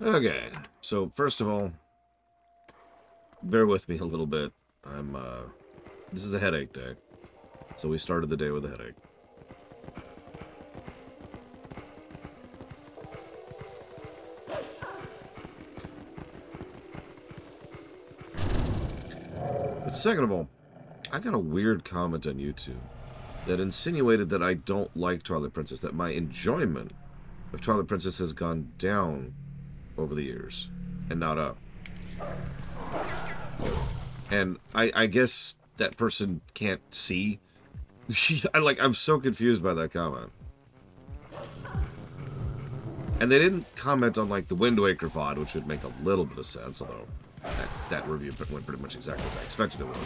Okay, so first of all, bear with me a little bit. This is a headache day. So we started the day with a headache. But second of all, I got a weird comment on YouTube that insinuated that I don't like Twilight Princess, that my enjoyment of Twilight Princess has gone down over the years and not up. And I guess that person can't see. I'm so confused by that comment. And they didn't comment on, like, the Wind Waker VOD, which would make a little bit of sense, although that review went pretty much exactly as I expected it would.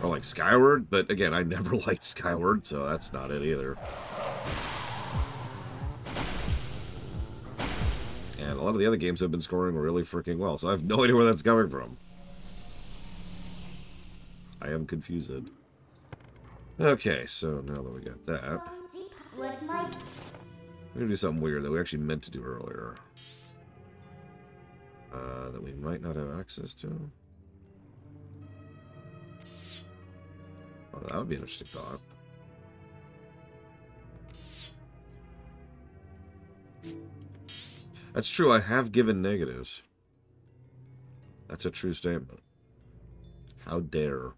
Or, like, Skyward, but again, I never liked Skyward, so that's not it either. And a lot of the other games have been scoring really freaking well, so I have no idea where that's coming from. I am confused. Okay, so now that we got that, we're gonna do something weird that we actually meant to do earlier. That we might not have access to. Oh, that would be an interesting thought. That's true, I have given negatives. That's a true statement. How dare.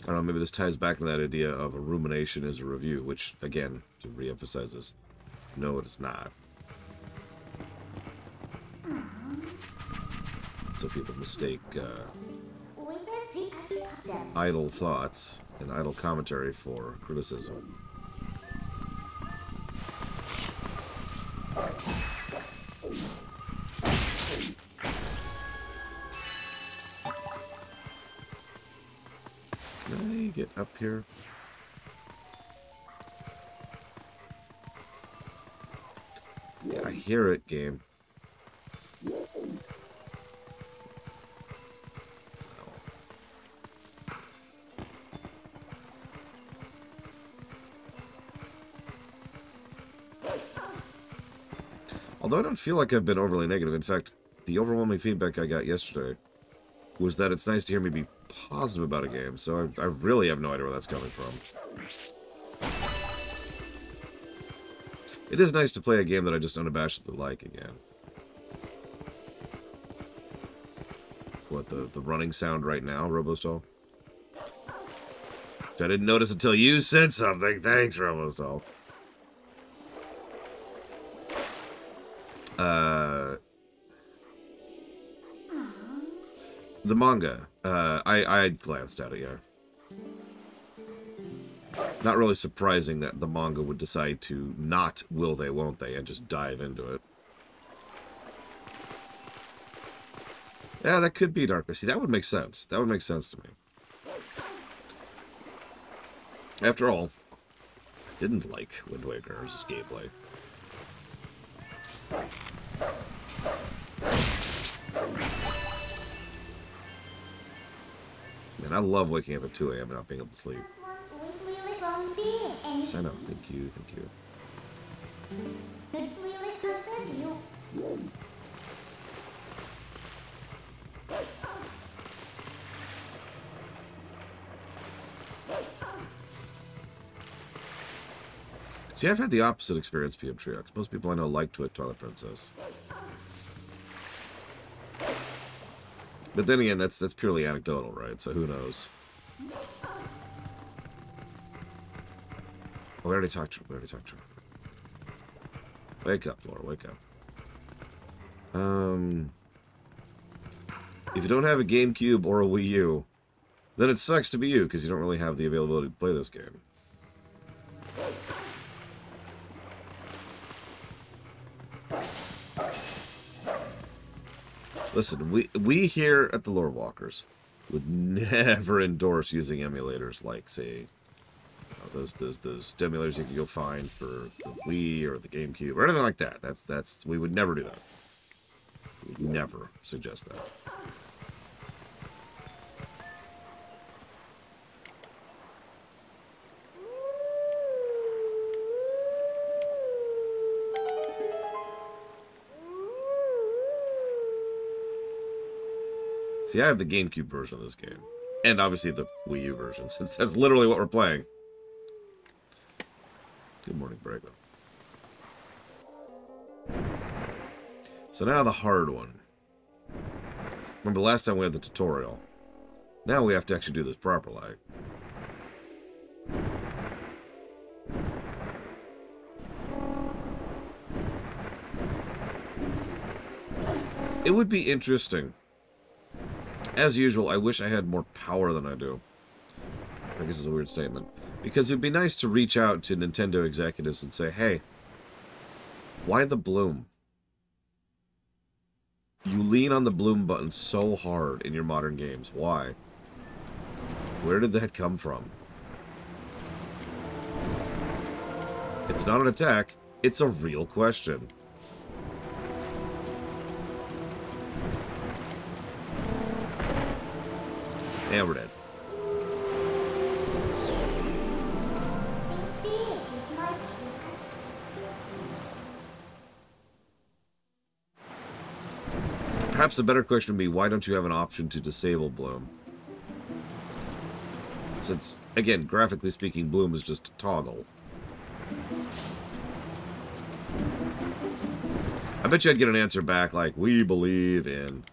I don't know, maybe this ties back to that idea of a rumination is a review, which, again, to re-emphasize this, no, it is not. So people mistake idle thoughts and idle commentary for criticism. Can I get up here? Yeah, I hear it, game. Although I don't feel like I've been overly negative. In fact, the overwhelming feedback I got yesterday was that it's nice to hear me be positive about a game, so I really have no idea where that's coming from. It is nice to play a game that I just unabashedly like again. What, the running sound right now, Robostall? Which I didn't notice until you said something. Thanks, Robostall. The manga. I glanced at it, yeah. Not really surprising that the manga would decide to not will they, won't they, and just dive into it. Yeah, that could be darker. See, that would make sense. That would make sense to me. After all, I didn't like Wind Waker's gameplay. Man, I love waking up at 2 a.m. and not being able to sleep. Yes, I know. Thank you, thank you. See, I've had the opposite experience, PM Triox. Most people I know like Twilight Princess. But then again, that's purely anecdotal, right? So who knows? Oh, we already talked to her. We already talked to her. Wake up, Laura. Wake up. If you don't have a GameCube or a Wii U, then it sucks to be you, because you don't really have the availability to play this game. Listen, we here at the Lore Walkers would never endorse using emulators like, say, those emulators you can go find for the Wii or the GameCube or anything like that. That's we would never do that. We would never suggest that. See, I have the GameCube version of this game. And obviously the Wii U version, since that's literally what we're playing. Good morning, Bregman. So now the hard one. Remember last time we had the tutorial. Now we have to actually do this properly. It would be interesting. As usual, I wish I had more power than I do. I guess it's a weird statement. Because it'd be nice to reach out to Nintendo executives and say, hey, why the bloom? You lean on the bloom button so hard in your modern games. Why? Where did that come from? It's not an attack. It's a real question. And we're dead. Perhaps a better question would be, why don't you have an option to disable bloom? Since, again, graphically speaking, bloom is just a toggle. I bet you I'd get an answer back like, we believe in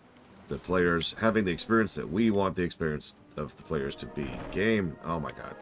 the players having the experience that we want the experience of the players to be. Game, oh my god.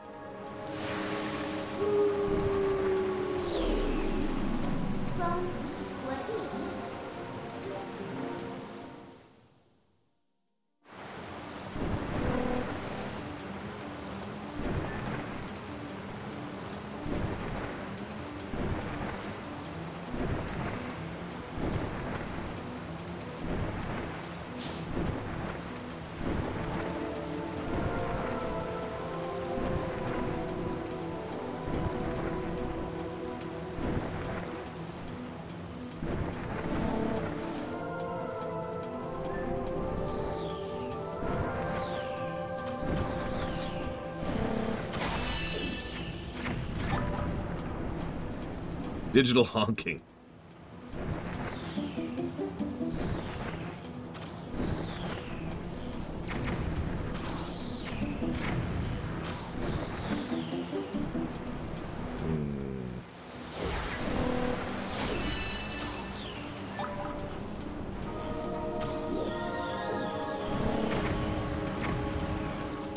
Digital honking.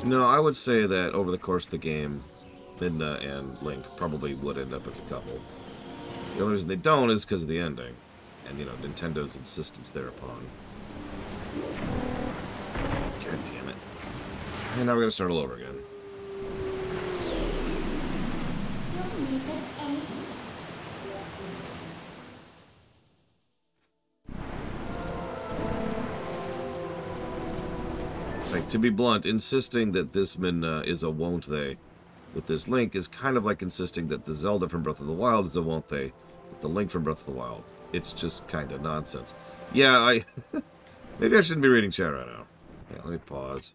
No, I would say that over the course of the game, Midna and Link probably would end up as a couple. The only reason they don't is because of the ending. And, you know, Nintendo's insistence thereupon. God damn it. And now we're going to start all over again. Like, to be blunt, insisting that this Midna is a won't they with this Link is kind of like insisting that the Zelda from Breath of the Wild is a won't they with the Link from Breath of the Wild. It's just kind of nonsense. Yeah, maybe I shouldn't be reading chat right now. Yeah, let me pause.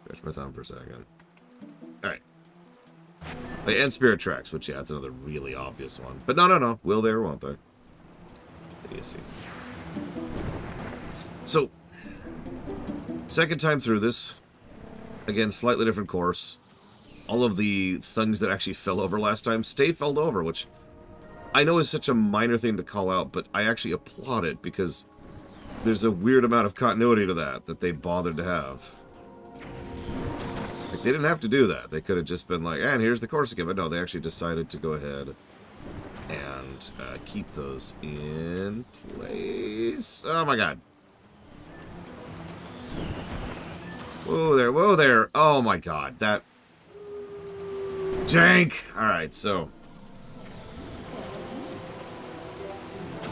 Scratch my thumb for a second. Alright. And Spirit Tracks, which, yeah, that's another really obvious one. But no. Will they or won't they? Idiocy. So, second time through this. Again, slightly different course. All of the things that actually fell over last time fell over, which I know is such a minor thing to call out, but I actually applaud it because there's a weird amount of continuity to that they bothered to have. Like, they didn't have to do that. They could have just been like, and here's the course again. But no, they actually decided to go ahead and keep those in place. Oh my god. Whoa there. Oh my god, that... Jank! Alright, so...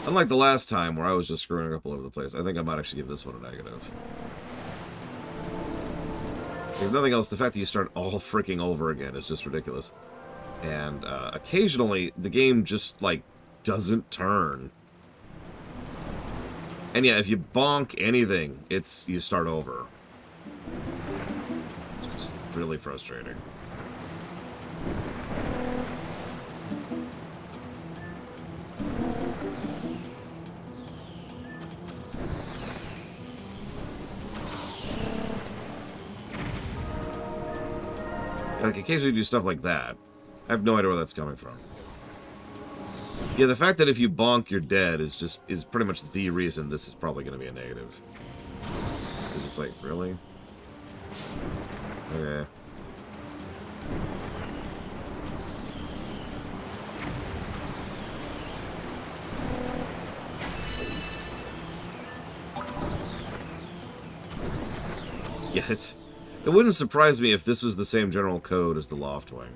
unlike the last time where I was just screwing up all over the place, I think I might actually give this one a negative. If nothing else, the fact that you start all freaking over again is just ridiculous. And occasionally, the game just, like, doesn't turn. And yeah, if you bonk anything, you start over. Just really frustrating. Like, occasionally do stuff like that. I have no idea where that's coming from. Yeah, the fact that if you bonk, you're dead is pretty much the reason this is probably going to be a negative. Because it's like, really? Okay. Yeah, it wouldn't surprise me if this was the same general code as the Loft Wing.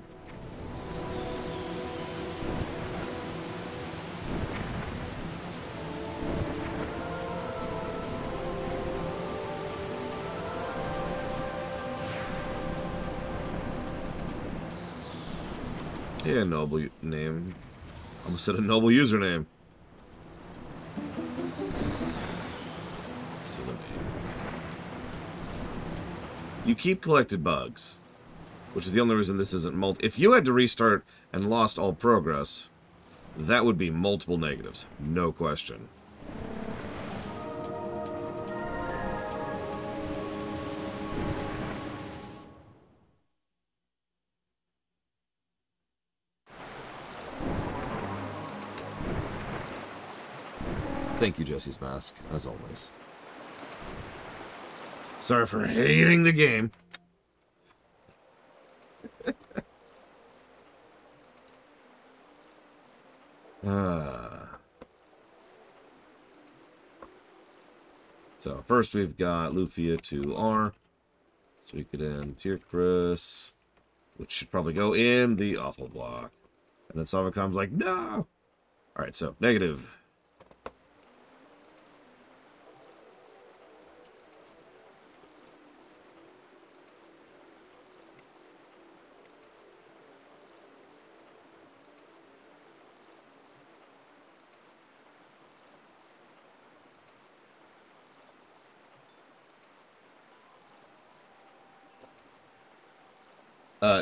Yeah, noble name. Almost said a noble username. You keep collected bugs, which is the only reason this isn't multi. If you had to restart and lost all progress, that would be multiple negatives, no question. Thank you, Jesse's Mask, as always. Sorry for hating the game. So, first we've got Lufia to R. So we could end Tierkris, which should probably go in the awful block. And then Savacom's like, no! Alright, so, negative.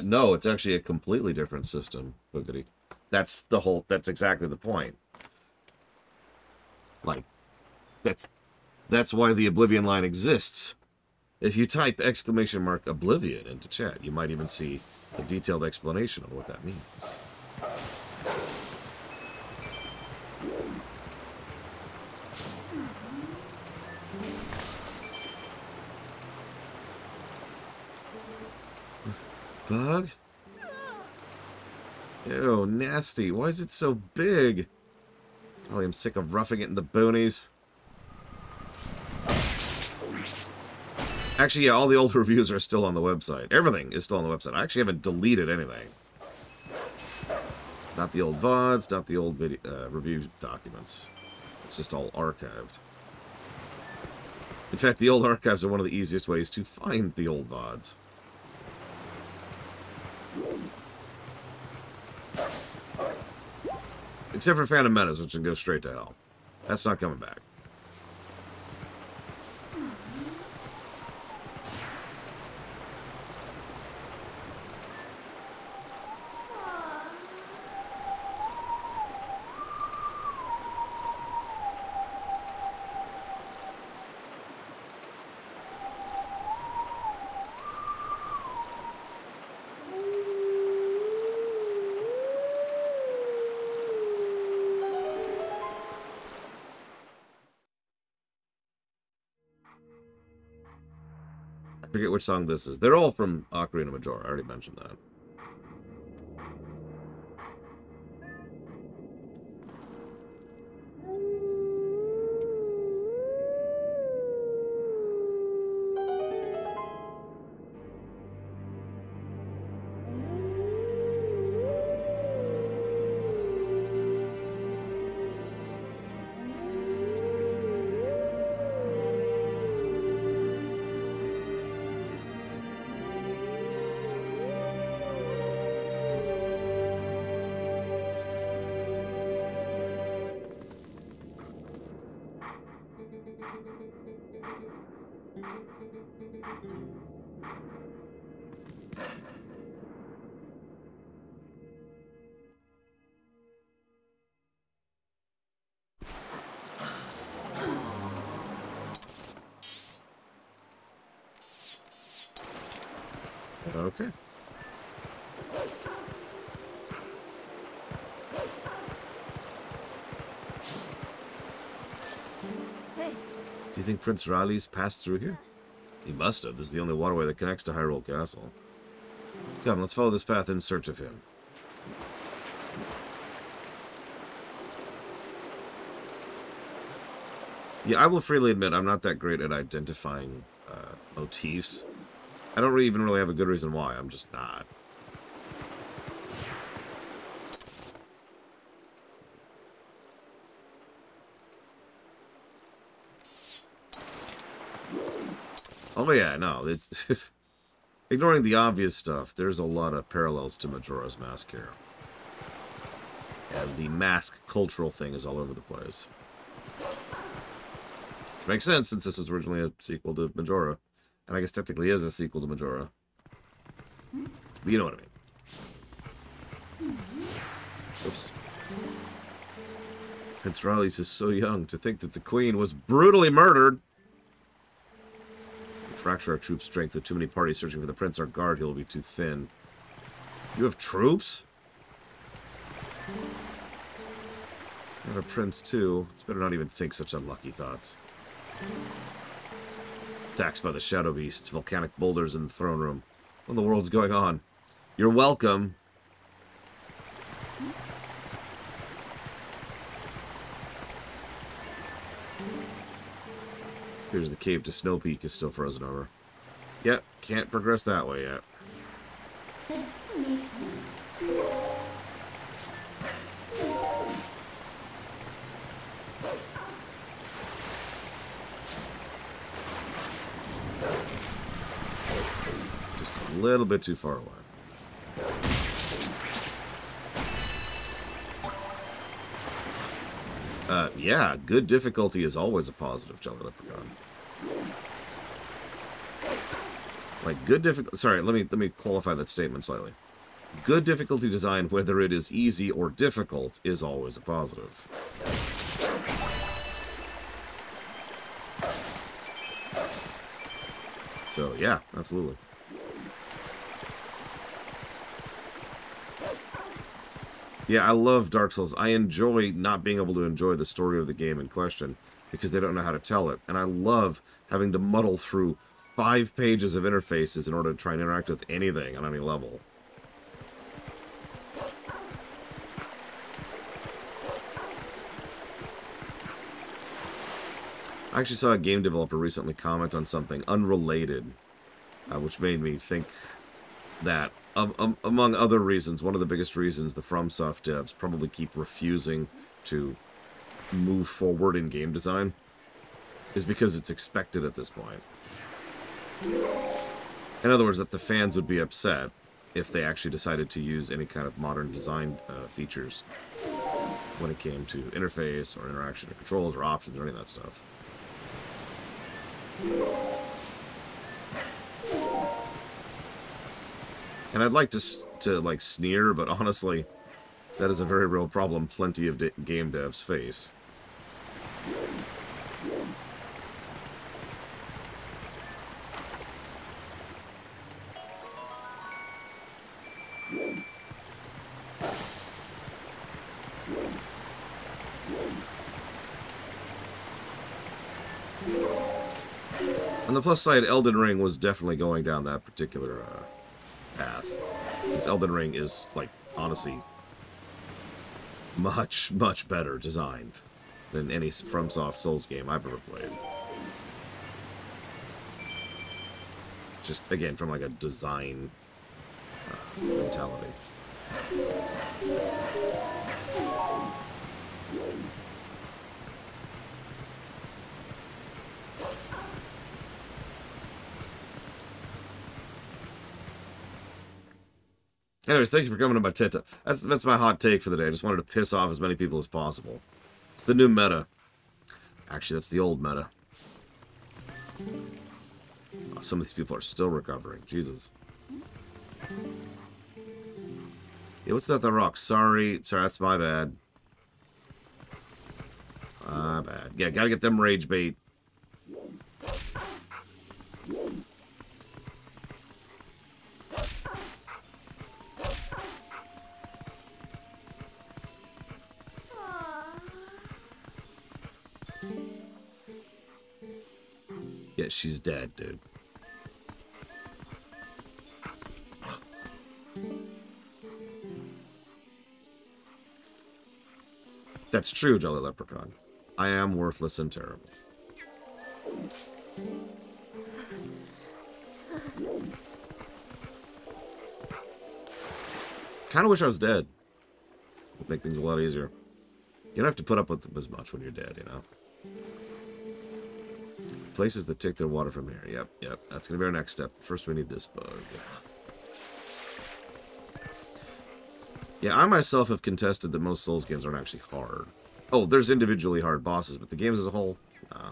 No, it's actually a completely different system, Boogity. That's exactly the point. Like, that's why the Oblivion line exists. If you type !Oblivion into chat, you might even see a detailed explanation of what that means. Bug? Ew, nasty. Why is it so big? Golly, I'm sick of roughing it in the boonies. Actually, yeah, all the old reviews are still on the website. Everything is still on the website. I actually haven't deleted anything. Not the old VODs, not the old video, review documents. It's just all archived. In fact, the old archives are one of the easiest ways to find the old VODs. Except for Phantom Menace, which can go straight to hell. That's not coming back. I forget which song this is. They're all from Ocarina of Majora. I already mentioned that. Okay. Hey. Do you think Prince Raleig's passed through here? He must have. This is the only waterway that connects to Hyrule Castle. Come, let's follow this path in search of him. Yeah, I will freely admit I'm not that great at identifying motifs. I don't even really have a good reason why. I'm just not. Oh yeah, no, it's... ignoring the obvious stuff, there's a lot of parallels to Majora's Mask here. And the mask cultural thing is all over the place. Which makes sense, since this was originally a sequel to Majora. And I guess technically is a sequel to Majora. But you know what I mean. Oops. Prince Raleigh is so young. To think that the Queen was brutally murdered. We fracture our troops' strength with too many parties searching for the Prince. Our guard, he'll be too thin. You have troops? And a prince, too. It's better not even think such unlucky thoughts. Attacks by the Shadow Beasts, volcanic boulders in the throne room. What in the world's going on? You're welcome. Here's the cave to Snow Peak is still frozen over. Yep, can't progress that way yet. Just a little bit too far away. Yeah, good difficulty is always a positive, Jelly Leprechaun. Like, good difficulty... Sorry, let me qualify that statement slightly. Good difficulty design, whether it is easy or difficult, is always a positive. So, yeah, absolutely. Yeah, I love Dark Souls. I enjoy not being able to enjoy the story of the game in question because they don't know how to tell it. And I love having to muddle through 5 pages of interfaces in order to try and interact with anything on any level. I actually saw a game developer recently comment on something unrelated, which made me think that, among other reasons, one of the biggest reasons the FromSoft devs probably keep refusing to move forward in game design is because it's expected at this point. In other words, that the fans would be upset if they actually decided to use any kind of modern design features when it came to interface or interaction or controls or options or any of that stuff. And I'd like to like sneer, but honestly, that is a very real problem plenty of game devs face. On the plus side, Elden Ring was definitely going down that particular path. Since Elden Ring is, like, honestly, much, much better designed than any FromSoft Souls game I've ever played. Just, again, from, like, a design mentality. Anyways, thank you for coming to my TED. That's my hot take for the day. I just wanted to piss off as many people as possible. It's the new meta. Actually, that's the old meta. Oh, some of these people are still recovering. Jesus. Yeah, what's that? The rock? Sorry, that's my bad. My bad. Yeah, gotta get them rage bait. Yeah, she's dead, dude. That's true, Jolly Leprechaun. I am worthless and terrible. Kind of wish I was dead. Would make things a lot easier. You don't have to put up with them as much when you're dead, you know? Places that take their water from here. Yep. That's going to be our next step. First, we need this bug. Yeah, I myself have contested that most Souls games aren't actually hard. Oh, there's individually hard bosses, but the games as a whole, nah.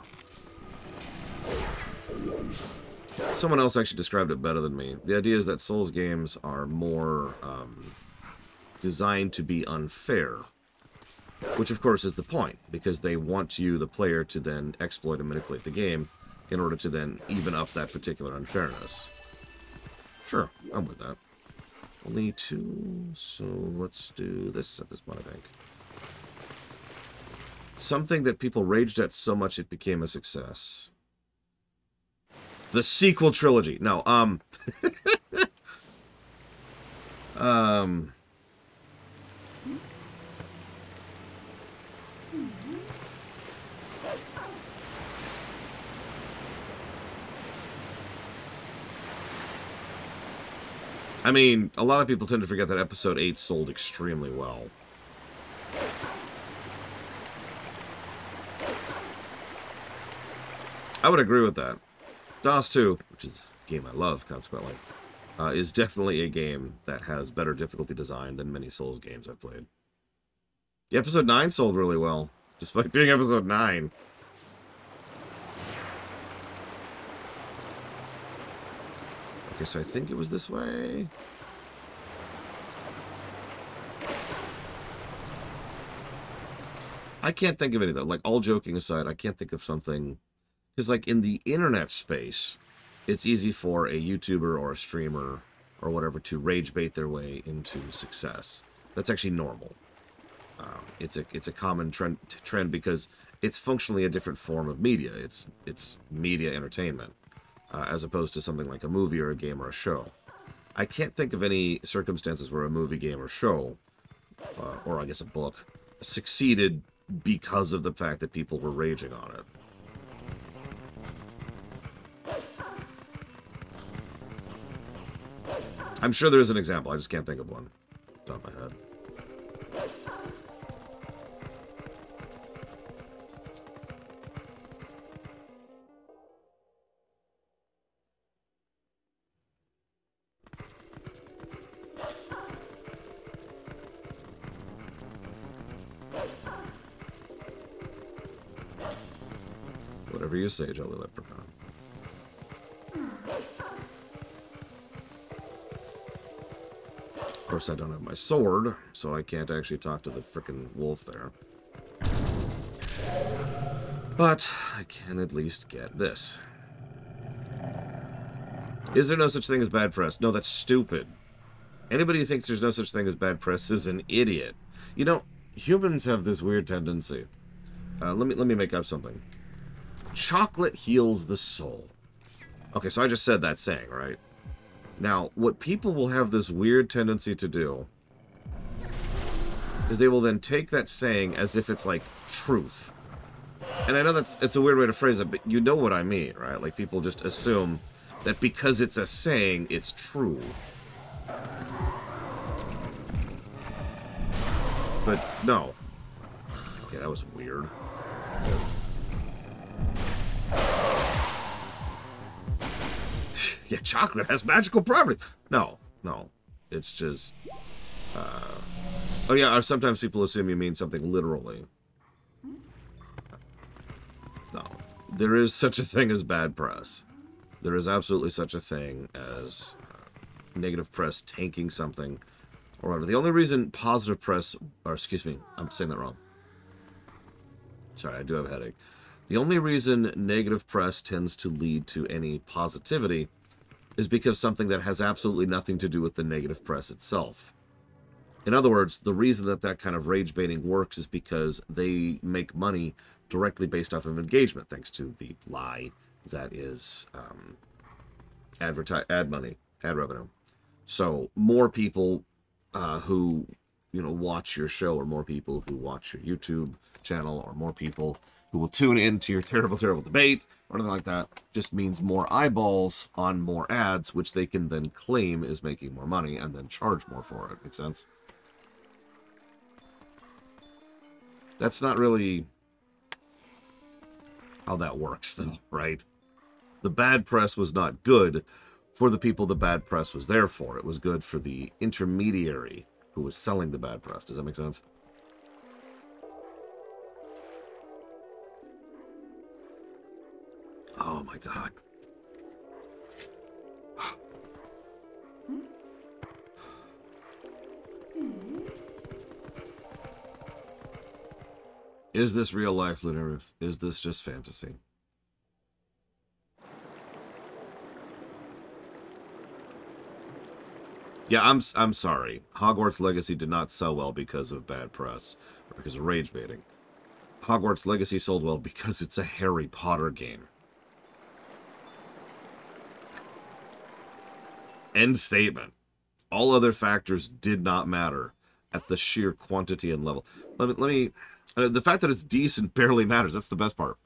Someone else actually described it better than me. The idea is that Souls games are more designed to be unfair. Which, of course, is the point, because they want you, the player, to then exploit and manipulate the game in order to then even up that particular unfairness. Sure, I'm with that. Only 2, so let's do this at this point, I think. Something that people raged at so much it became a success. The sequel trilogy. No, I mean, a lot of people tend to forget that Episode 8 sold extremely well. I would agree with that. DOS 2, which is a game I love, consequently, is definitely a game that has better difficulty design than many Souls games I've played. The Episode 9 sold really well, despite being Episode 9. Okay, so I think it was this way. I can't think of any, though. Like, all joking aside, I can't think of something. Because, like, in the internet space, it's easy for a YouTuber or a streamer or whatever to rage bait their way into success. That's actually normal. It's a common trend because it's functionally a different form of media. It's media entertainment. As opposed to something like a movie or a game or a show. I can't think of any circumstances where a movie, game, or show, or I guess a book, succeeded because of the fact that people were raging on it. I'm sure there is an example, I just can't think of one. Off my head. Whatever you say, Jolly Leprechaun. Of course, I don't have my sword, so I can't actually talk to the frickin' wolf there. But I can at least get this. Is there no such thing as bad press? No, that's stupid. Anybody who thinks there's no such thing as bad press is an idiot. You know, humans have this weird tendency. Let me make up something. Chocolate heals the soul. Okay, so I just said that saying, right? Now, what people will have this weird tendency to do is they will then take that saying as if it's like truth. And I know it's a weird way to phrase it, but you know what I mean, right? Like, people just assume that because it's a saying, it's true. But no. Okay, that was weird. Yeah, chocolate has magical properties. No. It's just... Oh yeah, or sometimes people assume you mean something literally. No. There is such a thing as bad press. There is absolutely such a thing as negative press tanking something or whatever. The only reason positive press... Or, excuse me, I'm saying that wrong. Sorry, I do have a headache. The only reason negative press tends to lead to any positivity is because something that has absolutely nothing to do with the negative press itself. In other words, the reason that that kind of rage baiting works is because they make money directly based off of engagement, thanks to the lie that is ad money, ad revenue. So more people who watch your show, or more people who watch your YouTube channel, or more people who will tune into your terrible, terrible debate, or anything like that, just means more eyeballs on more ads, which they can then claim is making more money and then charge more for it. Make sense? That's not really how that works, though, right? The bad press was not good for the people the bad press was there for. It was good for the intermediary who was selling the bad press. Does that make sense? Oh my god. Is this real life, Lunaris? Is this just fantasy? Yeah, I'm sorry. Hogwarts Legacy did not sell well because of bad press, or because of rage baiting. Hogwarts Legacy sold well because it's a Harry Potter game. End statement. All other factors did not matter at the sheer quantity and level. Let me the fact that it's decent barely matters. That's the best part.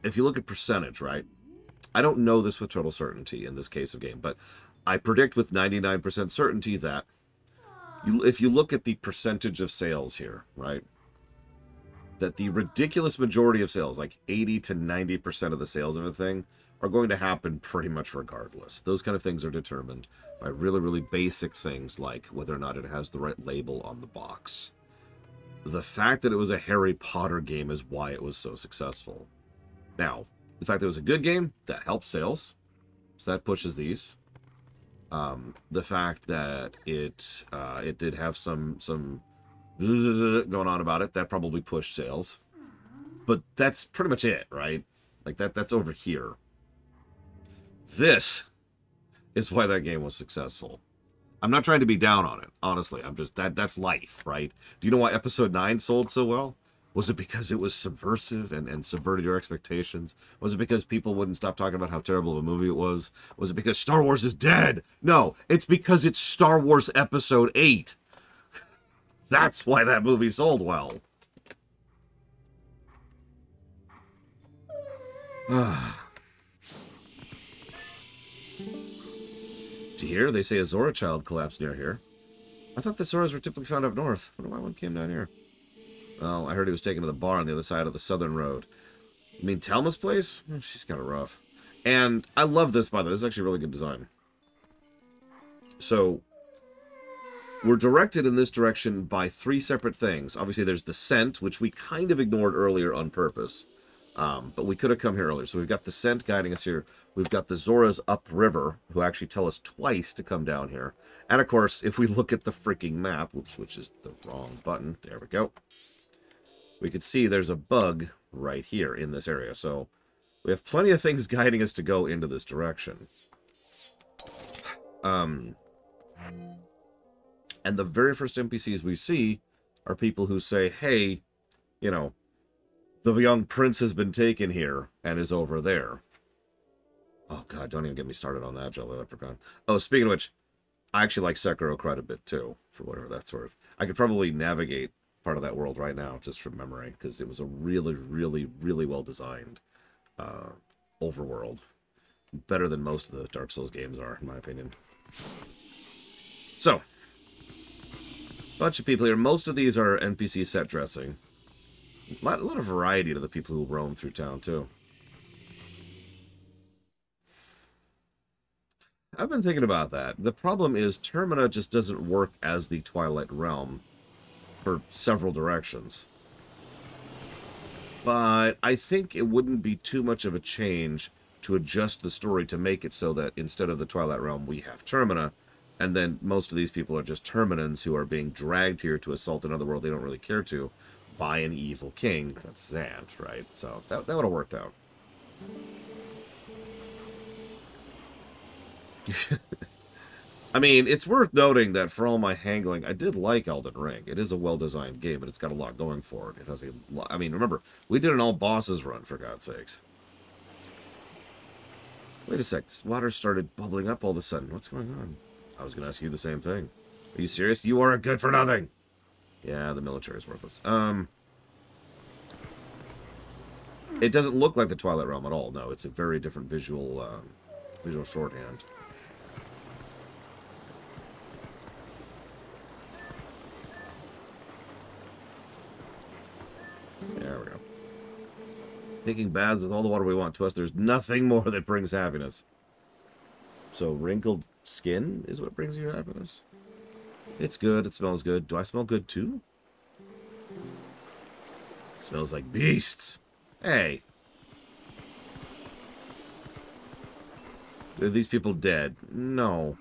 If you look at percentage, right? I don't know this with total certainty in this case of game, but I predict with 99% certainty that if you look at the percentage of sales here, right, that the ridiculous majority of sales, like 80 to 90% of the sales of a thing, are going to happen pretty much regardless. Those kind of things are determined by really, really basic things like whether or not it has the right label on the box. The fact that it was a Harry Potter game is why it was so successful. Now, the fact that it was a good game, that helps sales. So that pushes these. The fact that it did have some going on about it, that probably pushed sales. But that's pretty much it, right? Like that's over here. This is why that game was successful. I'm not trying to be down on it, honestly. I'm just that's life, right? Do you know why episode 9 sold so well? Was it because it was subversive and subverted your expectations? Was it because people wouldn't stop talking about how terrible of a movie it was? Was it because Star Wars is dead? No, it's because it's Star Wars Episode 8. That's why that movie sold well. Did you hear? They say a Zora child collapsed near here. I thought the Zoras were typically found up north. I wonder why one came down here. Well, I heard he was taken to the bar on the other side of the southern road. You mean Telma's place? She's kind of rough. And I love this, by the way. This is actually really good design. So, we're directed in this direction by 3 separate things. Obviously, there's the scent, which we kind of ignored earlier on purpose. But we could have come here earlier. So we've got the scent guiding us here. We've got the Zoras upriver, who actually tell us twice to come down here. And, of course, if we look at the freaking map, whoops, which is the wrong button. There we go. We could see there's a bug right here in this area. So we have plenty of things guiding us to go into this direction. And the very first NPCs we see are people who say, hey, you know, the young prince has been taken here and is over there. Oh, God, don't even get me started on that, Jelly Leprechaun. Oh, speaking of which, I actually like Sekiro quite a bit, too, for whatever that's worth. I could probably navigate part of that world right now, just from memory, because it was a really, really, really well-designed overworld. Better than most of the Dark Souls games are, in my opinion. So, bunch of people here. Most of these are NPC set dressing. A lot of variety to the people who roam through town, too. I've been thinking about that. The problem is Termina just doesn't work as the Twilight Realm for several directions. But I think it wouldn't be too much of a change to adjust the story to make it so that instead of the Twilight Realm, we have Termina, and then most of these people are just Terminans who are being dragged here to assault another world they don't really care to by an evil king. That's Zant, right? So that would have worked out. I mean, it's worth noting that for all my hangling, I did like Elden Ring. It is a well-designed game, and it's got a lot going for it. It has a lot. I mean, remember, we did an all bosses run, for God's sakes. Wait a sec. This water started bubbling up all of a sudden. What's going on? I was going to ask you the same thing. Are you serious? You are good for nothing. Yeah, the military is worthless. It doesn't look like the Twilight Realm at all. No, it's a very different visual shorthand. There we go. Taking baths with all the water we want. To us, there's nothing more that brings happiness. So, wrinkled skin is what brings you happiness? It's good. It smells good. Do I smell good, too? It smells like beasts. Hey. Are these people dead? No.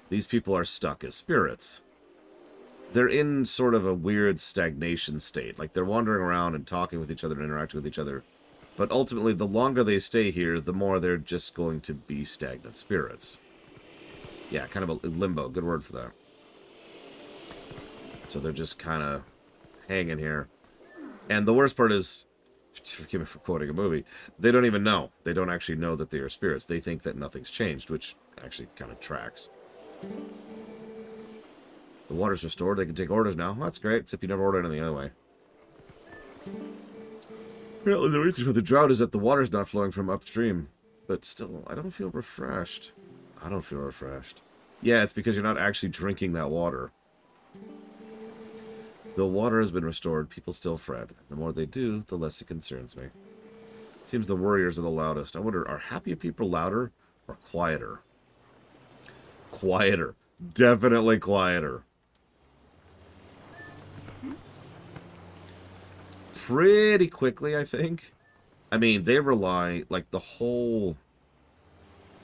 These people are stuck as spirits. They're in sort of a weird stagnation state. Like, they're wandering around and talking with each other and interacting with each other. But ultimately, the longer they stay here, the more they're just going to be stagnant spirits. Yeah, kind of a limbo. Good word for that. So they're just kind of hanging here. And the worst part is, forgive me for quoting a movie, they don't even know. They don't actually know that they are spirits. They think that nothing's changed, which actually kind of tracks. The water's restored. They can take orders now. Well, that's great, except you never ordered anything anyway. Well, the reason for the drought is that the water's not flowing from upstream. But still, I don't feel refreshed. I don't feel refreshed. Yeah, it's because you're not actually drinking that water. Though water has been restored, people still fret. The more they do, the less it concerns me. Seems the warriors are the loudest. I wonder, are happy people louder or quieter? Quieter. Definitely quieter. Pretty quickly, I think. I mean, they rely, like, the whole...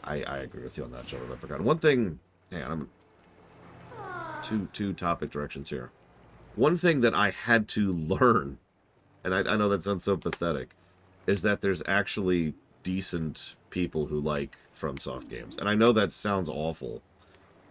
I agree with you on that, Joe Leprechaun. One thing... Hang on, two topic directions here. One thing that I had to learn, and I know that sounds so pathetic, is that there's actually decent people who like FromSoft games. And I know that sounds awful,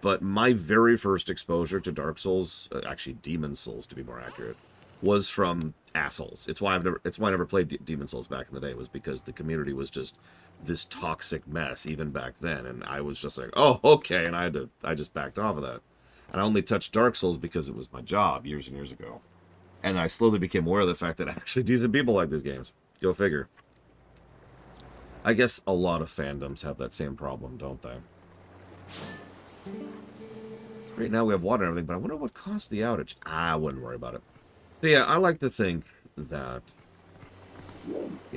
but my very first exposure to Dark Souls, actually Demon Souls to be more accurate, was from assholes. It's why I never played Demon Souls back in the day, was because the community was just this toxic mess even back then, and I was just like, oh, okay, and I just backed off of that. And I only touched Dark Souls because it was my job years and years ago. And I slowly became aware of the fact that actually decent people like these games. Go figure. I guess a lot of fandoms have that same problem, don't they? Right now we have water and everything, but I wonder what caused the outage. I wouldn't worry about it. So yeah, I like to think that,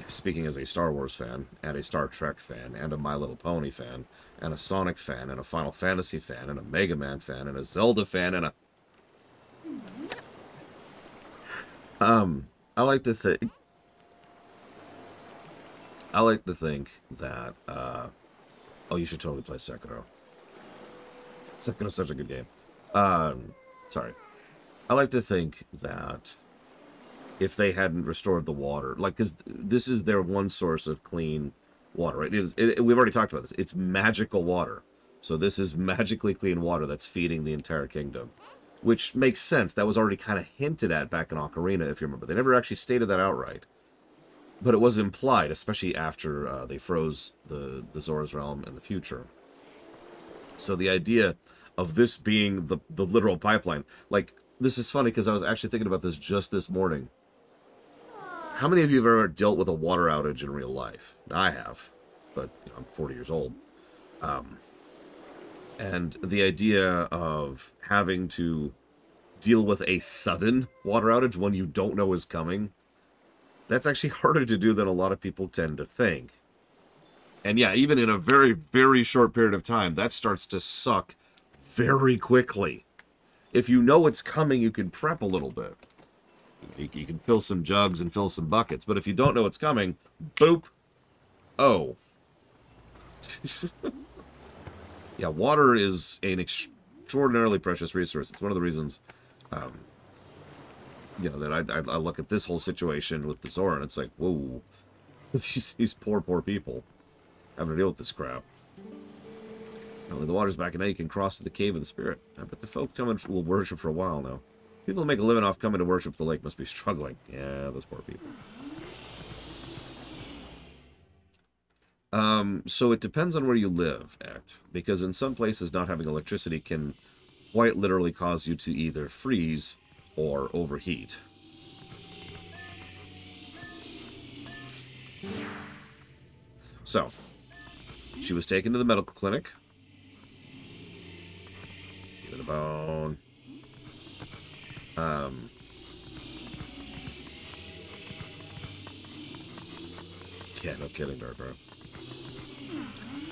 speaking as a Star Wars fan, and a Star Trek fan, and a My Little Pony fan, and a Sonic fan, and a Final Fantasy fan, and a Mega Man fan, and a Zelda fan, and a... I like to think that, oh, you should totally play Sekiro. Sekiro's such a good game. Sorry. I like to think that if they hadn't restored the water, like, because this is their one source of clean water, right? We've already talked about this. It's magical water. So this is magically clean water that's feeding the entire kingdom, which makes sense. That was already kind of hinted at back in Ocarina, if you remember. They never actually stated that outright, but it was implied, especially after they froze the Zora's Realm in the future. So the idea of this being the literal pipeline, like, this is funny because I was actually thinking about this just this morning. How many of you have ever dealt with a water outage in real life? I have, but you know, I'm 40 years old. And the idea of having to deal with a sudden water outage, one you don't know is coming, that's actually harder to do than a lot of people tend to think. And yeah, even in a very, very short period of time, that starts to suck very quickly. If you know it's coming, you can prep a little bit. You can fill some jugs and fill some buckets. But if you don't know it's coming, boop. Oh. Yeah, water is an extraordinarily precious resource. It's one of the reasons, you know, that I look at this whole situation with the Zora, and it's like, whoa. These poor, poor people having to deal with this crap. Apparently the water's back, and now you can cross to the cave of the spirit. I bet the folk coming will worship for a while now. People who make a living off coming to worship the lake must be struggling. Yeah, those poor people. So it depends on where you live at, because in some places not having electricity can quite literally cause you to either freeze or overheat. So, she was taken to the medical clinic. Give it a bone. Yeah, no kidding, Darkrow.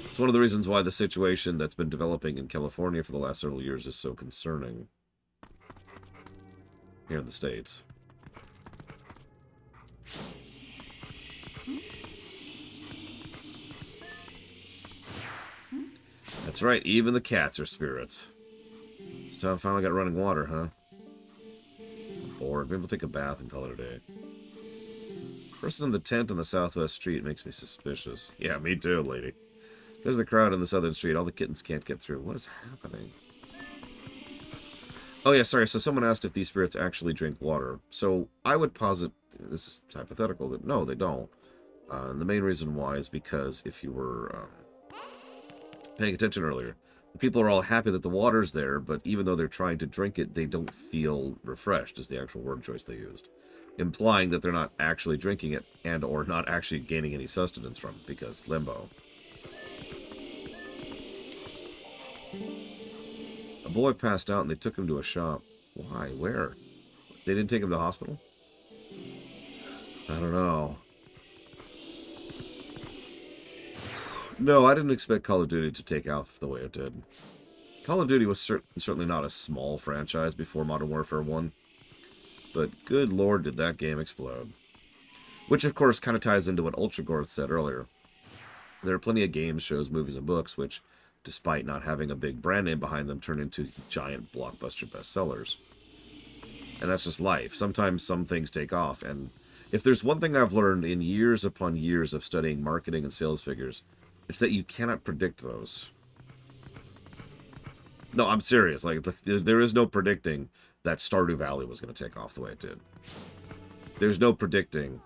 It's one of the reasons why the situation that's been developing in California for the last several years is so concerning here in the States. That's right, even the cats are spirits. This town finally got running water, huh? I'm bored. Maybe we'll take a bath and call it a day. Person in the tent on the southwest street makes me suspicious. Yeah, me too, lady. Because of the crowd in the southern street, all the kittens can't get through. What is happening? Oh yeah, sorry, so someone asked if these spirits actually drink water. So I would posit, this is hypothetical, that no, they don't. And the main reason why is because if you were paying attention earlier, the people are all happy that the water's there, but even though they're trying to drink it, they don't feel refreshed, is the actual word choice they used. Implying that they're not actually drinking it and or not actually gaining any sustenance from it, because limbo. A boy passed out and they took him to a shop. Why? Where? They didn't take him to the hospital? I don't know. No, I didn't expect Call of Duty to take off the way it did. Call of Duty was certainly not a small franchise before Modern Warfare 1. But good lord, did that game explode. Which, of course, kind of ties into what Ultragorth said earlier. There are plenty of games, shows, movies, and books which, despite not having a big brand name behind them, turn into giant blockbuster bestsellers. And that's just life. Sometimes some things take off. And if there's one thing I've learned in years upon years of studying marketing and sales figures, it's that you cannot predict those. No, I'm serious. Like, there is no predicting that Stardew Valley was going to take off the way it did. There's no predicting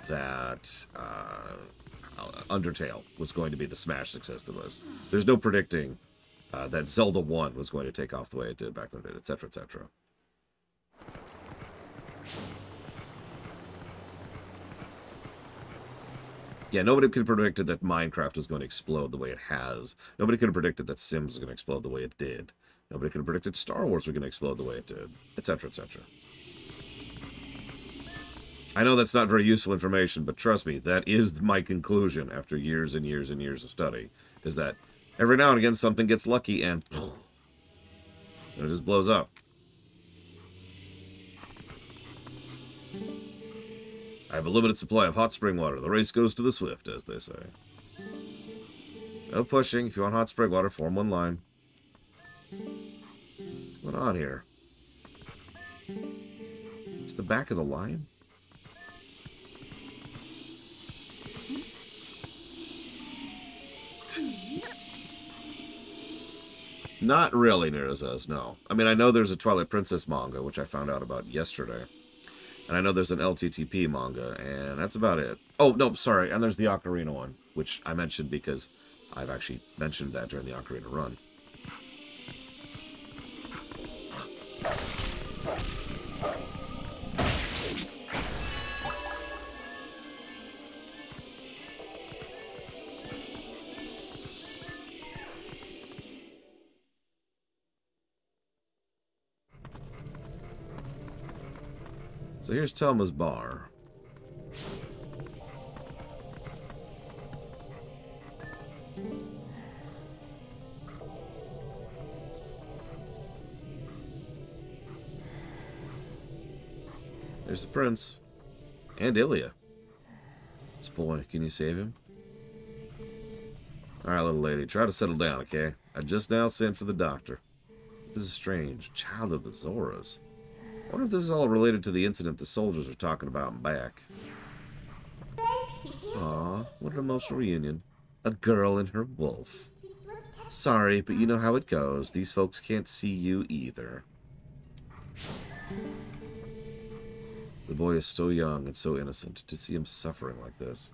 that Undertale was going to be the smash success that was. There's no predicting that Zelda 1 was going to take off the way it did back when it did, etc., etc. Yeah, nobody could have predicted that Minecraft was going to explode the way it has. Nobody could have predicted that Sims was going to explode the way it did. Nobody could have predicted Star Wars was going to explode the way it did, etc., etc. I know that's not very useful information, but trust me, that is my conclusion after years and years and years of study, is that every now and again something gets lucky and it just blows up. I have a limited supply of hot spring water. The race goes to the swift, as they say. No pushing. If you want hot spring water, form one line. What's going on here? It's the back of the line? Not really, Nero says, no. I mean, I know there's a Twilight Princess manga, which I found out about yesterday. And I know there's an LTTP manga, and that's about it. Oh, no, sorry, and there's the Ocarina one, which I mentioned because I've actually mentioned that during the Ocarina run. So here's Telma's bar. There's the prince. And Ilya. This boy, can you save him? Alright, little lady, try to settle down, okay? I just now sent for the doctor. This is strange. Child of the Zoras. I wonder if this is all related to the incident the soldiers are talking about in back. Aw, what an emotional reunion. A girl and her wolf. Sorry, but you know how it goes. These folks can't see you either. The boy is so young and so innocent. To see him suffering like this.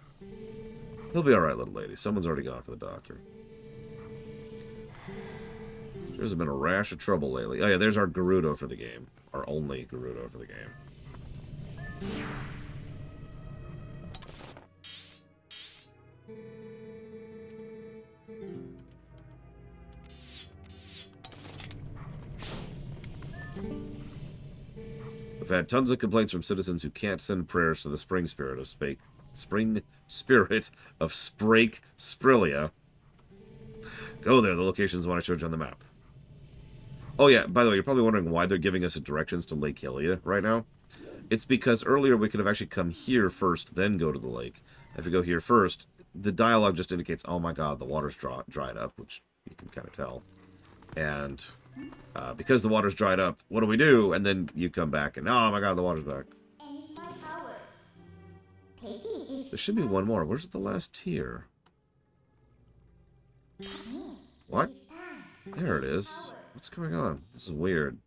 He'll be alright, little lady. Someone's already gone for the doctor. There's been a rash of trouble lately. Oh yeah, there's our Gerudo for the game. Our only Gerudo for the game. I've had tons of complaints from citizens who can't send prayers to the spring spirit of Sprake Sprilia. Go there, the location's one I showed you on the map. Oh yeah, by the way, you're probably wondering why they're giving us directions to Lake Hylia right now. It's because earlier we could have actually come here first, then go to the lake. If we go here first, the dialogue just indicates, oh my god, the water's dried up, which you can kind of tell. And because the water's dried up, what do? And then you come back and, oh my god, the water's back. There should be one more. Where's the last tier? What? There it is. What's going on? This is weird.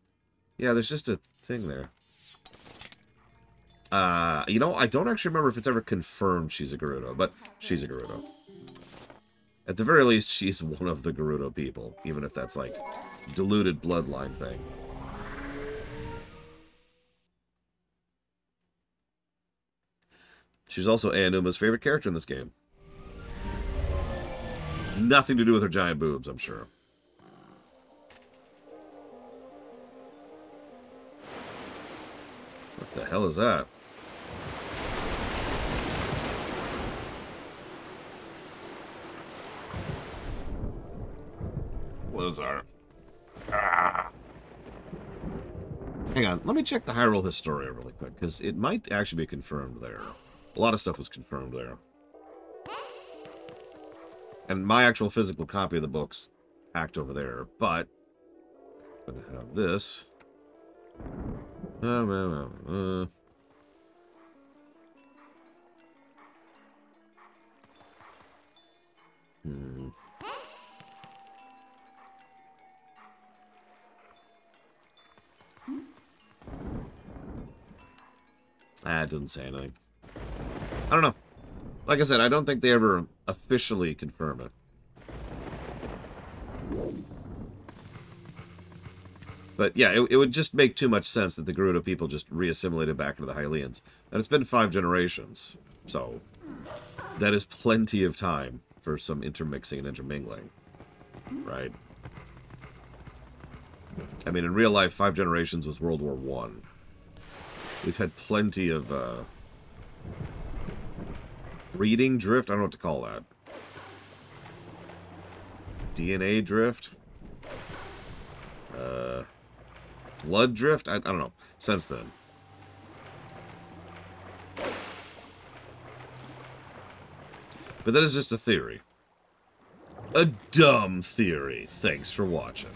Yeah, there's just a thing there. You know, I don't actually remember if it's ever confirmed she's a Gerudo, but she's a Gerudo. At the very least, she's one of the Gerudo people, even if that's like diluted bloodline thing. She's also Aonuma's favorite character in this game. Nothing to do with her giant boobs, I'm sure. What the hell is that? Blizzard. Ah. Hang on, let me check the Hyrule Historia really quick, because it might actually be confirmed there. A lot of stuff was confirmed there. And my actual physical copy of the book's hacked over there, but I'm going to have this. Ah, it doesn't say anything. I don't know. Like I said, I don't think they ever officially confirm it. But yeah, it would just make too much sense that the Gerudo people just re-assimilated back into the Hylians. And it's been 5 generations, so that is plenty of time for some intermixing and intermingling, right? I mean, in real life, 5 generations was World War I. We've had plenty of breeding drift? I don't know what to call that. DNA drift? Blood drift? I don't know. Since then. But that is just a theory. A dumb theory. Thanks for watching.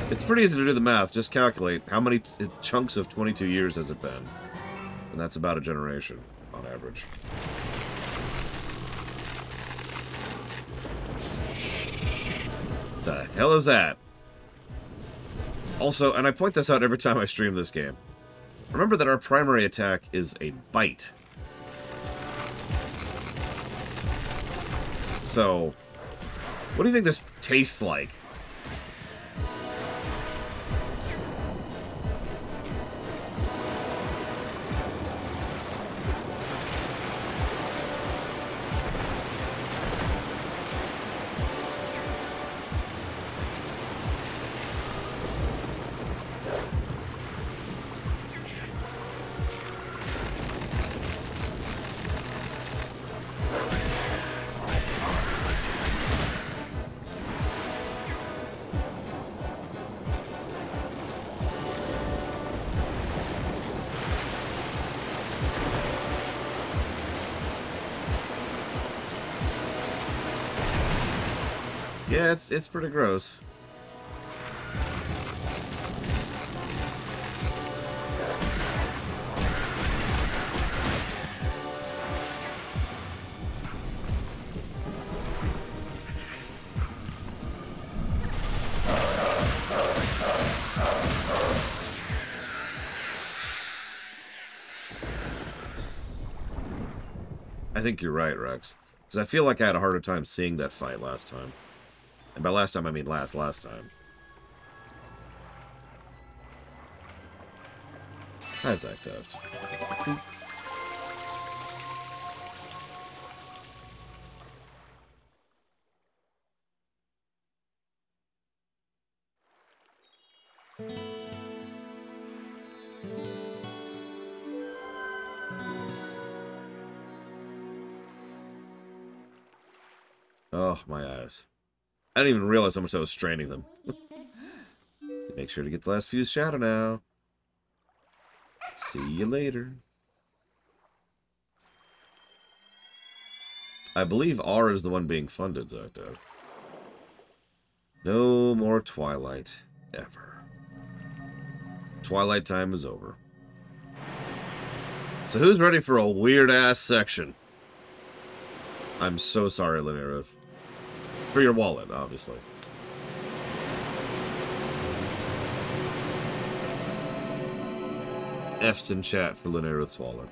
It's pretty easy to do the math. Just calculate how many chunks of 22 years has it been. And that's about a generation, on average. The hell is that? Also, and I point this out every time I stream this game, remember that our primary attack is a bite. So, what do you think this tastes like? Yeah, it's pretty gross. I think you're right, Rex. Because I feel like I had a harder time seeing that fight last time. And by last time, I mean last time. Hi, Zach Tuft. Oh, my eyes. I didn't even realize how much I was straining them. Make sure to get the last fuse shadow now. See you later. I believe R is the one being funded, Zocto. No more Twilight, ever. Twilight time is over. So who's ready for a weird-ass section? I'm so sorry, Linnea. For your wallet, obviously. F's in chat for Linnea wallet.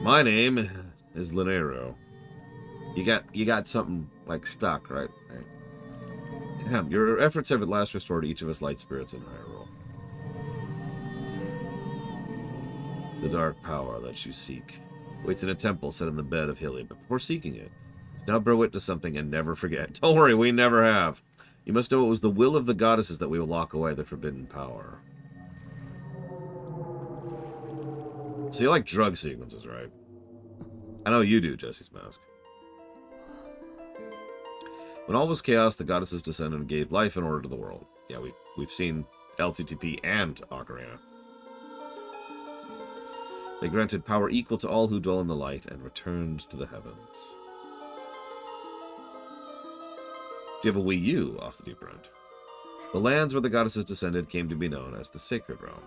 My name is Linnea. You got something like stuck, right? Yeah, your efforts have at last restored each of us light spirits in Hyrule. The dark power that you seek waits in a temple set in the bed of Hylia, but before seeking it, now bear witness to something and never forget. Don't worry, we never have. You must know it was the will of the goddesses that we will lock away the forbidden power. So you like drug sequences, right? I know you do, Jesse's Mask. When all was chaos, the goddesses descended and gave life and order to the world. Yeah, we've seen LTTP and Ocarina. They granted power equal to all who dwell in the light and returned to the heavens. Do you have a Wii U off the deep end? The lands where the goddesses descended came to be known as the Sacred Realm.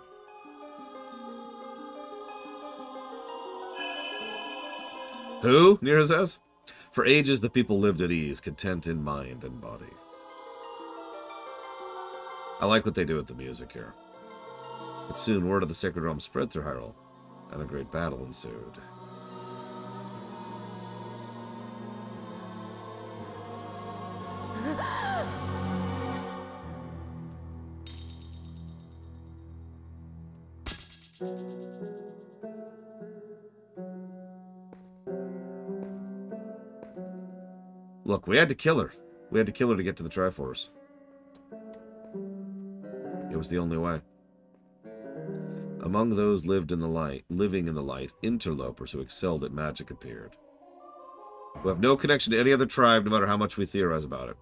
Who? Nira says. For ages the people lived at ease, content in mind and body. I like what they do with the music here. But soon word of the Sacred Realm spread through Hyrule, and a great battle ensued. Look, we had to kill her. We had to kill her to get to the Triforce. It was the only way. Among those living in the light, interlopers who excelled at magic appeared. Who have no connection to any other tribe, no matter how much we theorize about it.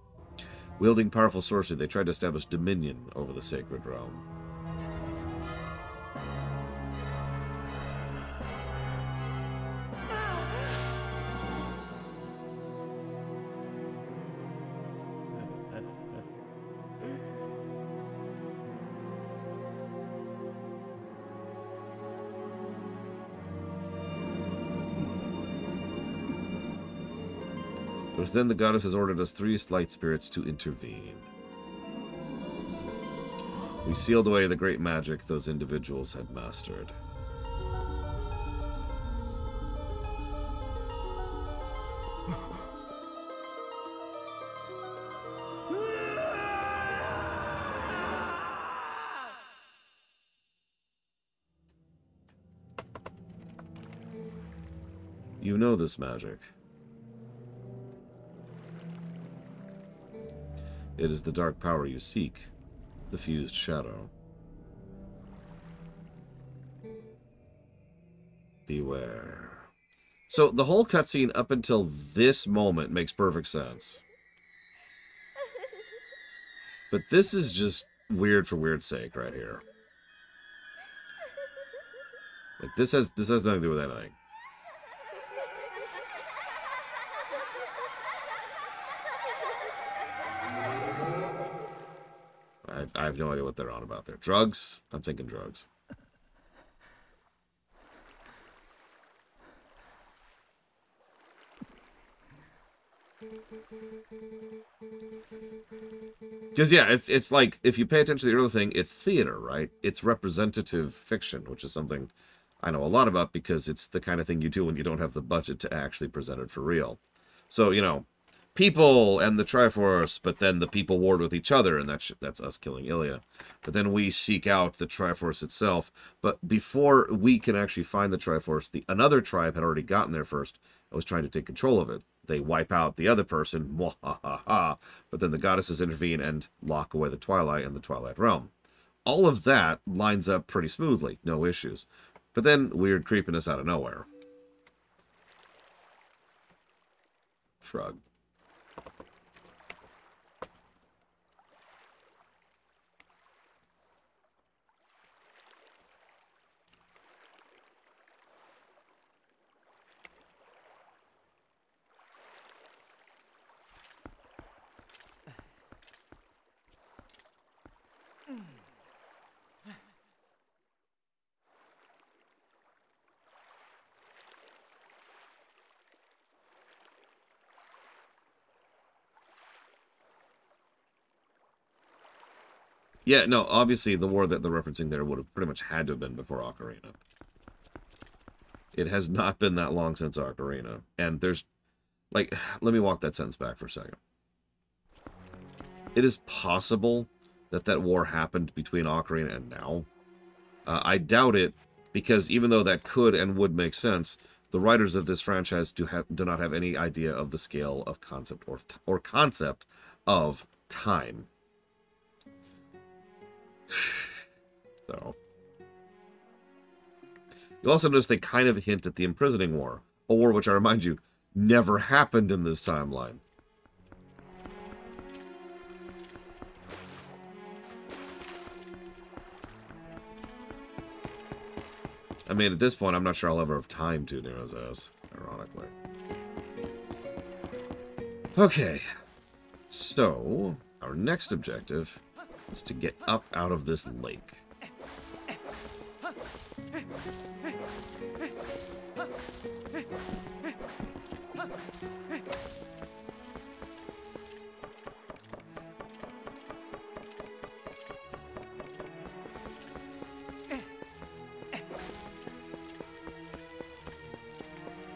Wielding powerful sorcery, they tried to establish dominion over the Sacred Realm. It was then the goddesses ordered us 3 light spirits to intervene. We sealed away the great magic those individuals had mastered. You know this magic. It is the dark power you seek, the fused shadow. Beware. So the whole cutscene up until this moment makes perfect sense. But this is just weird for weird's sake right here. Like this has nothing to do with anything. I have no idea what they're on about there. Drugs? I'm thinking drugs. Because, yeah, it's like, if you pay attention to the earlier thing, it's theater, right? It's representative fiction, which is something I know a lot about because it's the kind of thing you do when you don't have the budget to actually present it for real. So, you know, people and the Triforce, but then the people warred with each other, and that's us killing Ilya. But then we seek out the Triforce itself. But before we can actually find the Triforce, another tribe had already gotten there first and was trying to take control of it. They wipe out the other person, mwahaha, but then the goddesses intervene and lock away the Twilight and the Twilight Realm. All of that lines up pretty smoothly, no issues. But then weird creepiness out of nowhere. Shrug. Yeah, no, obviously the war that they're referencing there would have pretty much had to have been before Ocarina. It has not been that long since Ocarina. And there's, like, let me walk that sentence back for a second. It is possible that that war happened between Ocarina and now. I doubt it, because even though that could and would make sense, the writers of this franchise do not have any idea of the scale of concept or concept of time. So, you'll also notice they kind of hint at the Imprisoning War, a war which, I remind you, never happened in this timeline. I mean, at this point, I'm not sure I'll ever have time to do this, ironically. Okay, so our next objective is to get up out of this lake.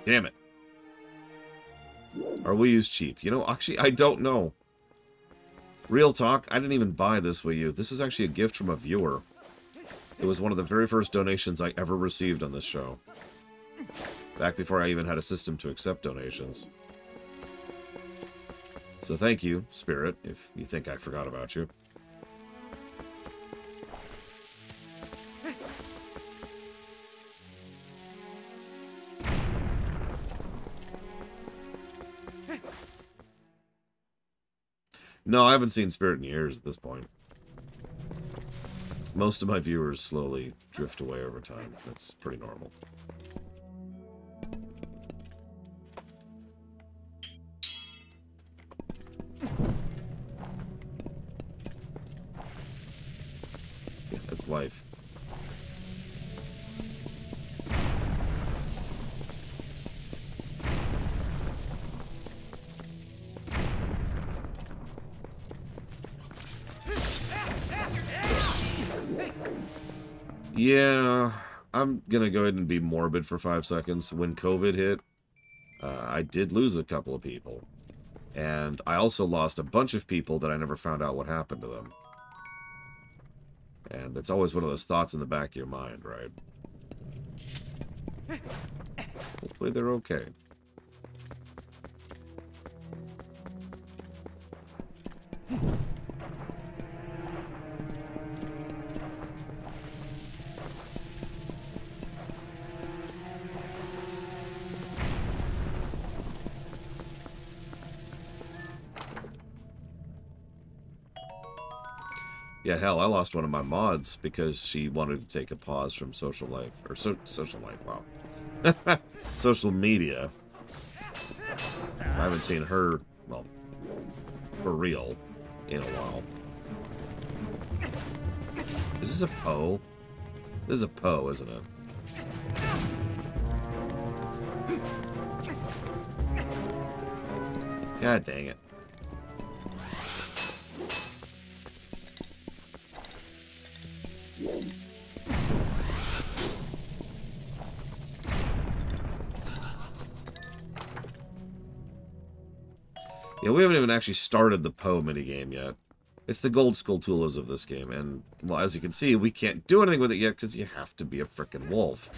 Damn it. Our Wii U's cheap. You know, actually, I don't know. Real talk, I didn't even buy this Wii U. This is actually a gift from a viewer. It was one of the very first donations I ever received on this show. Back before I even had a system to accept donations. So thank you, Spirit, if you think I forgot about you. No, I haven't seen Spirit in years at this point. Most of my viewers slowly drift away over time. That's pretty normal. Yeah, that's life. Yeah, I'm gonna go ahead and be morbid for 5 seconds. When COVID hit, I did lose a couple of people. And I also lost a bunch of people that I never found out what happened to them. And it's always one of those thoughts in the back of your mind, right? Hopefully they're okay. Yeah, hell, I lost one of my mods because she wanted to take a pause from social life. Or social life, wow. Social media. I haven't seen her, well, for real, in a while. Is this a Poe? This is a Poe, isn't it? God dang it. Yeah, we haven't even actually started the Poe minigame yet. It's the gold skull tools of this game, and, well, as you can see, we can't do anything with it yet because you have to be a frickin' wolf.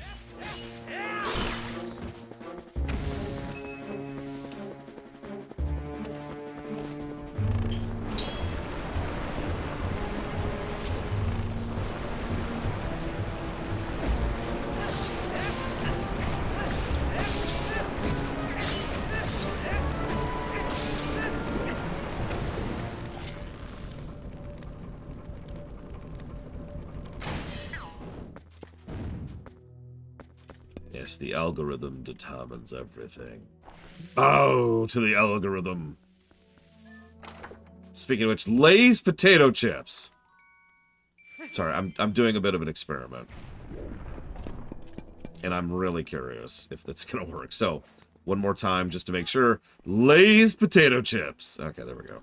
Yes, the algorithm determines everything. Bow to the algorithm. Speaking of which, Lay's potato chips. Sorry, I'm doing a bit of an experiment. And I'm really curious if that's gonna work. So, one more time just to make sure. Lay's potato chips. Okay, there we go.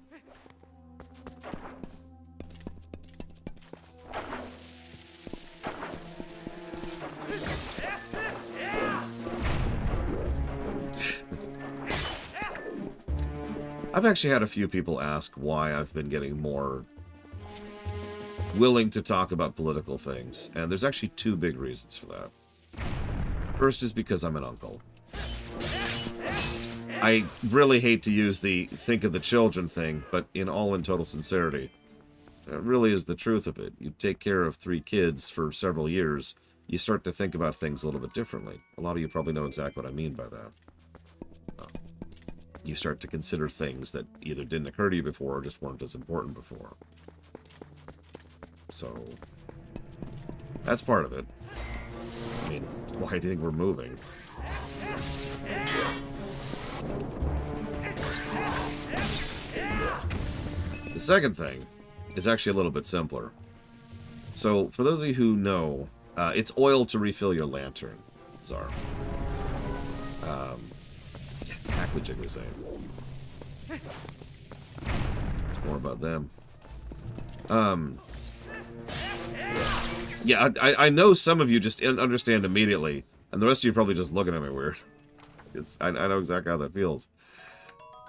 I've actually had a few people ask why I've been getting more willing to talk about political things, and there's actually two big reasons for that. First is because I'm an uncle. I really hate to use the think of the children thing, but in all in total sincerity, that really is the truth of it. You take care of 3 kids for several years, you start to think about things a little bit differently. A lot of you probably know exactly what I mean by that. You start to consider things that either didn't occur to you before or just weren't as important before. So, that's part of it. I mean, why do you think we're moving? The second thing is actually a little bit simpler. So, for those of you who know, it's oil to refill your lantern, Czar. Exactly, Jiggly's saying. It's more about them. Yeah, I know some of you just understand immediately, and the rest of you are probably just looking at me weird. I know exactly how that feels.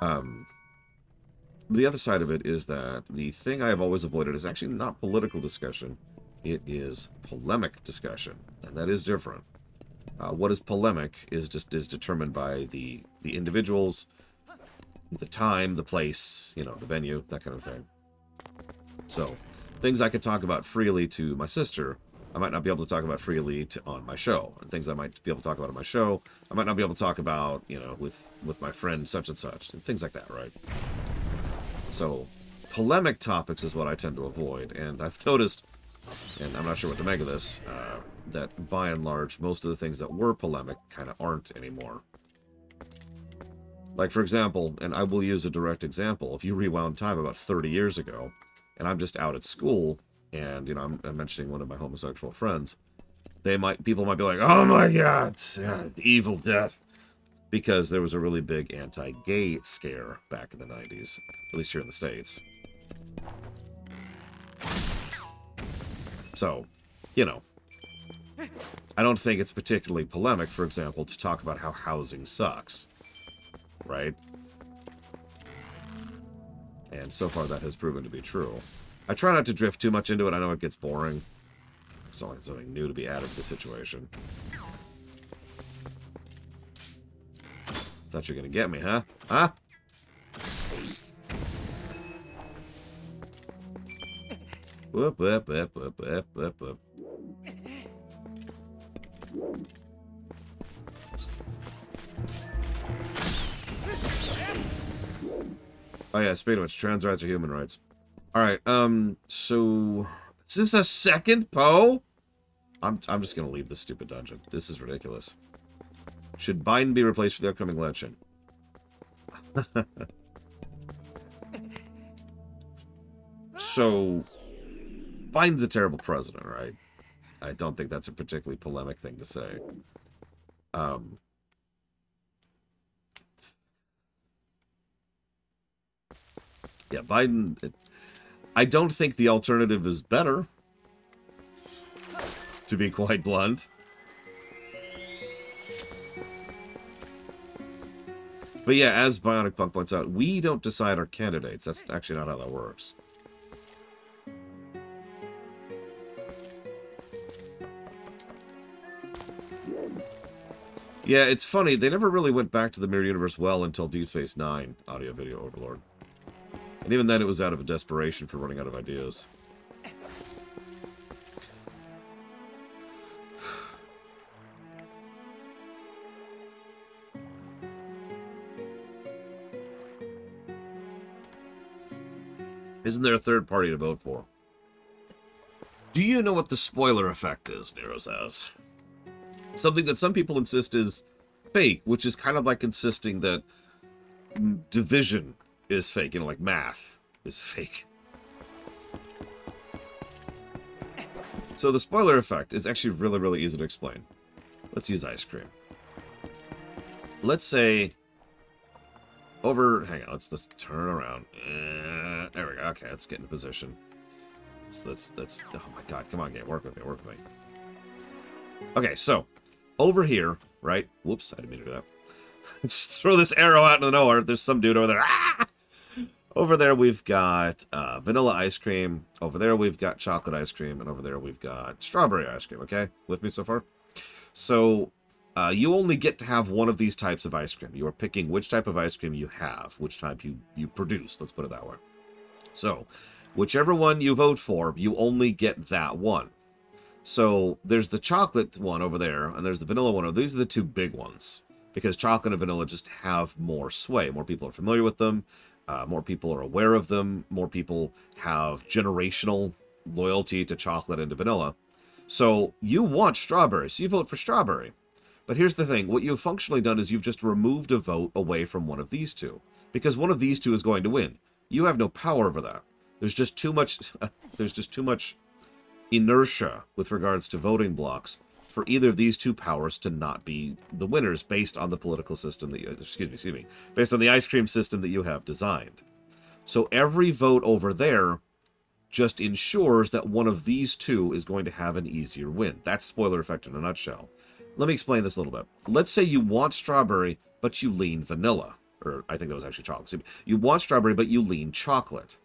The other side of it is that the thing I have always avoided is actually not political discussion. It is polemic discussion, and that is different. What is polemic is determined by the individuals, the time, the place, you know, the venue, that kind of thing. So, things I could talk about freely to my sister, I might not be able to talk about freely on my show. And things I might be able to talk about on my show, I might not be able to talk about, you know, with my friend such and such, and things like that, right? So, polemic topics is what I tend to avoid, and I've noticed, and I'm not sure what to make of this, that by and large, most of the things that were polemic kind of aren't anymore. Like, for example, and I will use a direct example, if you rewound time about 30 years ago, and I'm just out at school, and, you know, I'm mentioning one of my homosexual friends, people might be like, oh my god, the evil death, because there was a really big anti-gay scare back in the 90s, at least here in the States. So, you know, I don't think it's particularly polemic, for example, to talk about how housing sucks, right? And so far that has proven to be true. I try not to drift too much into it. I know it gets boring. It's not like something new to be added to the situation. Thought you were gonna get me, huh? Huh? Whoop, whoop, whoop, whoop, whoop, whoop, whoop. Oh yeah, speaking of which, trans rights are human rights. Alright, so... Is this a second Poe? I'm just gonna leave this stupid dungeon. This is ridiculous. Should Biden be replaced for the upcoming election? So... Biden's a terrible president, right? I don't think that's a particularly polemic thing to say. Yeah, Biden... I don't think the alternative is better, to be quite blunt. But yeah, as Bionic Punk points out, we don't decide our candidates. That's actually not how that works. Yeah, it's funny. They never really went back to the Mirror Universe well until Deep Space Nine, Audio Video Overlord. And even then, it was out of a desperation for running out of ideas. Isn't there a third party to vote for? Do you know what the spoiler effect is, Nero says? Something that some people insist is fake, which is kind of like insisting that division is fake, you know, like math is fake. So the spoiler effect is actually really, really easy to explain. Let's use ice cream. Let's say hang on, let's turn around. There we go. Okay, let's get into position. Let's oh my god, come on, game, work with me, work with me. Okay, so over here, right? Whoops, I didn't mean to do that. Just throw this arrow out into nowhere. There's some dude over there. Ah! Over there we've got vanilla ice cream. Over there we've got chocolate ice cream. And over there we've got strawberry ice cream. Okay? With me so far? So you only get to have one of these types of ice cream. You are picking which type of ice cream you have. Which type you produce. Let's put it that way. So whichever one you vote for, you only get that one. So there's the chocolate one over there. And there's the vanilla one. These are the two big ones. Because chocolate and vanilla just have more sway. More people are familiar with them. More people are aware of them. More people have generational loyalty to chocolate and to vanilla. So you want strawberry, so you vote for strawberry. But here's the thing. What you've functionally done is you've just removed a vote away from one of these two. Because one of these two is going to win. You have no power over that. There's just too much, inertia with regards to voting blocks for either of these two powers to not be the winners based on the political system that you, excuse me, based on the ice cream system that you have designed. So every vote over there just ensures that one of these two is going to have an easier win. That's spoiler effect in a nutshell. Let me explain this a little bit. Let's say you want strawberry, but you lean vanilla. Or I think that was actually chocolate. You want strawberry, but you lean chocolate.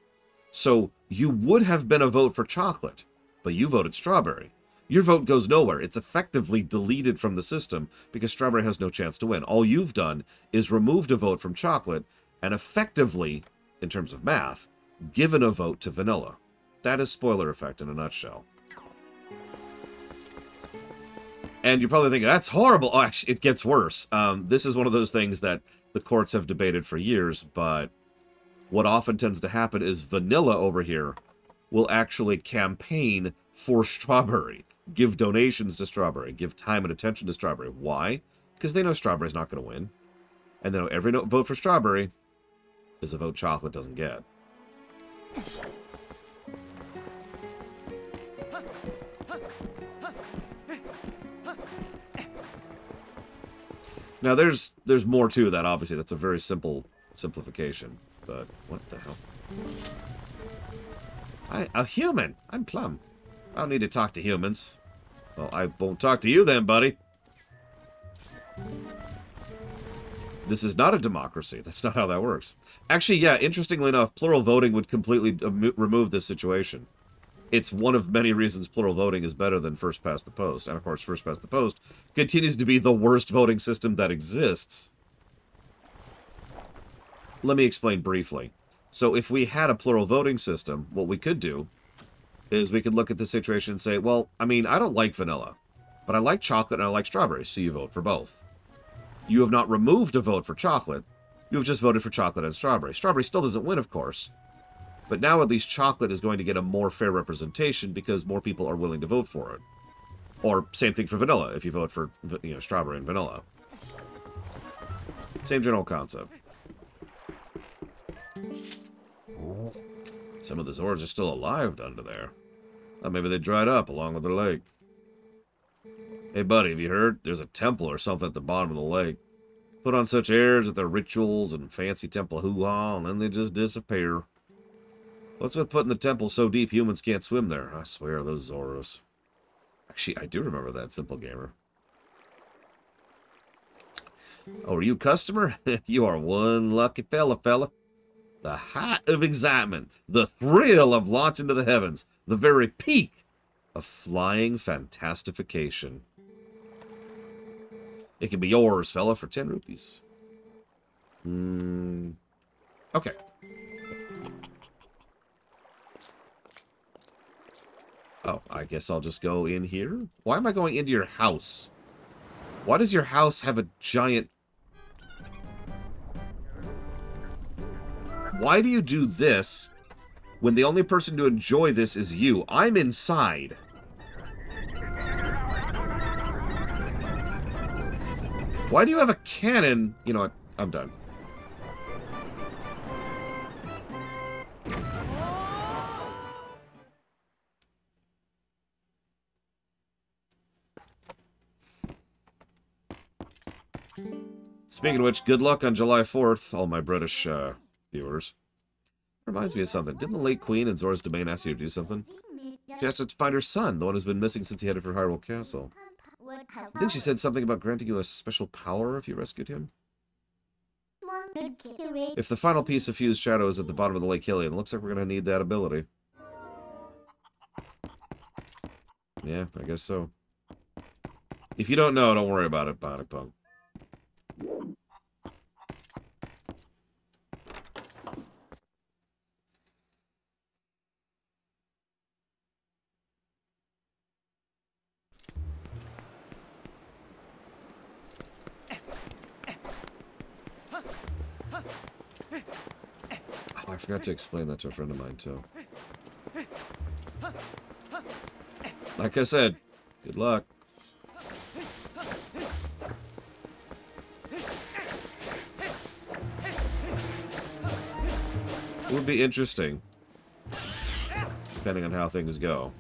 So you would have been a vote for chocolate, but you voted strawberry. Your vote goes nowhere. It's effectively deleted from the system because strawberry has no chance to win. All you've done is removed a vote from chocolate and effectively, in terms of math, given a vote to vanilla. That is spoiler effect in a nutshell. And you're probably thinking, that's horrible. Oh, actually, it gets worse. This is one of those things that the courts have debated for years, but what often tends to happen is vanilla over here will actually campaign for strawberry. Give donations to strawberry. Give time and attention to strawberry. Why? Because they know strawberry's not going to win. And they know every vote for strawberry is a vote chocolate doesn't get. Now, there's more to that, obviously. That's a very simple simplification. But what the hell? A human! I'm Plum. I don't need to talk to humans. Well, I won't talk to you then, buddy. This is not a democracy. That's not how that works. Actually, yeah, interestingly enough, plural voting would completely remove this situation. It's one of many reasons plural voting is better than first past the post. And of course, first past the post continues to be the worst voting system that exists. Let me explain briefly. So if we had a plural voting system, what we could do is we could look at the situation and say, well, I mean, I don't like vanilla, but I like chocolate and I like strawberries, so you vote for both. You have not removed a vote for chocolate. You have just voted for chocolate and strawberry. Strawberry still doesn't win, of course. But now at least chocolate is going to get a more fair representation because more people are willing to vote for it. Or same thing for vanilla, if you vote for strawberry and vanilla. Same general concept. Some of the Zords are still alive under there. Thought maybe they dried up along with the lake. Hey buddy, have you heard? There's a temple or something at the bottom of the lake. Put on such airs with their rituals and fancy temple hoo-ha, and then they just disappear. What's with putting the temple so deep humans can't swim there? I swear, those Zoros. Actually, I do remember that, Simple Gamer. Oh, are you a customer? You are one lucky fella. The height of excitement, the thrill of launching to the heavens, the very peak of flying fantastification. It can be yours, fella, for 10 rupees. Okay. Oh, I guess I'll just go in here. Why am I going into your house? Why does your house have a giant... Why do you do this when the only person to enjoy this is you? I'm inside. Why do you have a cannon? You know what? I'm done. Speaking of which, good luck on July 4th, all my British viewers. Reminds me of something. Didn't the late Queen in Zora's Domain ask you to do something? She asked us to find her son, the one who's been missing since he headed for Hyrule Castle. I think she said something about granting you a special power if you rescued him. If the final piece of fused shadow is at the bottom of the Lake Hylian, it looks like we're going to need that ability. Yeah, I guess so. If you don't know, don't worry about it, Bionic Punk. Oh, I forgot to explain that to a friend of mine, too. Like I said, good luck. It would be interesting, depending on how things go.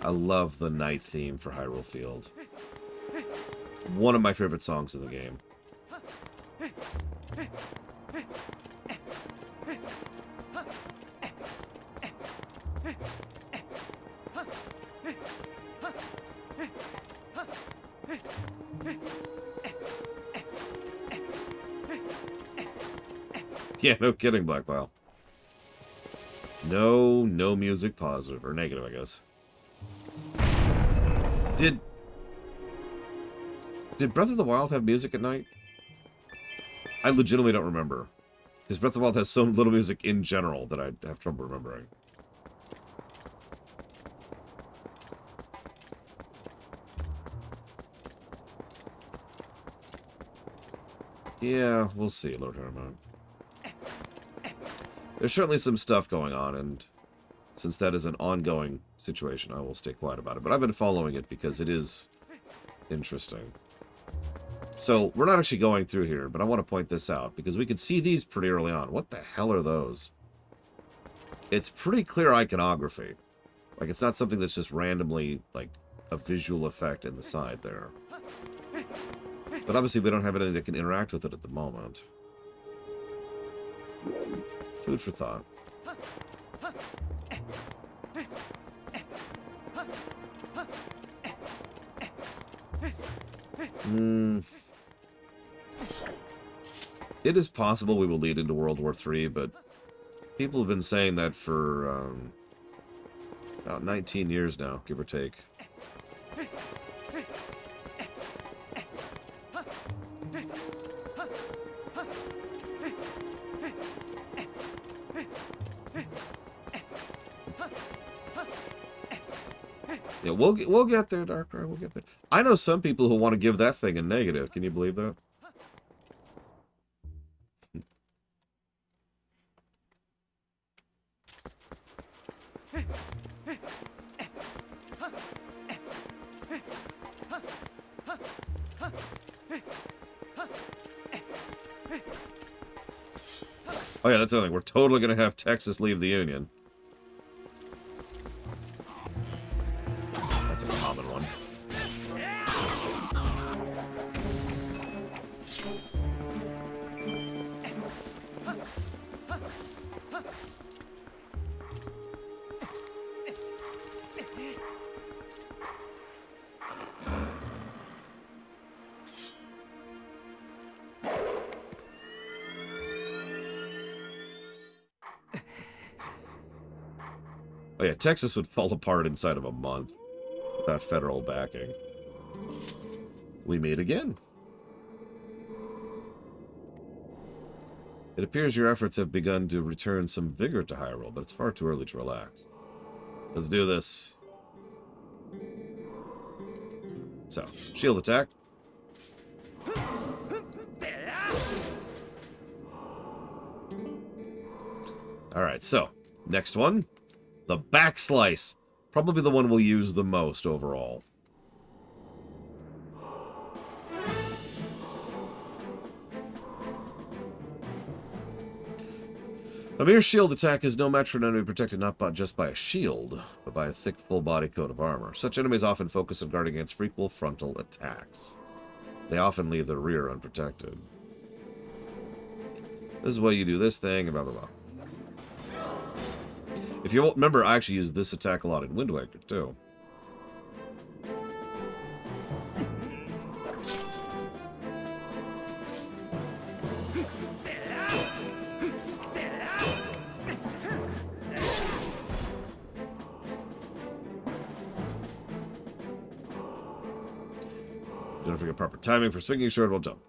I love the night theme for Hyrule Field. One of my favorite songs in the game. Yeah, no kidding, Blackpile. No music, positive. Or negative, I guess. Did Breath of the Wild have music at night? I legitimately don't remember. Because Breath of the Wild has so little music in general that I have trouble remembering. Yeah, we'll see, Lord Hermon. There's certainly some stuff going on, and since that is an ongoing situation, I will stay quiet about it. But I've been following it because it is interesting. So, we're not actually going through here, but I want to point this out, because we can see these pretty early on. What the hell are those? It's pretty clear iconography. Like, it's not something that's just randomly, like, a visual effect in the side there. But obviously we don't have anything that can interact with it at the moment. Food for thought. It is possible we will lead into World War III, but people have been saying that for about 19 years now, give or take. Yeah, we'll get there, Darkrai. We'll get there. I know some people who want to give that thing a negative. Can you believe that? Oh yeah, that's the other thing. We're totally going to have Texas leave the Union. That's a common one. Oh yeah, Texas would fall apart inside of a month without federal backing. We meet again. It appears your efforts have begun to return some vigor to Hyrule, but it's far too early to relax. Let's do this. So, shield attack. Alright, so, next one. The back slice. Probably the one we'll use the most overall. A mere shield attack is no match for an enemy protected not just by a shield, but by a thick full-body coat of armor. Such enemies often focus on guarding against frequent frontal attacks. They often leave their rear unprotected. This is why you do this thing, and blah, blah, blah. If you won't remember, I actually used this attack a lot in Wind Waker, too. Don't forget proper timing for swinging sword while jump.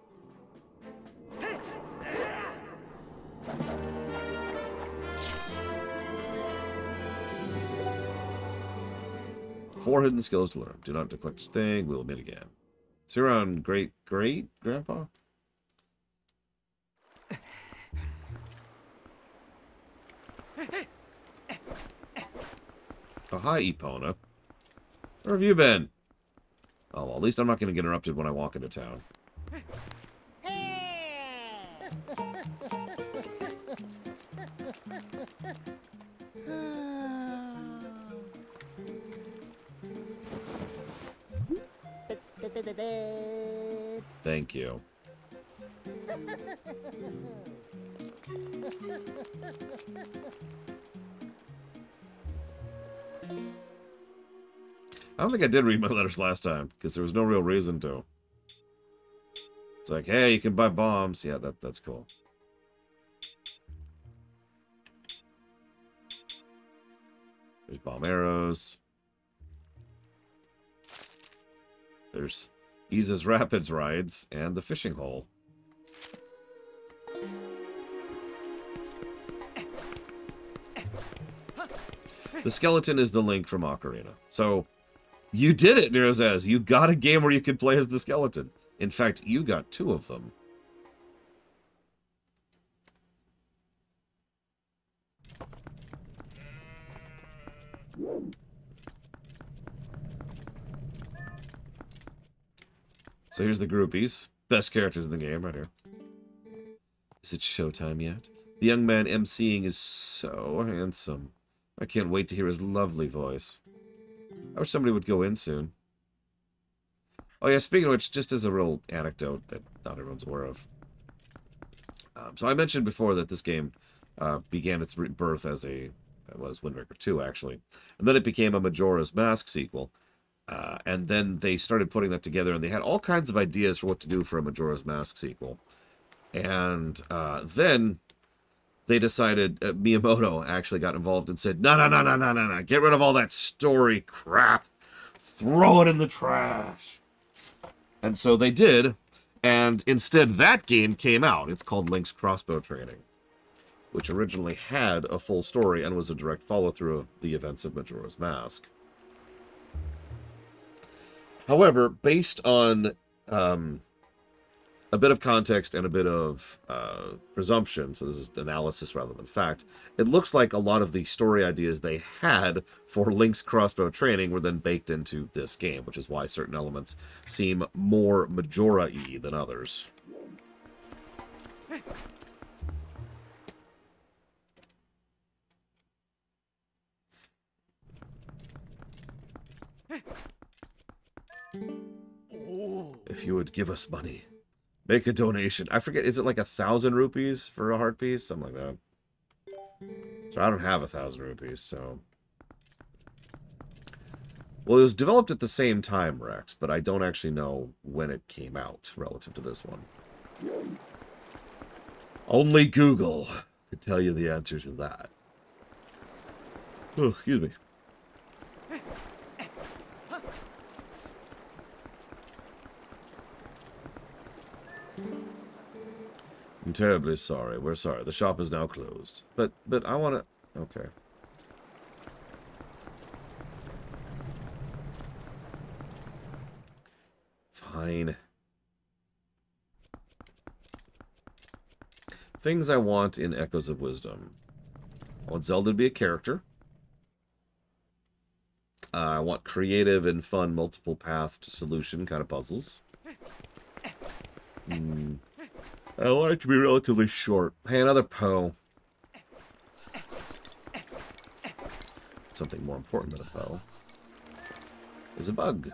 Four hidden skills to learn. Do not neglect a thing. We will meet again. So you're on great-grandpa? Oh, hi, Epona. Where have you been? Oh, well, at least I'm not going to get interrupted when I walk into town. Thank you. I don't think I did read my letters last time, because there was no real reason to. It's like, hey, you can buy bombs. Yeah, that's cool. There's bomb arrows. There's Isa's Rapids rides and the fishing hole. The skeleton is the Link from Ocarina. So, you did it, Nero says. You got a game where you could play as the skeleton. In fact, you got 2 of them. So here's the groupies. Best characters in the game right here. Is it showtime yet? The young man emceeing is so handsome. I can't wait to hear his lovely voice. I wish somebody would go in soon. Oh yeah, speaking of which, just as a real anecdote that not everyone's aware of. So I mentioned before that this game began its birth as it was Wind Waker 2, actually. And then it became a Majora's Mask sequel. And then they started putting that together, and they had all kinds of ideas for what to do for a Majora's Mask sequel. And then they decided, Miyamoto actually got involved and said, no, get rid of all that story crap. Throw it in the trash. And so they did, and instead that game came out. It's called Link's Crossbow Training, which originally had a full story and was a direct follow-through of the events of Majora's Mask. However, based on a bit of context and a bit of presumption, so this is analysis rather than fact, it looks like a lot of the story ideas they had for Link's Crossbow Training were then baked into this game, which is why certain elements seem more Majora-y than others. If you would give us money, make a donation. I forget, is it like 1,000 rupees for a heart piece? Something like that. So I don't have 1,000 rupees, so... Well, it was developed at the same time, Rex, but I don't actually know when it came out relative to this one. Only Google could tell you the answer to that. Oh, excuse me. I'm terribly sorry. We're sorry. The shop is now closed. But I want to... Okay. Fine. Things I want in Echoes of Wisdom. I want Zelda to be a character. I want creative and fun multiple path to solution kind of puzzles. I want it to be relatively short. Hey, another Poe. Something more important than a Poe is a bug.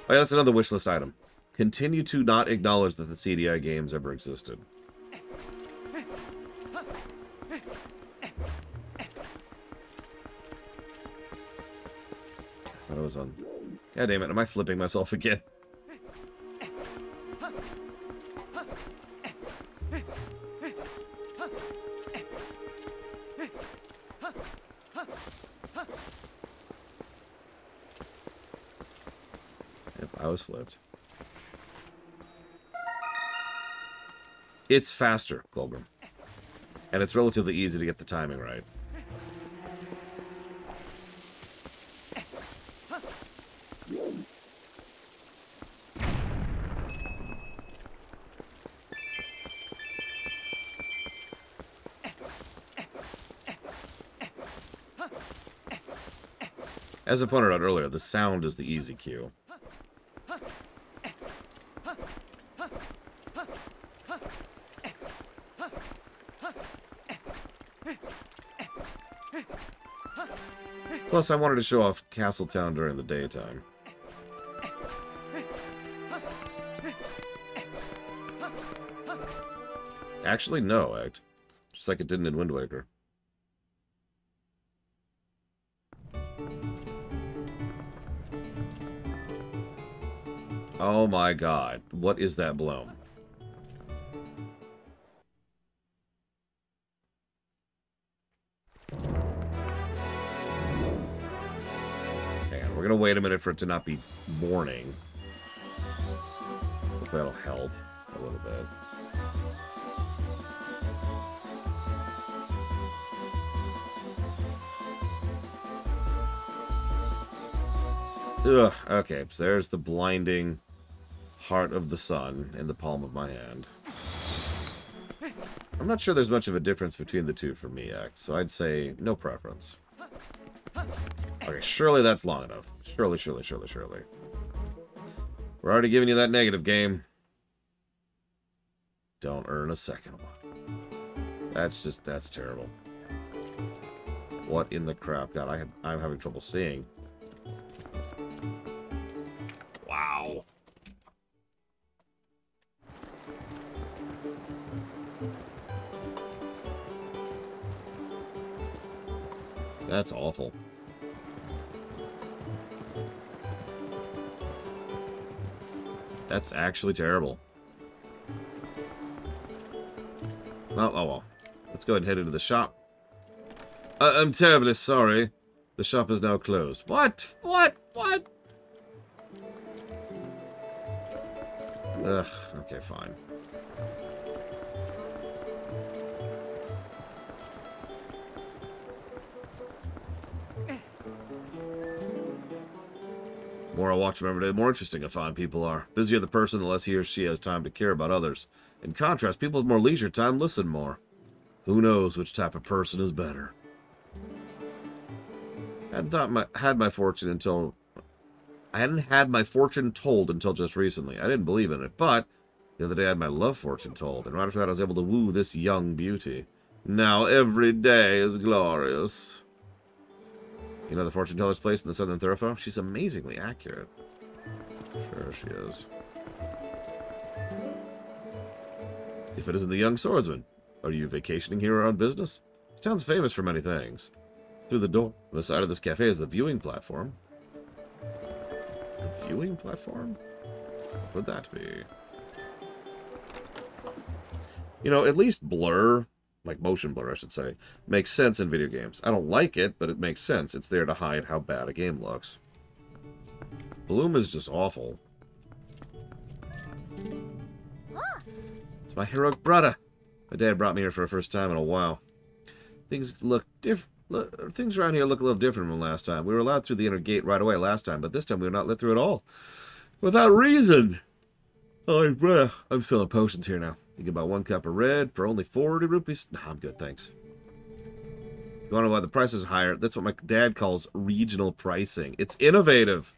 Oh, yeah, that's another wishlist item. Continue to not acknowledge that the CDI games ever existed. I thought it was on... God damn it, am I flipping myself again? Yep, I was flipped. It's faster, Golgrim. And it's relatively easy to get the timing right. As I pointed out earlier, the sound is the easy cue. Plus, I wanted to show off Castletown during the daytime. Actually, no, just like it didn't in Wind Waker. Oh my god. What is that bloom? Hang on, we're gonna wait a minute for it to not be morning. If that'll help a little bit. Ugh, okay, so there's the blinding heart of the sun in the palm of my hand. I'm not sure there's much of a difference between the two for me, so I'd say no preference. Okay, surely that's long enough. Surely. We're already giving you that negative game. Don't earn a second one. That's terrible. What in the crap? God, I'm having trouble seeing. Wow. That's awful. That's actually terrible. Oh well. Let's go ahead and head into the shop. I'm terribly sorry. The shop is now closed. What? Ugh, okay, fine. The more I watch them every day, the more interesting I find people are. Busier the person, the less he or she has time to care about others. In contrast, people with more leisure time listen more. Who knows which type of person is better? I hadn't had my fortune until... I hadn't had my fortune told until just recently. I didn't believe in it, but the other day I had my love fortune told, and right after that I was able to woo this young beauty. Now every day is glorious. You know the fortune teller's place in the Southern Thoroughfare? She's amazingly accurate. Sure she is. If it isn't the young swordsman, are you vacationing here or on business? This town's famous for many things. Through the door, on the side of this cafe is the viewing platform. The viewing platform? What would that be? You know, at least blur, like motion blur, I should say, makes sense in video games. I don't like it, but it makes sense. It's there to hide how bad a game looks. Bloom is just awful. It's my heroic brother. My dad brought me here for the first time in a while. Things look different. Things around here look a little different from last time. We were allowed through the inner gate right away last time, but this time we were not let through at all. Without reason. Oh, bruh. I'm selling potions here now. You get about 1 cup of red for only 40 rupees. Nah, I'm good, thanks. You want to know why the price is higher? That's what my dad calls regional pricing. It's innovative.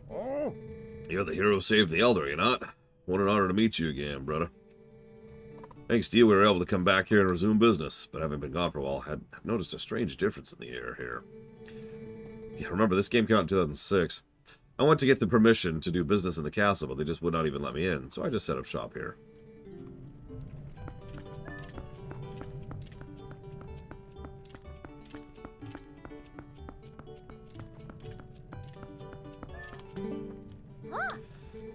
Oh, you're the hero who saved the elder, you not? What an honor to meet you again, brother. Thanks to you, we were able to come back here and resume business, but having been gone for a while, I've noticed a strange difference in the air here. Yeah, remember, this game came out in 2006. I went to get the permission to do business in the castle, but they just would not even let me in, so I just set up shop here.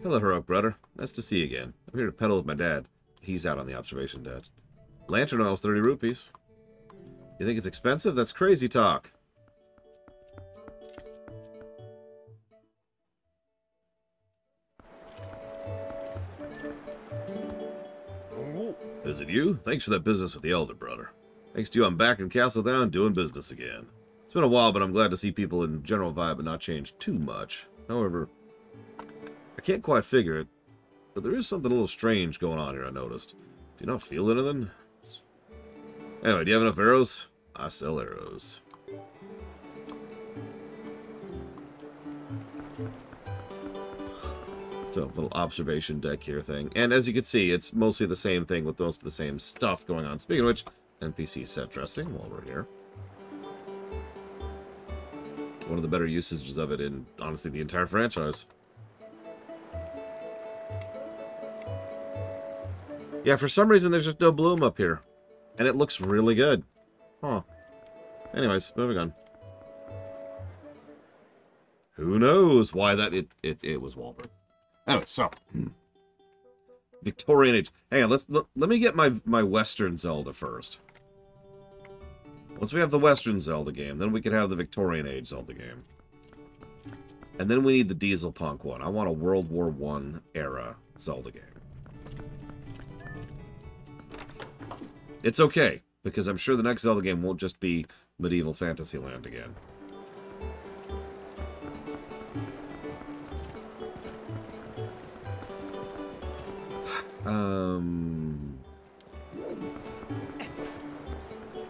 Hello, heroic brother. Nice to see you again. I'm here to peddle with my dad. He's out on the observation deck. Lantern oil's 30 rupees. You think it's expensive? That's crazy talk. Is it you? Thanks for that business with the elder, brother. Thanks to you, I'm back in Castle Down doing business again. It's been a while, but I'm glad to see people in general vibe but not change too much. However, I can't quite figure it, but there is something a little strange going on here, I noticed. Do you not feel anything? Anyway, do you have enough arrows? I sell arrows. So, little observation deck here thing. And as you can see, it's mostly the same thing with most of the same stuff going on. Speaking of which, NPC set dressing while we're here. One of the better usages of it in, honestly, the entire franchise. Yeah, for some reason, there's just no bloom up here. And it looks really good. Huh. Anyways, moving on. Who knows why that... It was Walter. Anyway, so... Victorian Age. Hang on, let me get my Western Zelda first. Once we have the Western Zelda game, then we can have the Victorian Age Zelda game. And then we need the Diesel Punk one. I want a World War I era Zelda game. It's okay, because I'm sure the next Zelda game won't just be Medieval Fantasyland again.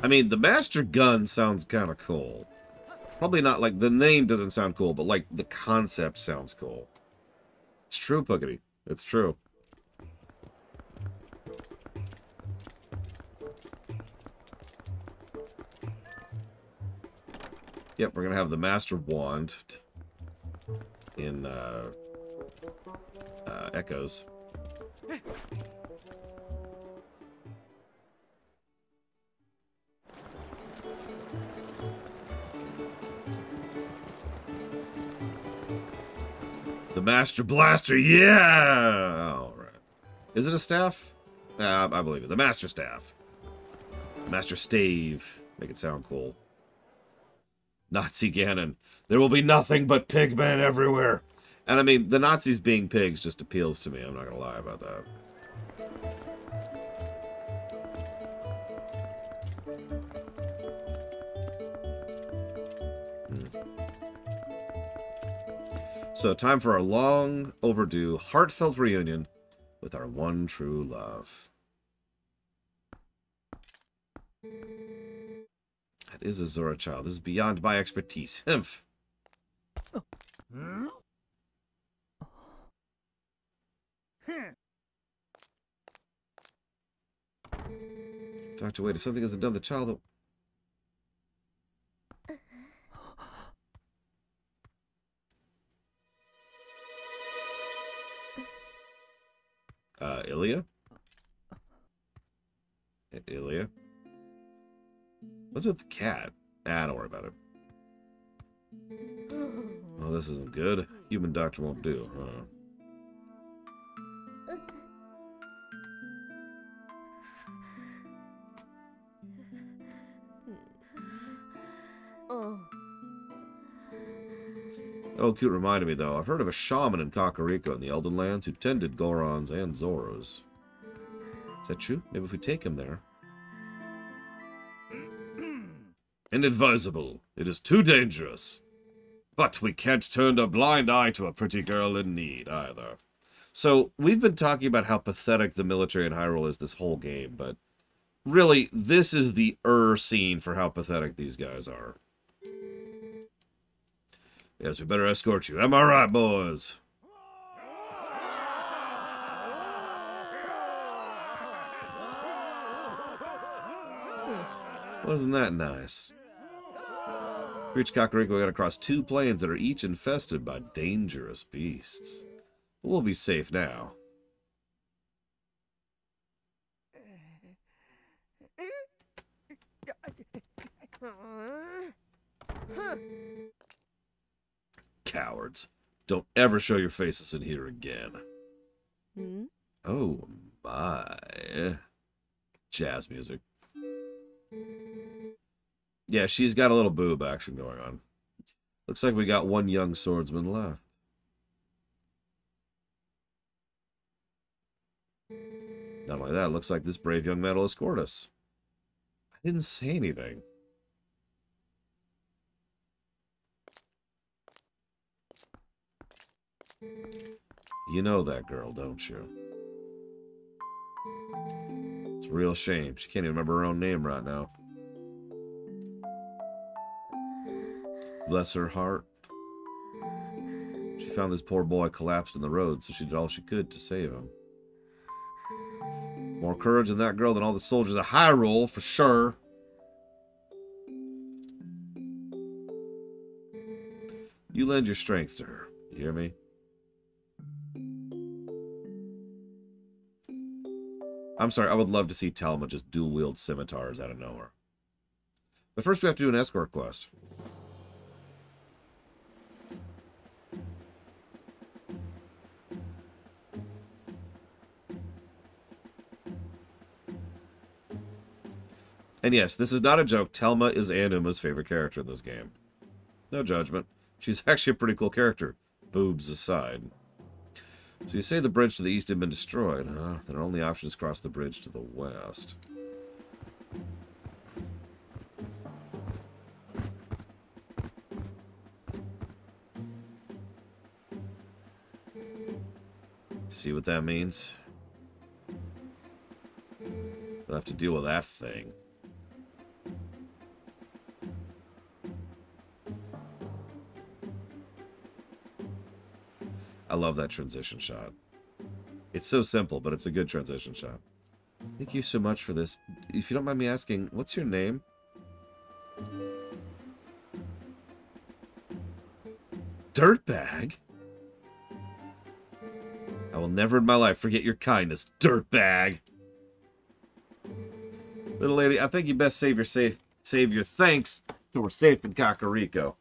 I mean, the Master Gun sounds kind of cool. Probably not, like, the name doesn't sound cool, but, like, the concept sounds cool. It's true, Puckety. It's true. Yep, we're going to have the Master Wand in Echoes. The Master Blaster, yeah! All right. Is it a staff? I believe it. The Master Staff. Master Stave. Make it sound cool. Nazi Ganon. There will be nothing but pigmen everywhere. And I mean, the Nazis being pigs just appeals to me. I'm not going to lie about that. So, time for our long overdue, heartfelt reunion with our one true love. That is a Zora child. This is beyond my expertise. Humph. Doctor, wait, if something isn't done, the child... Ilya? Ilya. What's with the cat? Ah, don't worry about it. Oh, this isn't good. Human doctor won't do, huh? That old coot reminded me, though. I've heard of a shaman in Kakariko in the Elden Lands who tended Gorons and Zoros. Is that true? Maybe if we take him there. Inadvisable. It is too dangerous. But we can't turn a blind eye to a pretty girl in need, either. So, we've been talking about how pathetic the military in Hyrule is this whole game, but really, this is the scene for how pathetic these guys are. Yes, we better escort you. Am I right, boys? Wasn't that nice? To reach Kakariko, we gotta cross 2 plains that are each infested by dangerous beasts. But we'll be safe now. Cowards. Don't ever show your faces in here again. Oh my. Jazz music. Yeah, she's got a little boob action going on. Looks like we got one young swordsman left. Not only that, it looks like this brave young man will escort us. I didn't say anything. You know that girl, don't you? It's a real shame. She can't even remember her own name right now. Bless her heart. She found this poor boy collapsed in the road, so she did all she could to save him. More courage in that girl than all the soldiers of Hyrule, for sure. You lend your strength to her. You hear me? I'm sorry, I would love to see Telma just dual-wield scimitars out of nowhere. But first we have to do an escort quest. And yes, this is not a joke. Telma is Anuma's favorite character in this game. No judgment. She's actually a pretty cool character, boobs aside. So you say the bridge to the east had been destroyed, huh? Then our only option is cross the bridge to the west. See what that means? We'll have to deal with that thing. I love that transition shot. It's so simple, but it's a good transition shot. Thank you so much for this. If you don't mind me asking, what's your name? Dirtbag? I will never in my life forget your kindness, dirtbag. Little lady, I think you best save your thanks till we're safe in Kakariko.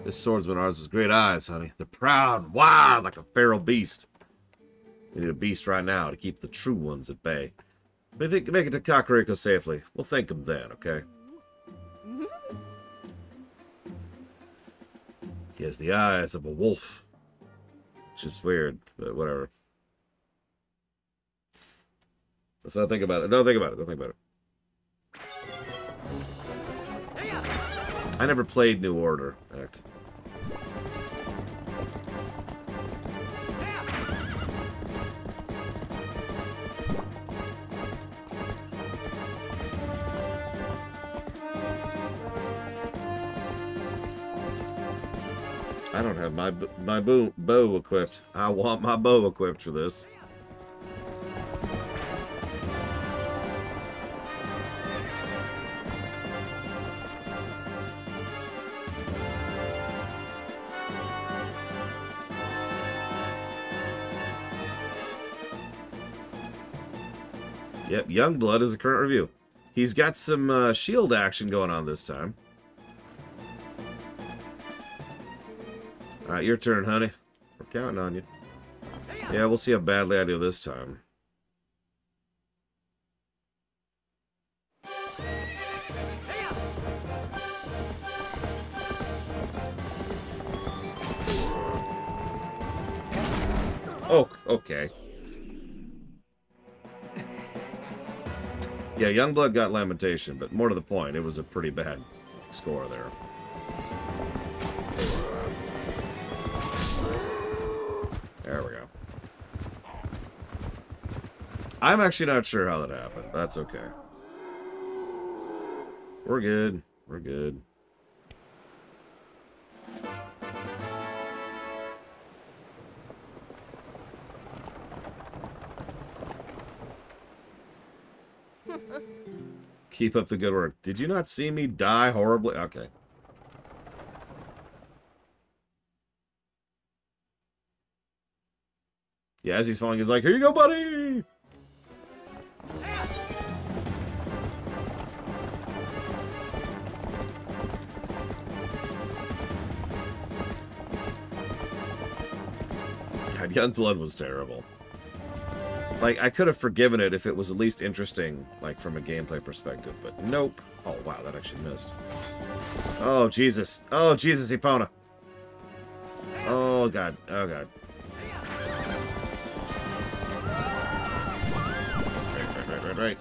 This swordsman ours has great eyes, honey. They're proud and wild like a feral beast. We need a beast right now to keep the true ones at bay. If they make it to Kakariko safely, we'll thank him then, okay? He has the eyes of a wolf. Which is weird, but whatever. Let's not think about it. Don't think about it. Don't think about it. I never played New Order Act. I don't have my bow equipped. I want my bow equipped for this. Yep, Youngblood is the current review. He's got some shield action going on this time. Alright, your turn, honey. We're counting on you. Yeah, we'll see how badly I do this time. Oh, okay. Yeah, Youngblood got Lamentation, but more to the point, it was a pretty bad score there. There we go. I'm actually not sure how that happened. That's okay. We're good. We're good. Keep up the good work. Did you not see me die horribly? Okay. Yeah, as he's falling, he's like, here you go, buddy! God, Youngblood was terrible. Like, I could have forgiven it if it was at least interesting, like, from a gameplay perspective, but nope. Oh, wow, that actually missed. Oh, Jesus. Oh, Jesus, Epona. Oh, God. Oh, God. Right.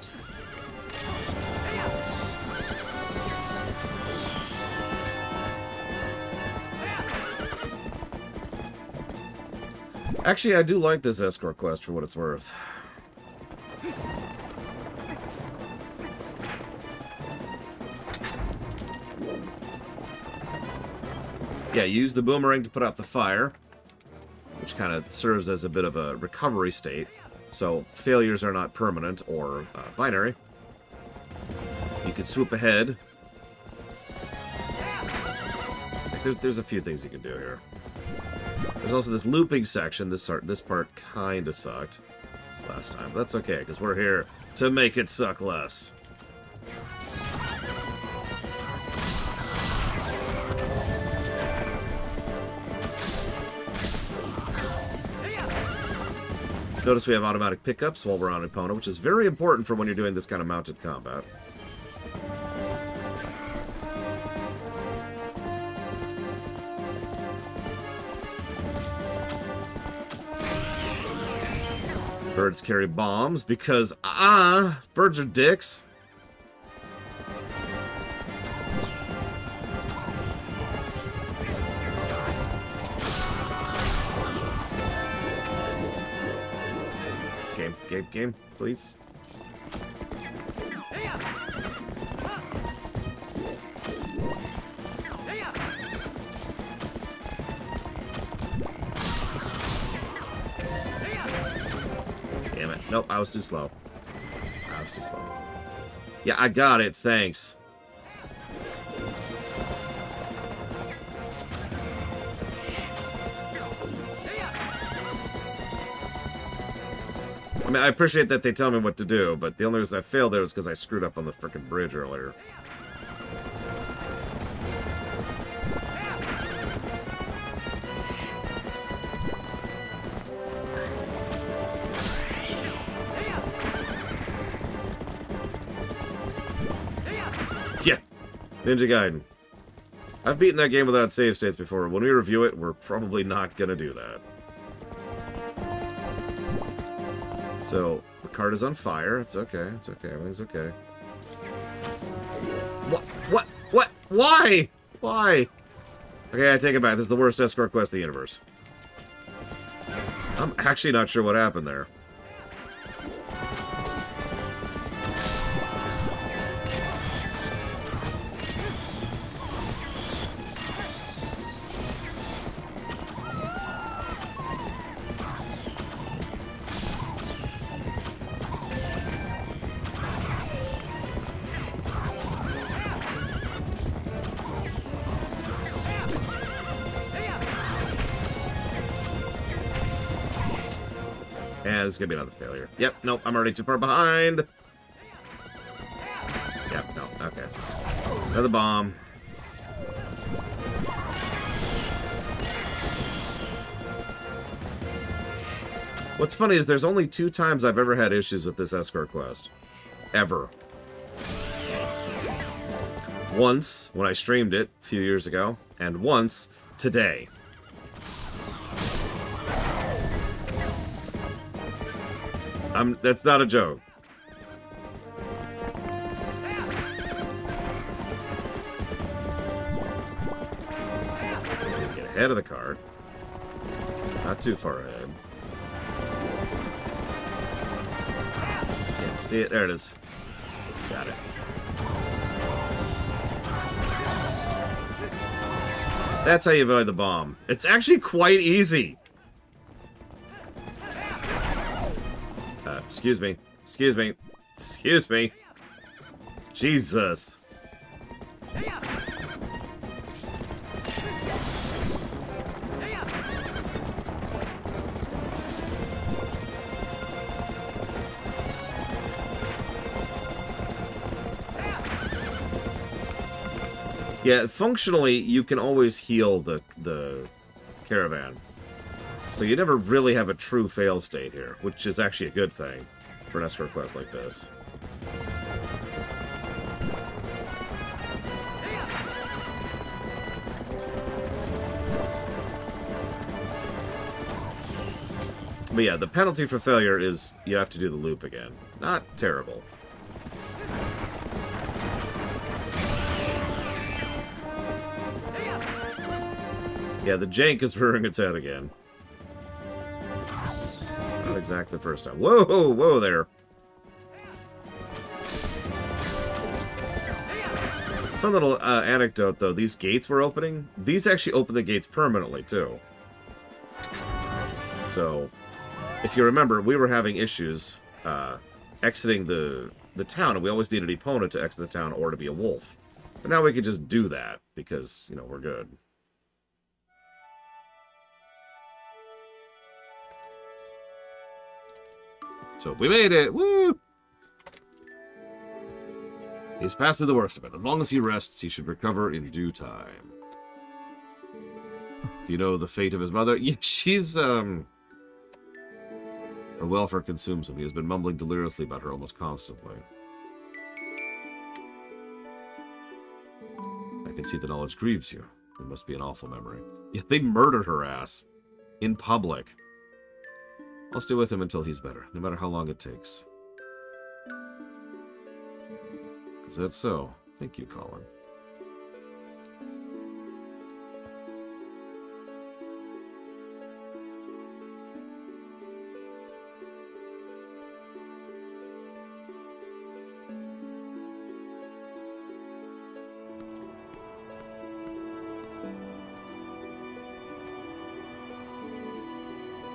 Actually, I do like this escort quest for what it's worth. Yeah, use the boomerang to put out the fire, which kind of serves as a bit of a recovery state. So failures are not permanent or binary. You could swoop ahead. There's a few things you can do here. There's also this looping section. This part kind of sucked last time. But that's okay, because we're here to make it suck less. Notice we have automatic pickups while we're on Epona, which is very important for when you're doing this kind of mounted combat. Birds carry bombs because, birds are dicks. Game, please. Damn it. Nope, I was too slow. Yeah, I got it. Thanks. I mean, I appreciate that they tell me what to do, but the only reason I failed there was because I screwed up on the frickin' bridge earlier. Yeah! Ninja Gaiden. I've beaten that game without save states before. When we review it, we're probably not gonna do that. So, the cart is on fire. It's okay. It's okay. Everything's okay. What? Why? Why? Okay, I take it back. This is the worst escort quest in the universe. I'm actually not sure what happened there. And this is going to be another failure. Yep, nope, I'm already too far behind. Yep, no, okay. Another bomb. What's funny is there's only 2 times I've ever had issues with this escort quest. Ever. Once, when I streamed it a few years ago, and once, today. That's not a joke. Get ahead of the cart. Not too far ahead. Can't see it. There it is. Got it. That's how you avoid the bomb. It's actually quite easy. Excuse me. Excuse me. Excuse me. Jesus. Yeah, functionally, you can always heal the caravan. So you never really have a true fail state here, which is actually a good thing for an escort quest like this. But yeah, the penalty for failure is you have to do the loop again. Not terrible. Yeah, the jank is rearing its head again. Not exactly the first time. Whoa, whoa there. Fun little anecdote, though. These gates we're opening, these actually open the gates permanently, too. So, if you remember, we were having issues exiting the town, and we always needed an opponent to exit the town or to be a wolf. But now we can just do that, because, you know, we're good. So we made it! Woo! He's past through the worst of it. As long as he rests, he should recover in due time. Do you know the fate of his mother? Yeah, she's, Her welfare consumes him. He has been mumbling deliriously about her almost constantly. I can see the knowledge grieves you. It must be an awful memory. Yeah, they murdered her ass. In public. I'll stay with him until he's better, no matter how long it takes. Is that so? Thank you, Colin.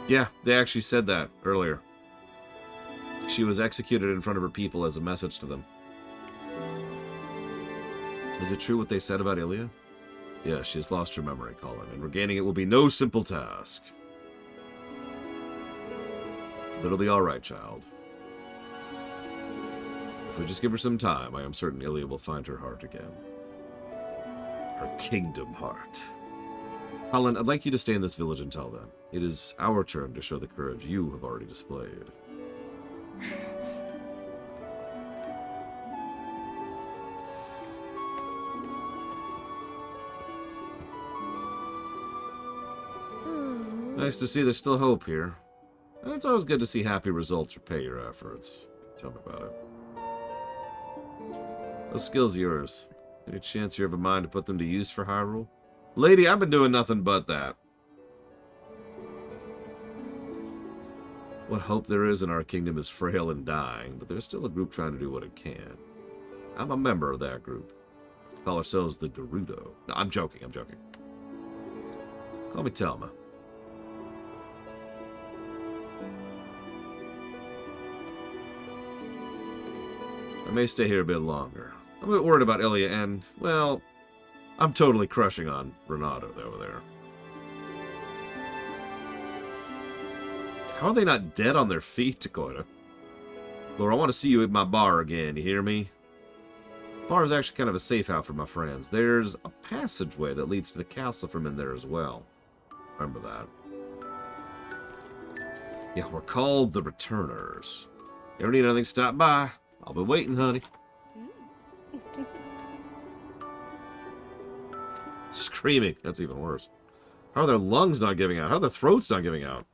Yeah, they actually said that earlier. She was executed in front of her people as a message to them. Is it true what they said about Ilya? Yeah, she has lost her memory, Colin, and regaining it will be no simple task. But it'll be all right, child. If we just give her some time, I am certain Ilya will find her heart again. Her kingdom heart. Colin, I'd like you to stay in this village until then. It is our turn to show the courage you have already displayed. Nice to see there's still hope here. And it's always good to see happy results repay your efforts. Tell me about it. Those skills are yours. Any chance you have a mind to put them to use for Hyrule? Lady, I've been doing nothing but that. What hope there is in our kingdom is frail and dying, but there's still a group trying to do what it can. I'm a member of that group. We call ourselves the Gerudo. No, I'm joking, I'm joking. Call me Telma. I may stay here a bit longer. I'm a bit worried about Ilya and, well, I'm totally crushing on Renato over there. How are they not dead on their feet, Dakota? Lord, I want to see you at my bar again, you hear me? Bar is actually kind of a safe house for my friends. There's a passageway that leads to the castle from in there as well. Remember that. Yeah, we're called the Returners. You ever need anything, stop by. I'll be waiting, honey. Screaming. That's even worse. How are their lungs not giving out? How are their throats not giving out?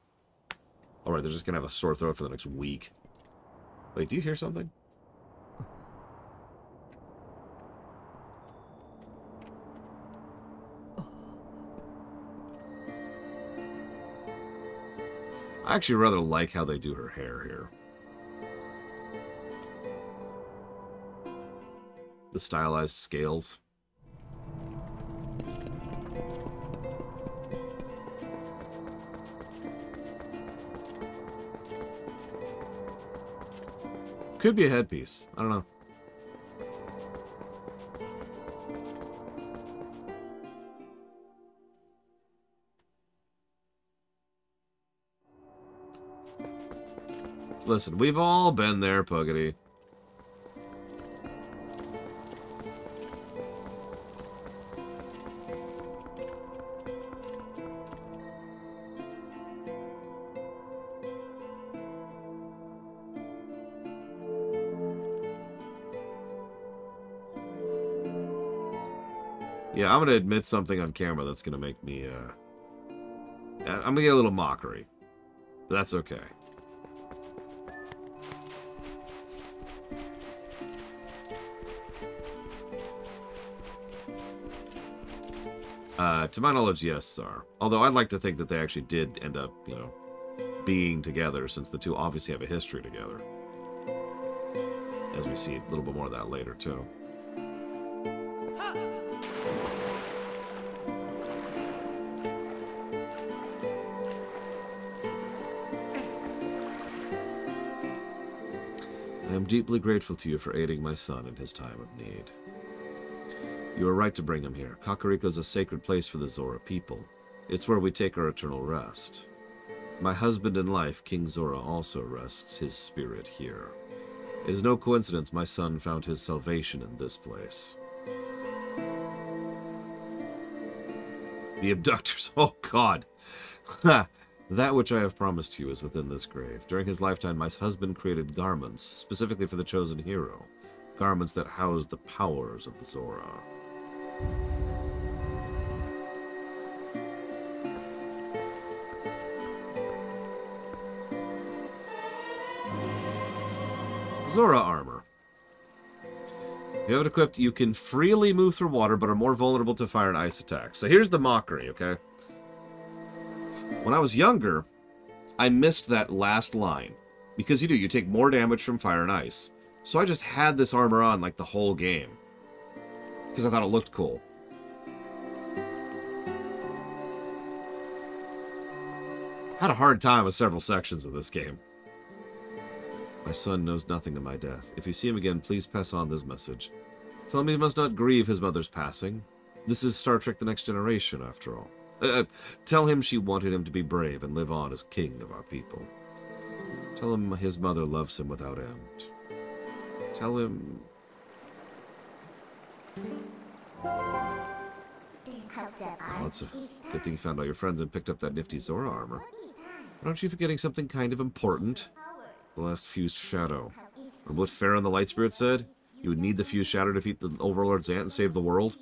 Alright, they're just going to have a sore throat for the next week. Wait, do you hear something? I actually rather like how they do her hair here. The stylized scales. Could be a headpiece. I don't know. Listen, we've all been there, Puggity. Yeah, I'm going to admit something on camera that's going to make me, I'm going to get a little mockery. But that's okay. To my knowledge, yes, sir. Although I'd like to think that they actually did end up, you know, being together, since the two obviously have a history together. As we see a little bit more of that later, too. I am deeply grateful to you for aiding my son in his time of need. You are right to bring him here. Kakariko is a sacred place for the Zora people. It's where we take our eternal rest. My husband in life, King Zora, also rests his spirit here. It is no coincidence my son found his salvation in this place. The abductors, oh God! That which I have promised you is within this grave. During his lifetime, my husband created garments, specifically for the chosen hero. Garments that house the powers of the Zora. Zora armor. If you have it equipped, you can freely move through water, but are more vulnerable to fire and ice attacks. So here's the mockery, okay? When I was younger, I missed that last line. Because you take more damage from fire and ice. So I just had this armor on, like, the whole game. Because I thought it looked cool. Had a hard time with several sections of this game. My son knows nothing of my death. If you see him again, please pass on this message. Tell him he must not grieve his mother's passing. This is Star Trek The Next Generation, after all. Tell him she wanted him to be brave and live on as king of our people. Tell him his mother loves him without end. Tell him... Oh, it's a good thing you found all your friends and picked up that nifty Zora armor. But aren't you forgetting something kind of important? The last fused shadow. Or what Farron the Light Spirit said? You would need the fused shadow to defeat the Overlord Zant and save the world?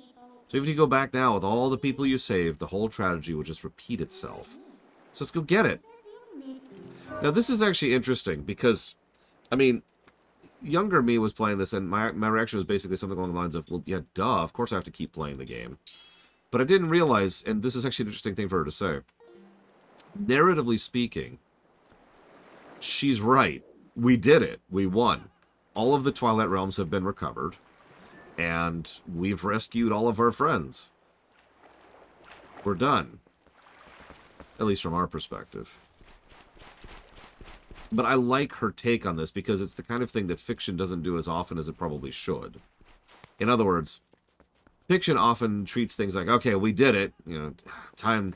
So even if you go back now with all the people you saved, the whole tragedy will just repeat itself. So let's go get it. Now this is actually interesting because, I mean, younger me was playing this and my reaction was basically something along the lines of, well, yeah, duh, of course I have to keep playing the game. But I didn't realize, and this is actually an interesting thing for her to say, narratively speaking, she's right. We did it. We won. All of the Twilight Realms have been recovered. And we've rescued all of our friends. We're done. At least from our perspective. But I like her take on this because it's the kind of thing that fiction doesn't do as often as it probably should. In other words, fiction often treats things like, okay, we did it. You know, time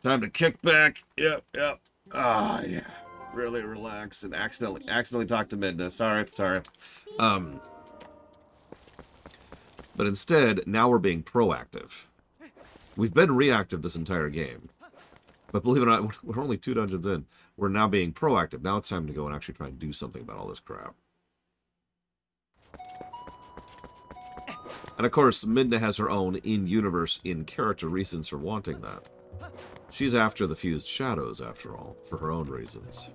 to kick back. Yep. Ah, yeah. Really relax and accidentally talk to Midna. Sorry. But instead, now we're being proactive. We've been reactive this entire game. But believe it or not, we're only 2 dungeons in. We're now being proactive. Now it's time to go and actually try and do something about all this crap. And of course, Midna has her own in-universe, in-character reasons for wanting that. She's after the fused shadows, after all, for her own reasons.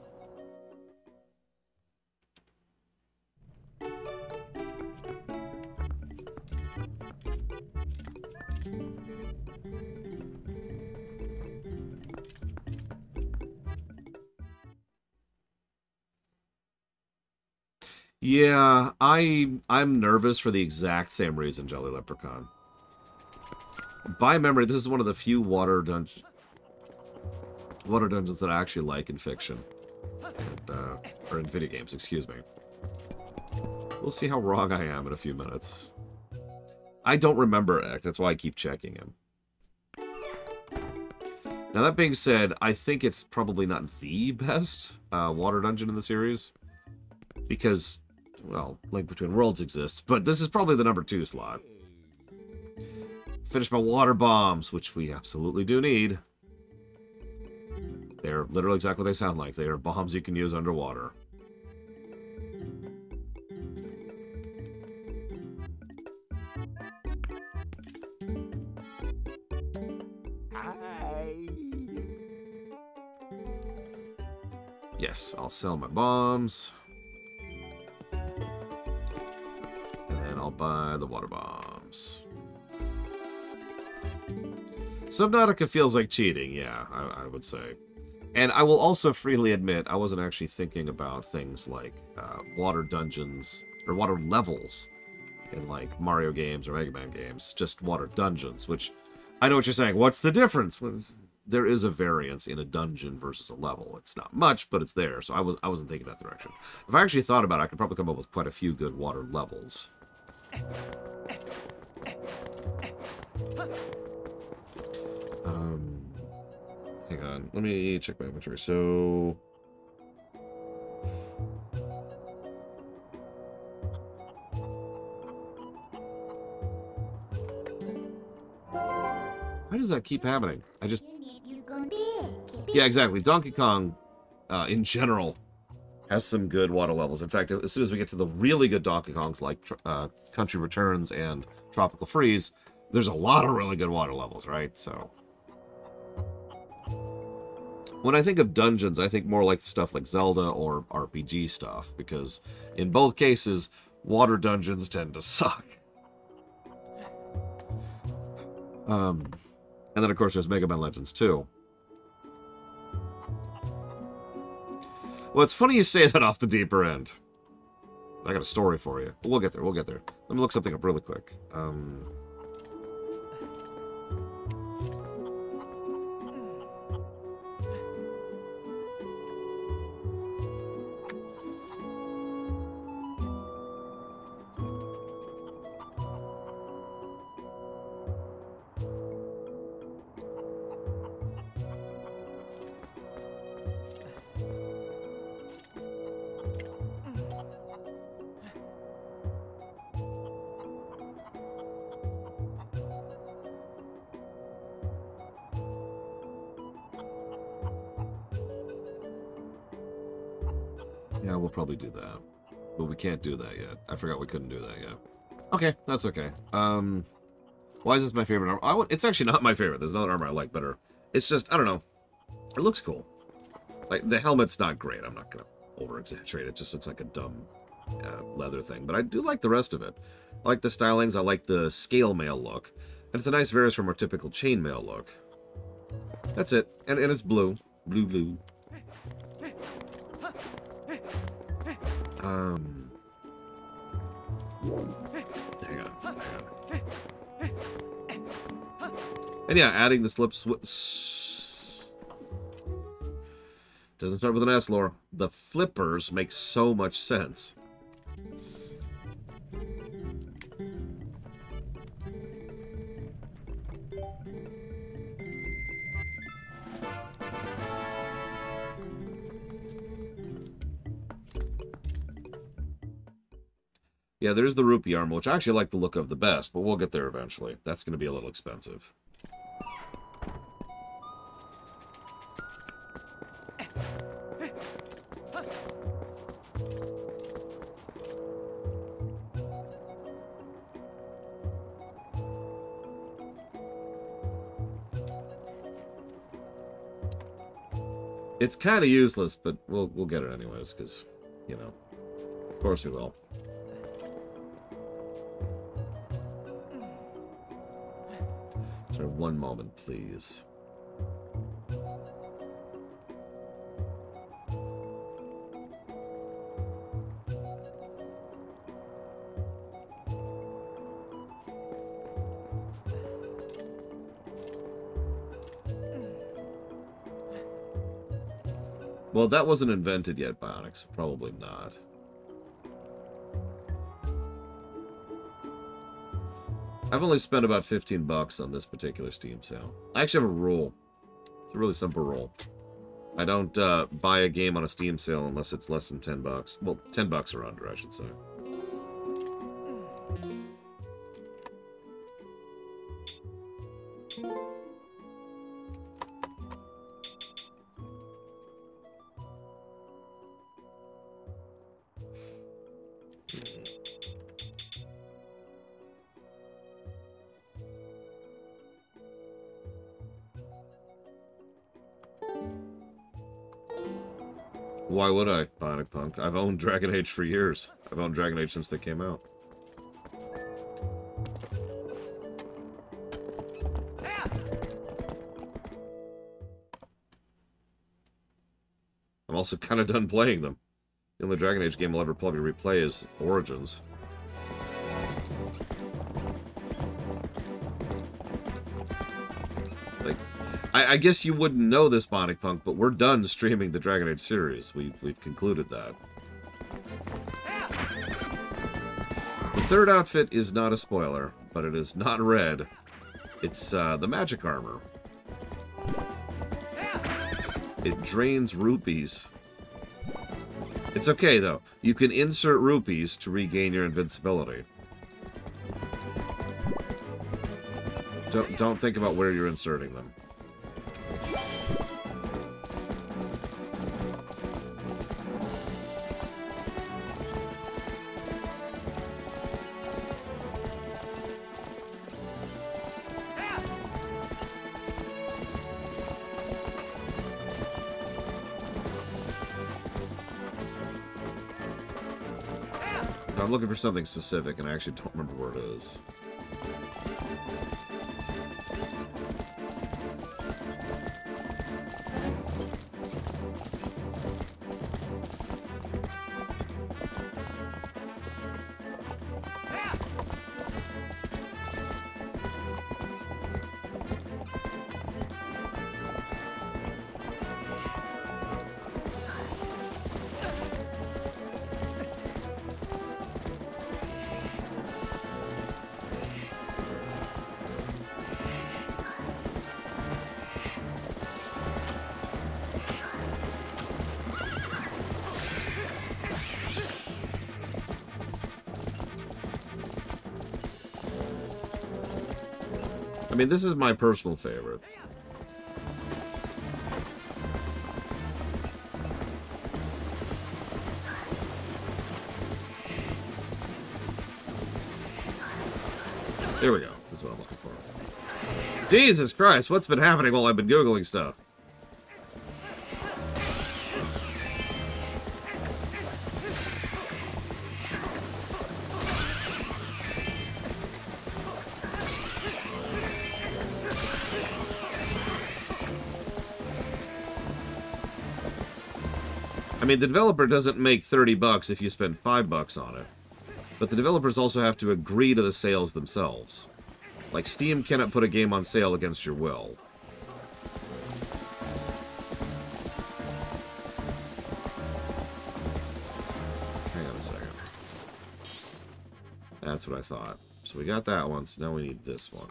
Yeah, I'm nervous for the exact same reason, Jelly Leprechaun. By memory, this is one of the few water dungeons that I actually like in fiction. And, or in video games, excuse me. We'll see how wrong I am in a few minutes. I don't remember Ek, that's why I keep checking him. Now, that being said, I think it's probably not the best water dungeon in the series. Because, well, Link Between Worlds exists, but this is probably the number 2 slot. Finish my water bombs, which we absolutely do need. They're literally exactly what they sound like. They are bombs you can use underwater. Yes, I'll sell my bombs. And then I'll buy the water bombs. Subnautica feels like cheating, yeah, I would say. And I will also freely admit, I wasn't actually thinking about things like water dungeons, or water levels in like Mario games or Mega Man games, just water dungeons, which, I know what you're saying, what's the difference? There is a variance in a dungeon versus a level. It's not much, but it's there, so I wasn't thinking that direction. If I actually thought about it, I could probably come up with quite a few good water levels. Hang on, let me check my inventory. So, why does that keep happening? Yeah, exactly. Donkey Kong, in general, has some good water levels. In fact, as soon as we get to the really good Donkey Kongs, like Country Returns and Tropical Freeze, there's a lot of really good water levels, right? So, when I think of dungeons, I think more like stuff like Zelda or RPG stuff, because in both cases, water dungeons tend to suck. And then, of course, there's Mega Man Legends, too. Well, it's funny you say that off the deeper end. I got a story for you. We'll get there, we'll get there. Let me look something up really quick. Yeah, we'll probably do that. But we can't do that yet. I forgot we couldn't do that yet. Okay, that's okay. Why is this my favorite armor? It's actually not my favorite. There's another armor I like better. It's just, I don't know. It looks cool. Like, the helmet's not great. I'm not going to over-exaggerate. It just looks like a dumb leather thing. But I do like the rest of it. I like the stylings. I like the scale mail look. And it's a nice variance from our typical chainmail look. That's it. And it's blue. Blue. Hang on. And yeah, adding the slips doesn't start with an S, Laura. The flippers make so much sense. Yeah, there's the rupee armor, which I actually like the look of the best, but we'll get there eventually. That's going to be a little expensive. It's kind of useless, but we'll get it anyways, because, you know, of course we will. Sorry, one moment, please. Well, that wasn't invented yet, Bionics. Probably not. I've only spent about 15 bucks on this particular Steam sale. I actually have a rule. It's a really simple rule. I don't buy a game on a Steam sale unless it's less than 10 bucks. Well, 10 bucks or under, I should say. Why would I, Bionic Punk? I've owned Dragon Age for years. I've owned Dragon Age since they came out. I'm also kind of done playing them. The only Dragon Age game I'll ever probably replay is Origins. Like, I guess you wouldn't know this, Bionic Punk, but we're done streaming the Dragon Age series. We've concluded that. The third outfit is not a spoiler, but it is not red. It's the magic armor. It drains rupees. It's okay, though. You can insert rupees to regain your invincibility. Don't think about where you're inserting them. I'm looking for something specific, and I actually don't remember where it is. I mean, this is my personal favorite. Here we go. This is what I'm looking for. Jesus Christ, what's been happening while I've been Googling stuff? I mean, the developer doesn't make 30 bucks if you spend 5 bucks on it. But the developers also have to agree to the sales themselves. Like, Steam cannot put a game on sale against your will. Hang on a second. That's what I thought. So we got that one, so now we need this one.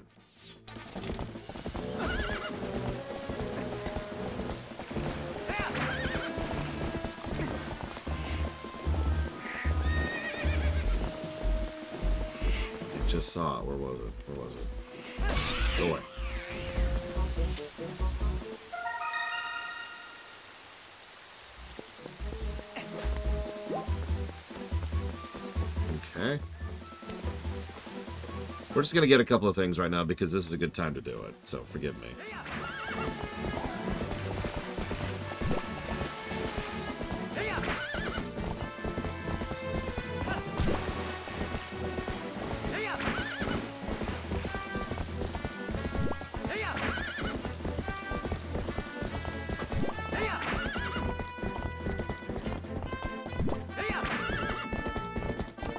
just saw it. Where was it? Where was it? Go away. Okay. We're just going to get a couple of things right now because this is a good time to do it, so forgive me.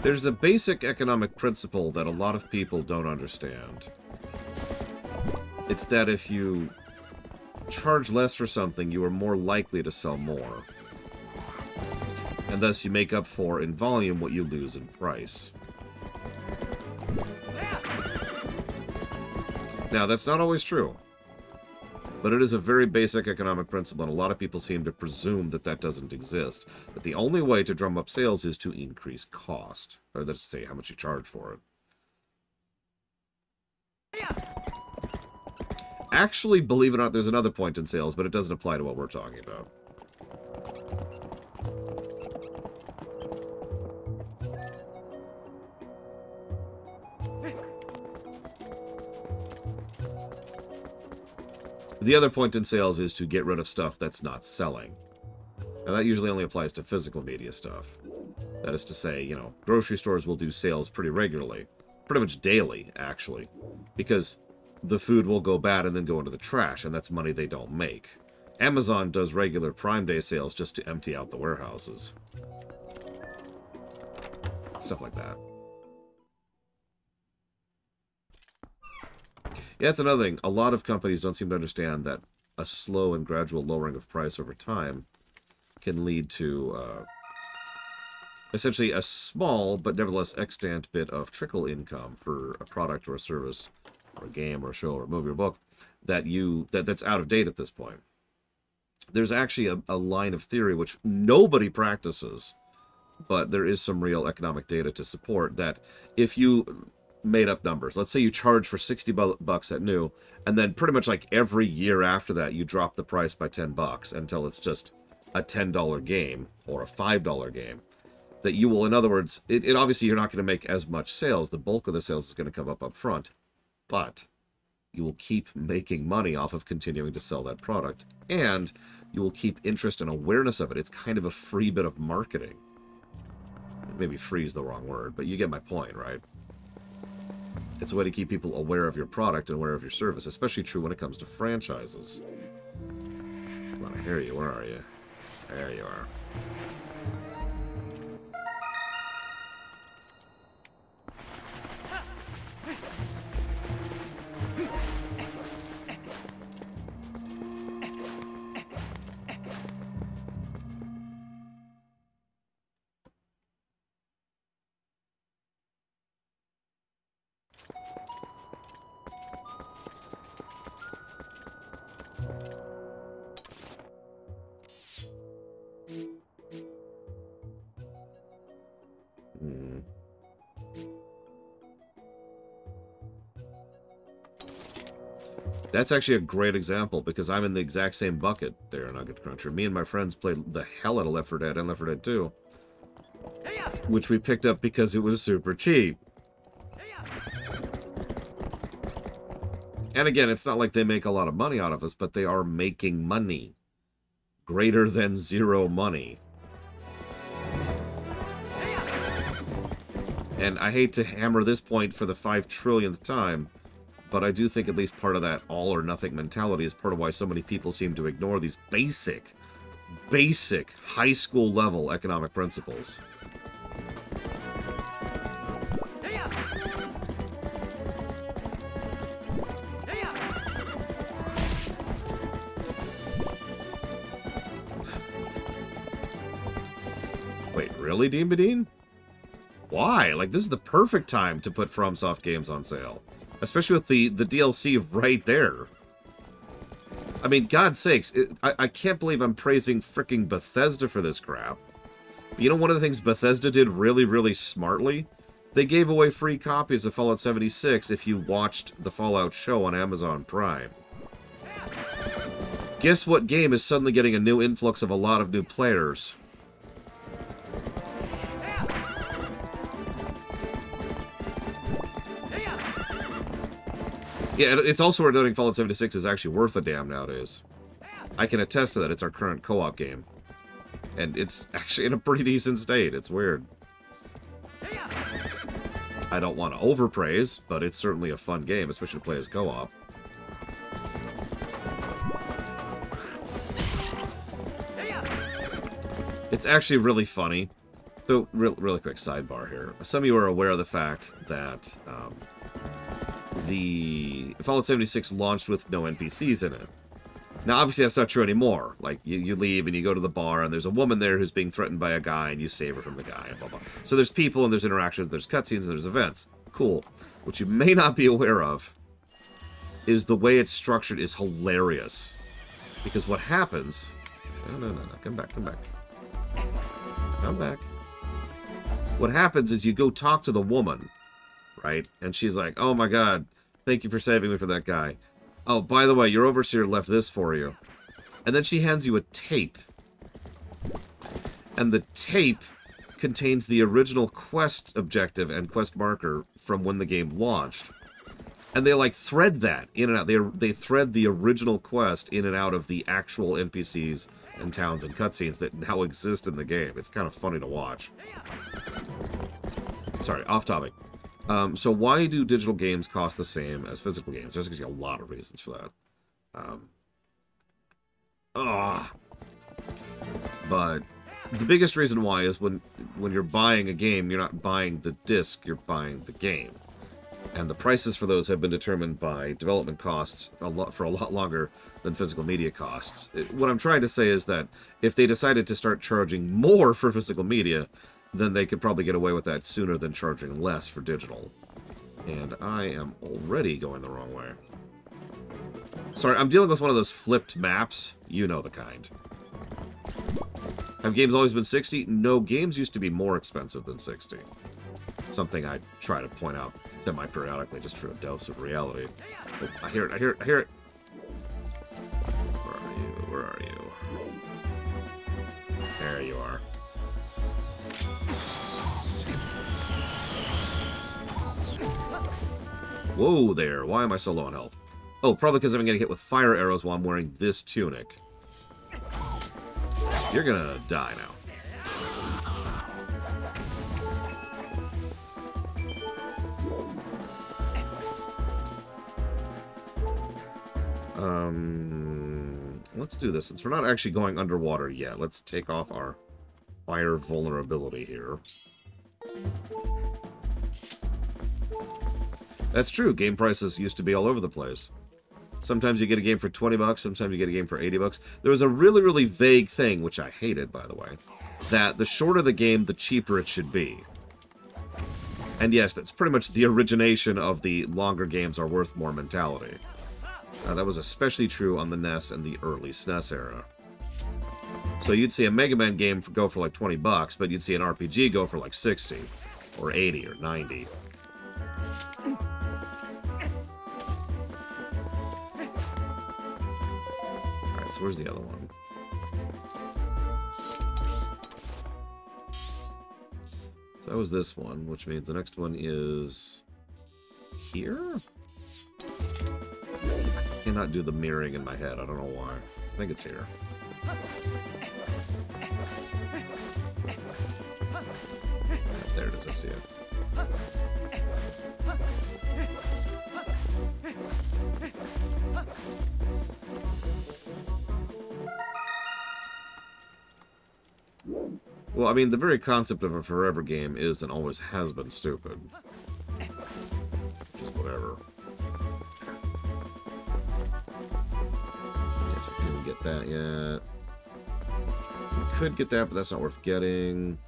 There's a basic economic principle that a lot of people don't understand. It's that if you charge less for something, you are more likely to sell more. And thus you make up for, in volume, what you lose in price. Now, that's not always true. But it is a very basic economic principle, and a lot of people seem to presume that that doesn't exist. But the only way to drum up sales is to increase cost. Or let's say how much you charge for it. Actually, believe it or not, there's another point in sales, but it doesn't apply to what we're talking about. The other point in sales is to get rid of stuff that's not selling. And that usually only applies to physical media stuff. That is to say, you know, grocery stores will do sales pretty regularly. Pretty much daily, actually. Because the food will go bad and then go into the trash, and that's money they don't make. Amazon does regular Prime Day sales just to empty out the warehouses. Stuff like that. Yeah, that's another thing. A lot of companies don't seem to understand that a slow and gradual lowering of price over time can lead to essentially a small but nevertheless extant bit of trickle income for a product or a service or a game or a show or a movie or book that's out of date at this point. There's actually a line of theory which nobody practices, but there is some real economic data to support that if you made up numbers. Let's say you charge for 60 bucks at new, and then pretty much like every year after that, you drop the price by 10 bucks until it's just a $10 game or a $5 game. That you will, in other words, it obviously you're not going to make as much sales. The bulk of the sales is going to come up front, but you will keep making money off of continuing to sell that product, and you will keep interest and awareness of it. It's kind of a free bit of marketing. Maybe free is the wrong word, but you get my point, right? It's a way to keep people aware of your product and aware of your service, especially true when it comes to franchises. Come on, I hear you. Where are you? There you are. That's actually a great example, because I'm in the exact same bucket there, Nugget Cruncher. Me and my friends played the hell out of Left 4 Dead and Left 4 Dead 2, which we picked up because it was super cheap. And again, it's not like they make a lot of money out of us, but they are making money. Greater than zero money. And I hate to hammer this point for the 5 trillionth time, but I do think at least part of that all-or-nothing mentality is part of why so many people seem to ignore these basic, high school level economic principles. Wait, really, Dean Badine? Why? Like, this is the perfect time to put FromSoft games on sale. Especially with the DLC right there. I mean, God's sakes, I can't believe I'm praising fricking Bethesda for this crap. But you know one of the things Bethesda did really, really smartly They gave away free copies of Fallout 76 if you watched the Fallout show on Amazon Prime. Guess what game is suddenly getting a new influx of a lot of new players? Yeah, it's also worth noting Fallout 76 is actually worth a damn nowadays. I can attest to that. It's our current co-op game. And it's actually in a pretty decent state. It's weird. I don't want to overpraise, but it's certainly a fun game, especially to play as co-op. It's actually really funny. So, really quick sidebar here. Some of you are aware of the fact that the Fallout 76 launched with no NPCs in it. Now, obviously, that's not true anymore. Like, you leave and you go to the bar, and there's a woman there who's being threatened by a guy, and you save her from the guy, and blah, blah. So there's people, and there's interactions, there's cutscenes, and there's events. Cool. What you may not be aware of is the way it's structured is hilarious. Because what happens... No. Come back. Come back. What happens is you go talk to the woman, right? And she's like, oh my god, thank you for saving me from that guy. Oh, by the way, your overseer left this for you. And then she hands you a tape. And the tape contains the original quest objective and quest marker from when the game launched. And they, like, thread that in and out. They thread the original quest in and out of the actual NPCs and towns and cutscenes that now exist in the game. It's kind of funny to watch. Sorry, off topic. So why do digital games cost the same as physical games? There's actually a lot of reasons for that. But the biggest reason why is when you're buying a game, you're not buying the disc, you're buying the game. And the prices for those have been determined by development costs for a lot longer than physical media costs. What I'm trying to say is that if they decided to start charging more for physical media, then they could probably get away with that sooner than charging less for digital. And I am already going the wrong way. Sorry, I'm dealing with one of those flipped maps. You know the kind. Have games always been 60? No, games used to be more expensive than 60. Something I try to point out semi-periodically just for a dose of reality. Oh, I hear it. Where are you? There you are. Whoa there, why am I so low on health? Oh, probably because I'm getting hit with fire arrows while I'm wearing this tunic. You're gonna die now. Let's do this. Since we're not actually going underwater yet, let's take off our fire vulnerability here. That's true. Game prices used to be all over the place. Sometimes you get a game for 20 bucks, sometimes you get a game for 80 bucks. There was a really, really vague thing, which I hated, by the way, that the shorter the game, the cheaper it should be. And yes, that's pretty much the origination of the longer games are worth more mentality. That was especially true on the NES and the early SNES era. So you'd see a Mega Man game go for like 20 bucks, but you'd see an RPG go for like 60, or 80, or 90. Alright, so where's the other one? So that was this one, which means the next one is... here? I cannot do the mirroring in my head. I don't know why. I think it's here. There it is. I see it. Well, I mean, the very concept of a forever game is and always has been stupid. Just whatever. Get that yet. We could get that, but that's not worth getting.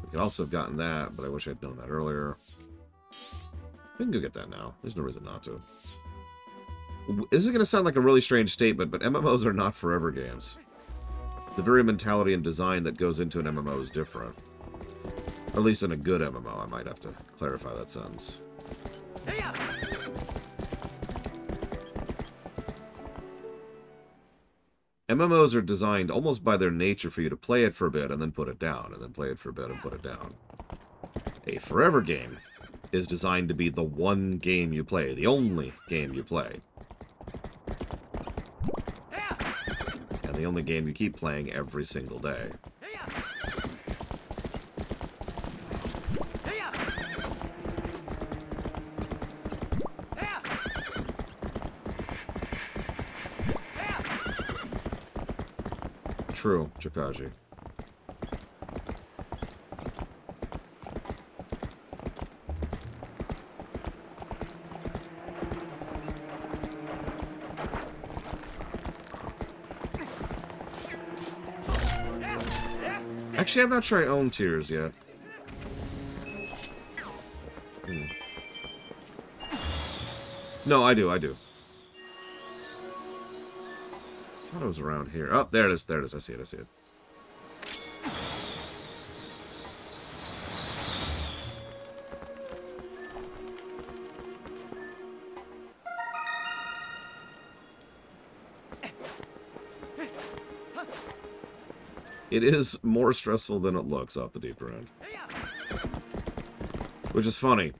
We could also have gotten that, but I wish I'd known that earlier. We can go get that now. There's no reason not to. This is going to sound like a really strange statement, but MMOs are not forever games. The very mentality and design that goes into an MMO is different. Or at least in a good MMO, I might have to clarify that sentence. MMOs are designed almost by their nature for you to play it for a bit and then put it down, and then play it for a bit and put it down. A forever game is designed to be the one game you play, the only game you play. And the only game you keep playing every single day. True, Chikaji. Actually, I'm not sure I own Tears yet. No, I do. I thought it was around here. Oh, there it is. There it is. I see it. I see it. It is more stressful than it looks off the deeper end. Which is funny,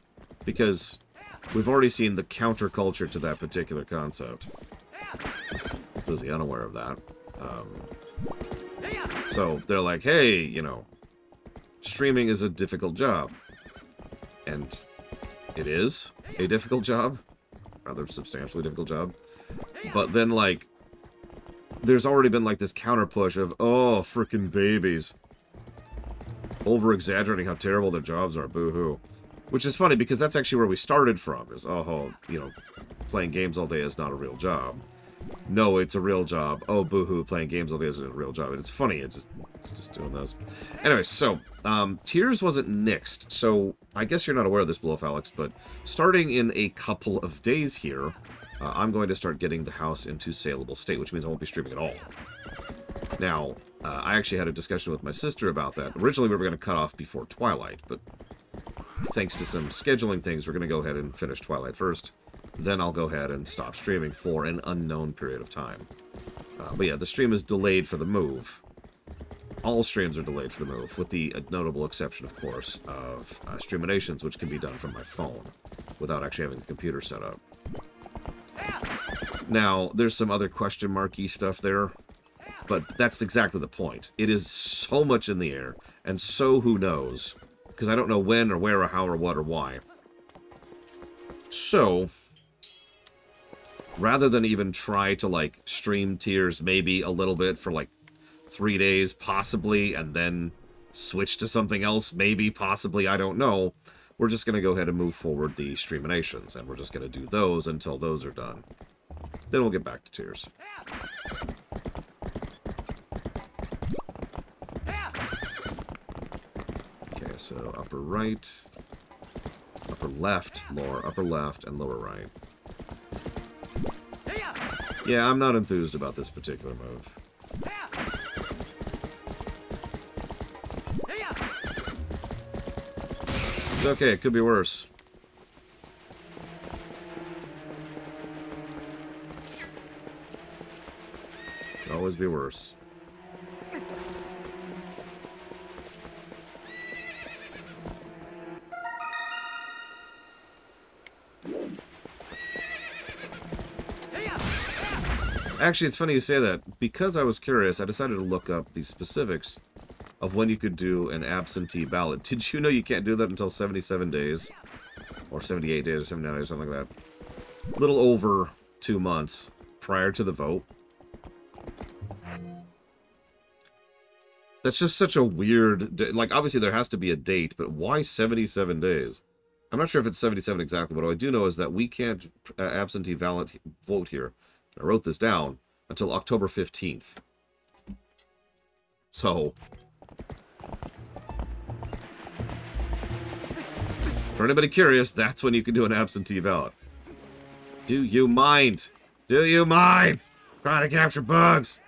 because we've already seen the counterculture to that particular concept. For those unaware of that. So they're like, hey, you know, streaming is a difficult job. And it is a difficult job. Rather substantially difficult job. But then, like, there's already been, like, this counter-push of, oh, frickin' babies. Over-exaggerating how terrible their jobs are, boo-hoo. Which is funny, because that's actually where we started from, is, oh, you know, playing games all day is not a real job. No, it's a real job. Oh, boo-hoo, playing games all day isn't a real job. And it's funny, it's just doing this. Anyway, so, Tears wasn't nixed, so I guess you're not aware of this, Bluff Alex, but starting in a couple of days here, I'm going to start getting the house into saleable state, which means I won't be streaming at all. Now, I actually had a discussion with my sister about that. Originally, we were going to cut off before Twilight, but thanks to some scheduling things, we're going to go ahead and finish Twilight first. Then I'll go ahead and stop streaming for an unknown period of time. But yeah, the stream is delayed for the move. All streams are delayed for the move, with the notable exception, of course, of Streaminations, which can be done from my phone, without actually having the computer set up. Now, there's some other question marky stuff there, but that's exactly the point. It is so much in the air, and so who knows, because I don't know when or where or how or what or why. So, rather than even try to, like, stream Tears maybe a little bit for, like, 3 days, possibly, and then switch to something else, maybe, possibly, I don't know, we're just going to go ahead and move forward the Streaminations, and we're just going to do those until those are done. Then we'll get back to Tears. Okay, so upper right, upper left, upper left, and lower right. Yeah, I'm not enthused about this particular move. It's okay, it could be worse. Could always be worse. Actually, it's funny you say that. Because I was curious, I decided to look up the specifics of when you could do an absentee ballot. Did you know you can't do that until 77 days? Or 78 days or 79 days, something like that. A little over 2 months prior to the vote. That's just such a weird... Like, obviously there has to be a date, but why 77 days? I'm not sure if it's 77 exactly, but what I do know is that we can't absentee ballot vote here. I wrote this down until October 15th. So, for anybody curious, that's when you can do an absentee ballot. Do you mind? Do you mind? Trying to capture bugs.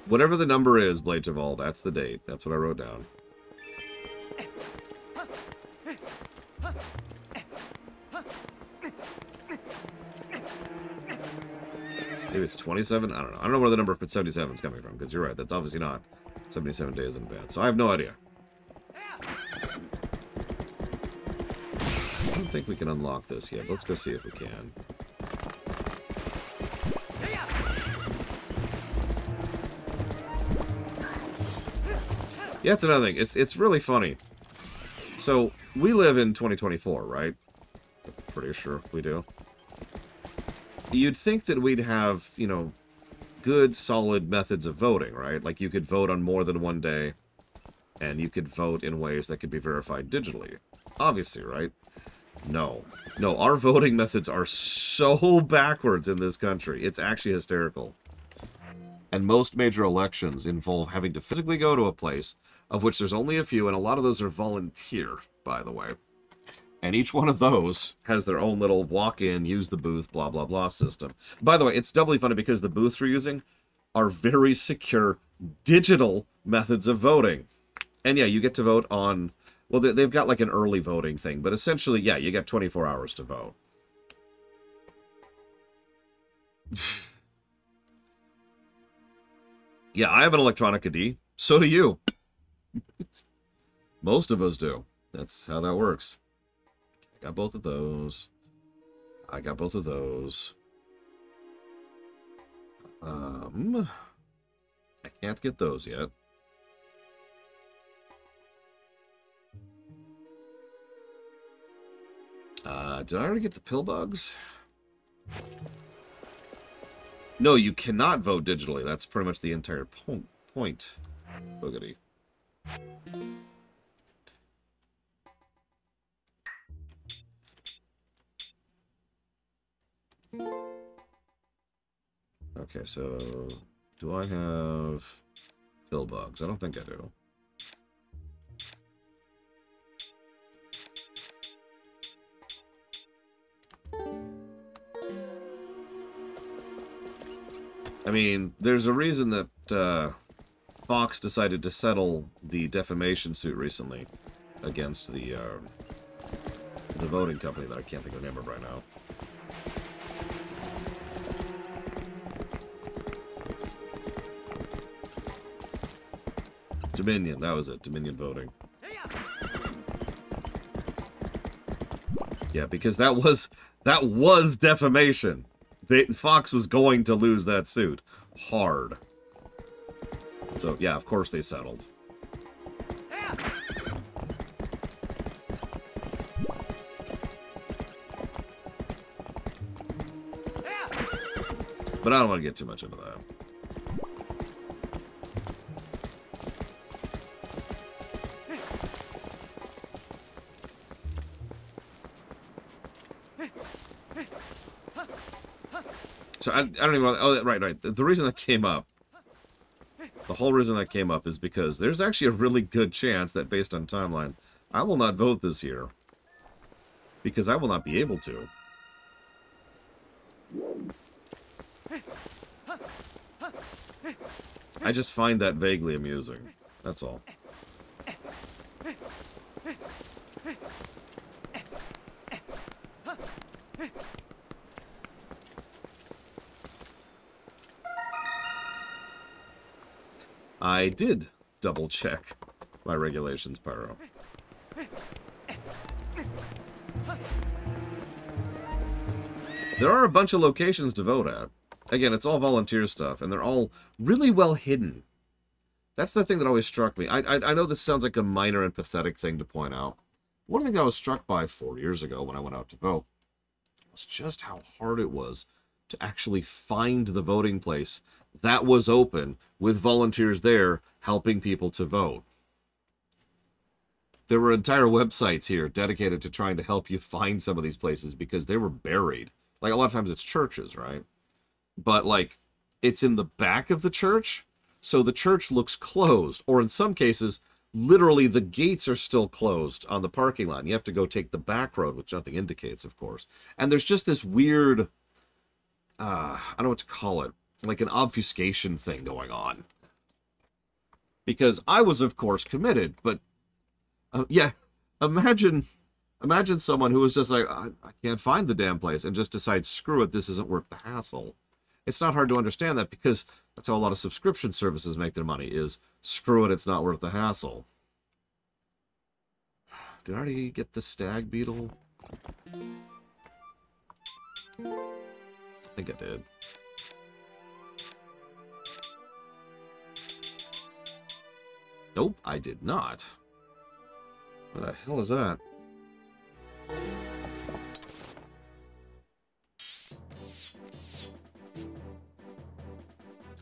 Whatever the number is, Blade Javal, that's the date. That's what I wrote down. Maybe it's 27? I don't know. I don't know where the number 77 is coming from, because you're right. That's obviously not 77 days in advance. So I have no idea. I don't think we can unlock this yet. Let's go see if we can. Yeah, it's another thing. It's really funny. So, we live in 2024, right? Pretty sure we do. You'd think that we'd have, you know, good, solid methods of voting, right? Like, you could vote on more than one day, and you could vote in ways that could be verified digitally. Obviously, right? No. No, our voting methods are so backwards in this country. It's actually hysterical. And most major elections involve having to physically go to a place, of which there's only a few, and a lot of those are volunteer, by the way. And each one of those has their own little walk-in, use the booth, blah, blah, blah system. By the way, it's doubly funny because the booths we're using are very secure digital methods of voting. And yeah, you get to vote on... Well, they've got like an early voting thing, but essentially, yeah, you get 24 hours to vote. Yeah, I have an electronic ID. So do you. Most of us do. That's how that works. I got both of those. I got both of those. I can't get those yet. Did I already get the pill bugs? No, you cannot vote digitally. That's pretty much the entire point. Boogity. Okay, so do I have pill bugs? I don't think I do. I mean, there's a reason that Fox decided to settle the defamation suit recently against the voting company that I can't think of the name of right now. Dominion, that was it. Dominion voting. Yeah, because that was defamation. Fox was going to lose that suit. Hard. So, yeah, of course they settled. But I don't want to get too much into that. So I don't even... Oh, right. The reason that came up... The whole reason that came up is because there's actually a really good chance that, based on timeline, I will not vote this year. Because I will not be able to. I just find that vaguely amusing. That's all. I did double-check my regulations, Pyro. There are a bunch of locations to vote at. Again, it's all volunteer stuff, and they're all really well hidden. That's the thing that always struck me. I know this sounds like a minor and pathetic thing to point out. One thing I was struck by 4 years ago when I went out to vote was just how hard it was to actually find the voting place that was open with volunteers there helping people to vote. There were entire websites here dedicated to trying to help you find some of these places because they were buried. Like, a lot of times it's churches, right? But, like, it's in the back of the church, so the church looks closed. Or in some cases, literally the gates are still closed on the parking lot. And you have to go take the back road, which nothing indicates, of course. And there's just this weird... I don't know what to call it. Like an obfuscation thing going on. Because I was, of course, committed. But, yeah, imagine someone who was just like, I can't find the damn place, and just decides, screw it, this isn't worth the hassle. It's not hard to understand that, because that's how a lot of subscription services make their money, is screw it, it's not worth the hassle. Did I already get the stag beetle? I think I did. Nope, I did not. What the hell is that?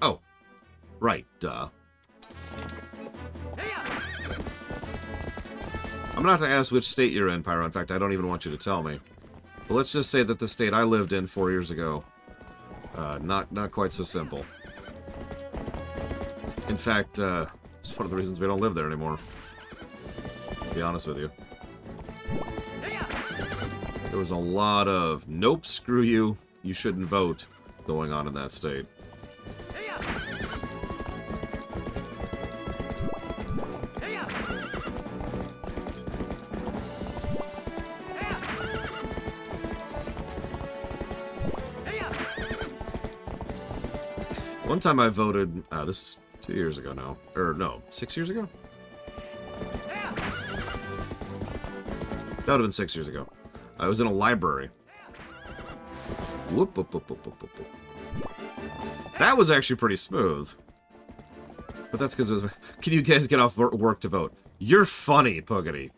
Oh, right, duh. I'm not going to ask which state you're in, Pyro. In fact, I don't even want you to tell me. But let's just say that the state I lived in 4 years ago, not quite so simple. In fact, it's one of the reasons we don't live there anymore. To be honest with you. There was a lot of, nope, screw you, you shouldn't vote, going on in that state. One time I voted, this is 2 years ago now, or no, 6 years ago? That would have been 6 years ago. I was in a library. Whoop, whoop, whoop, whoop, whoop, whoop. That was actually pretty smooth. But that's because it was... Can you guys get off work to vote? You're funny, Puggity.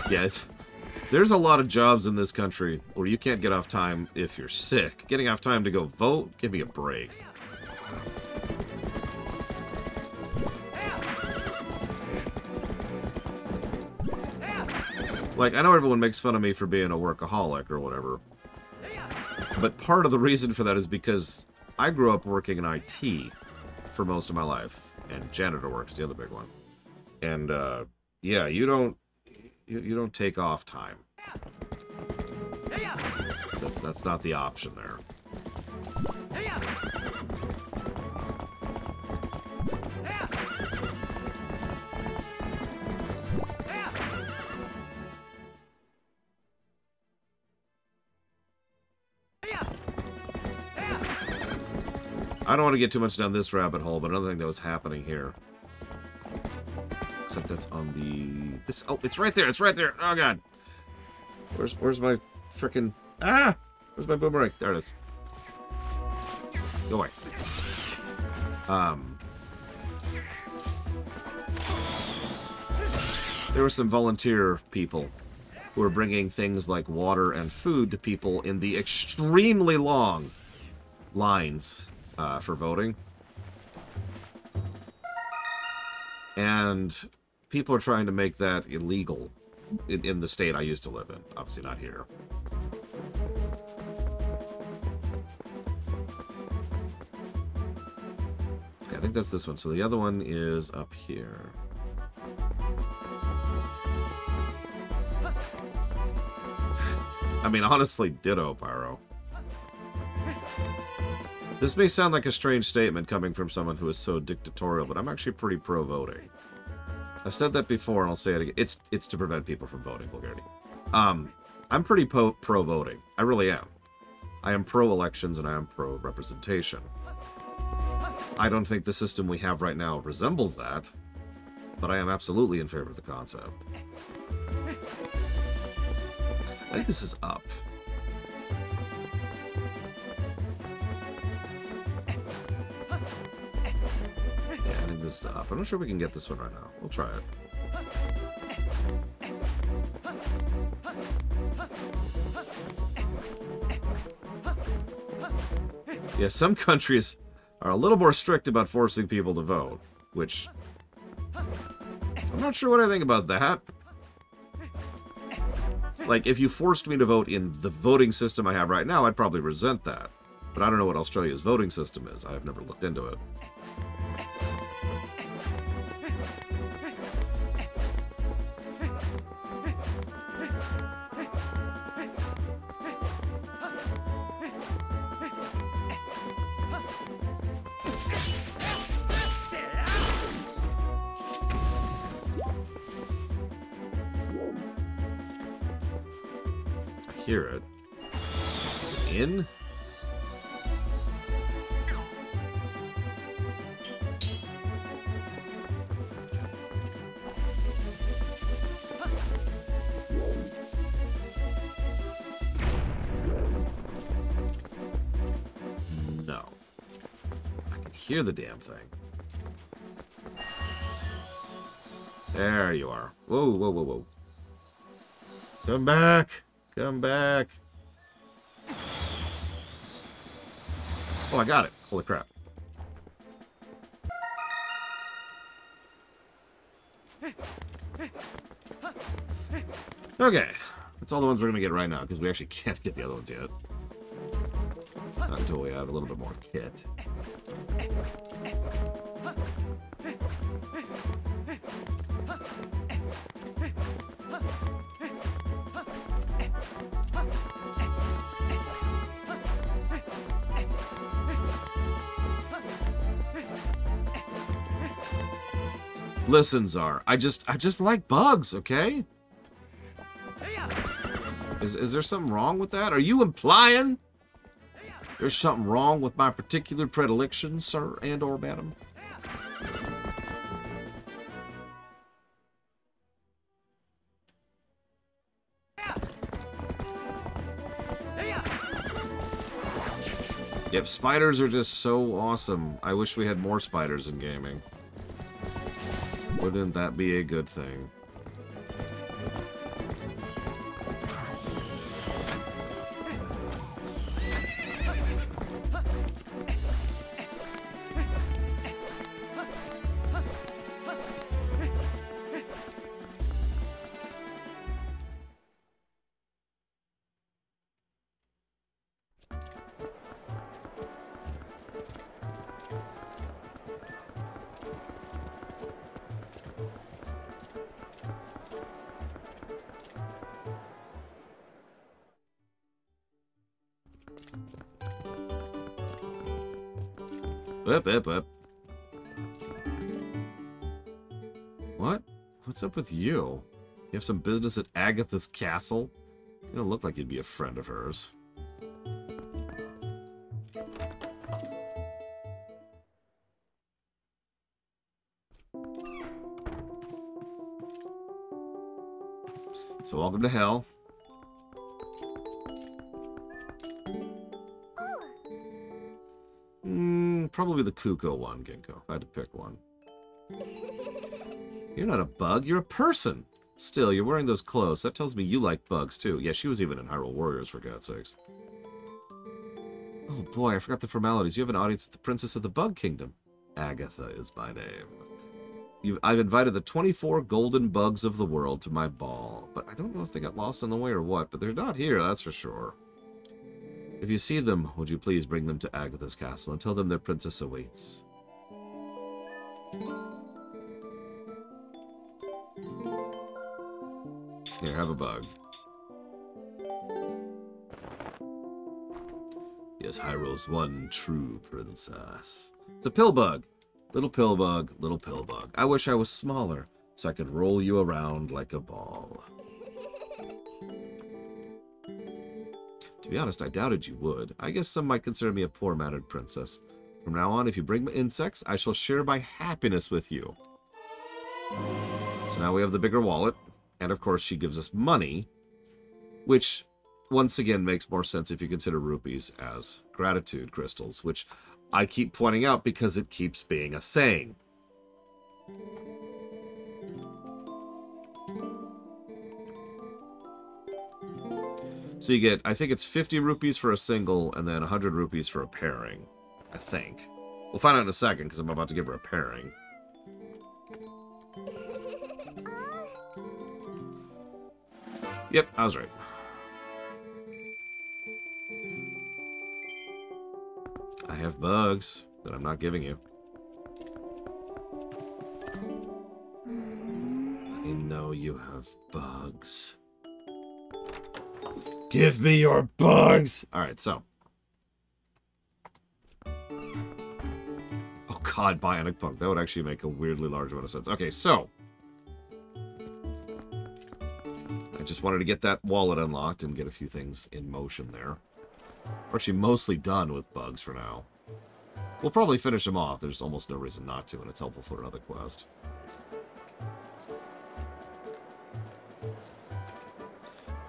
Yeah, there's a lot of jobs in this country where you can't get off time if you're sick. Getting off time to go vote? Give me a break. Like, I know everyone makes fun of me for being a workaholic or whatever. But part of the reason for that is because I grew up working in IT for most of my life. And janitor work is the other big one. And, yeah, you don't take off time. That's not the option there. I don't want to get too much down this rabbit hole, but another thing that was happening here. Looks like that's on the... Oh, it's right there. It's right there. Oh, God. Where's my frickin'... Ah! Where's my boomerang? There it is. Go away. There were some volunteer people who were bringing things like water and food to people in the extremely long lines for voting. And people are trying to make that illegal in the state I used to live in. Obviously not here. Okay, I think that's this one. So the other one is up here. I mean, honestly, ditto, Pyro. This may sound like a strange statement coming from someone who is so dictatorial, but I'm actually pretty pro-voting. I've said that before, and I'll say it again. It's to prevent people from voting, vulgarity. I'm pretty pro-voting. I really am. I am pro-elections, and I am pro-representation. I don't think the system we have right now resembles that, but I am absolutely in favor of the concept. I think this is up. Yeah, I think this is up. I'm not sure we can get this one right now. We'll try it. Yeah, some countries are a little more strict about forcing people to vote, which... I'm not sure what I think about that. Like, if you forced me to vote in the voting system I have right now, I'd probably resent that. But I don't know what Australia's voting system is. I've never looked into it. Hear it. Is it in? No. I can hear the damn thing. There you are. Whoa, whoa, whoa, whoa. Come back! Come back. Oh, I got it. Holy crap. Okay. That's all the ones we're going to get right now, because we actually can't get the other ones yet. Not until we have a little bit more kit. Listen, Czar, I just like bugs, okay? Is there something wrong with that? Are you implying there's something wrong with my particular predilection, sir and or madam? Yep, spiders are just so awesome. I wish we had more spiders in gaming. Wouldn't that be a good thing? Up. What? What's up with you? You have some business at Agatha's castle? You don't look like you'd be a friend of hers. So welcome to hell. Probably the Kuko one, Ginkgo, if I had to pick one. You're not a bug, you're a person. Still, you're wearing those clothes. That tells me you like bugs, too. Yeah, she was even in Hyrule Warriors, for God's sakes. Oh boy, I forgot the formalities. You have an audience with the Princess of the Bug Kingdom. Agatha is my name. I've invited the 24 golden bugs of the world to my ball. But I don't know if they got lost on the way or what, but they're not here, that's for sure. If you see them, would you please bring them to Agatha's castle and tell them their princess awaits? Here, have a bug. Yes, Hyrule's one true princess. It's a pill bug. Little pill bug, little pill bug. I wish I was smaller, so I could roll you around like a ball. To be honest, I doubted you would. I guess some might consider me a poor-mannered princess. From now on, if you bring me insects, I shall share my happiness with you. So now we have the bigger wallet. And of course, she gives us money, which once again makes more sense if you consider rupees as gratitude crystals, which I keep pointing out because it keeps being a thing. So you get, I think it's 50 rupees for a single, and then 100 rupees for a pairing. I think. We'll find out in a second, because I'm about to give her a pairing. Yep, I was right. I have bugs that I'm not giving you. I know you have bugs. Give me your bugs! Alright, so. Oh god, Bionic Punk. That would actually make a weirdly large amount of sense. Okay, so. I just wanted to get that wallet unlocked and get a few things in motion there. We're actually mostly done with bugs for now. We'll probably finish them off. There's almost no reason not to, and it's helpful for another quest.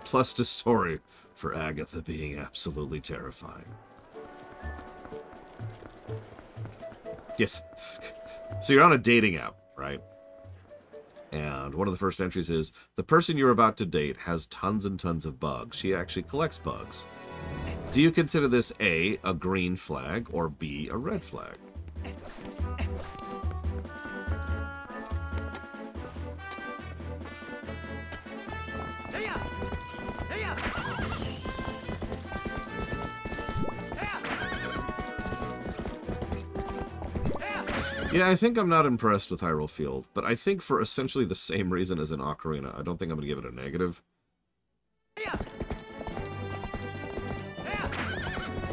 Plus the story for Agatha being absolutely terrifying. Yes. So you're on a dating app, right? And one of the first entries is, the person you're about to date has tons and tons of bugs. She actually collects bugs. Do you consider this A, a green flag, or B, a red flag? Yeah, I think I'm not impressed with Hyrule Field, but I think for essentially the same reason as in Ocarina, I don't think I'm going to give it a negative.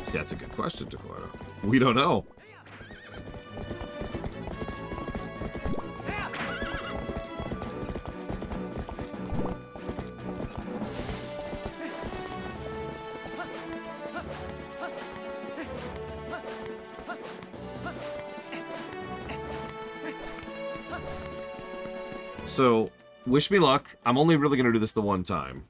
See, that's a good question, Dakota. We don't know. So, wish me luck. I'm only really going to do this the one time.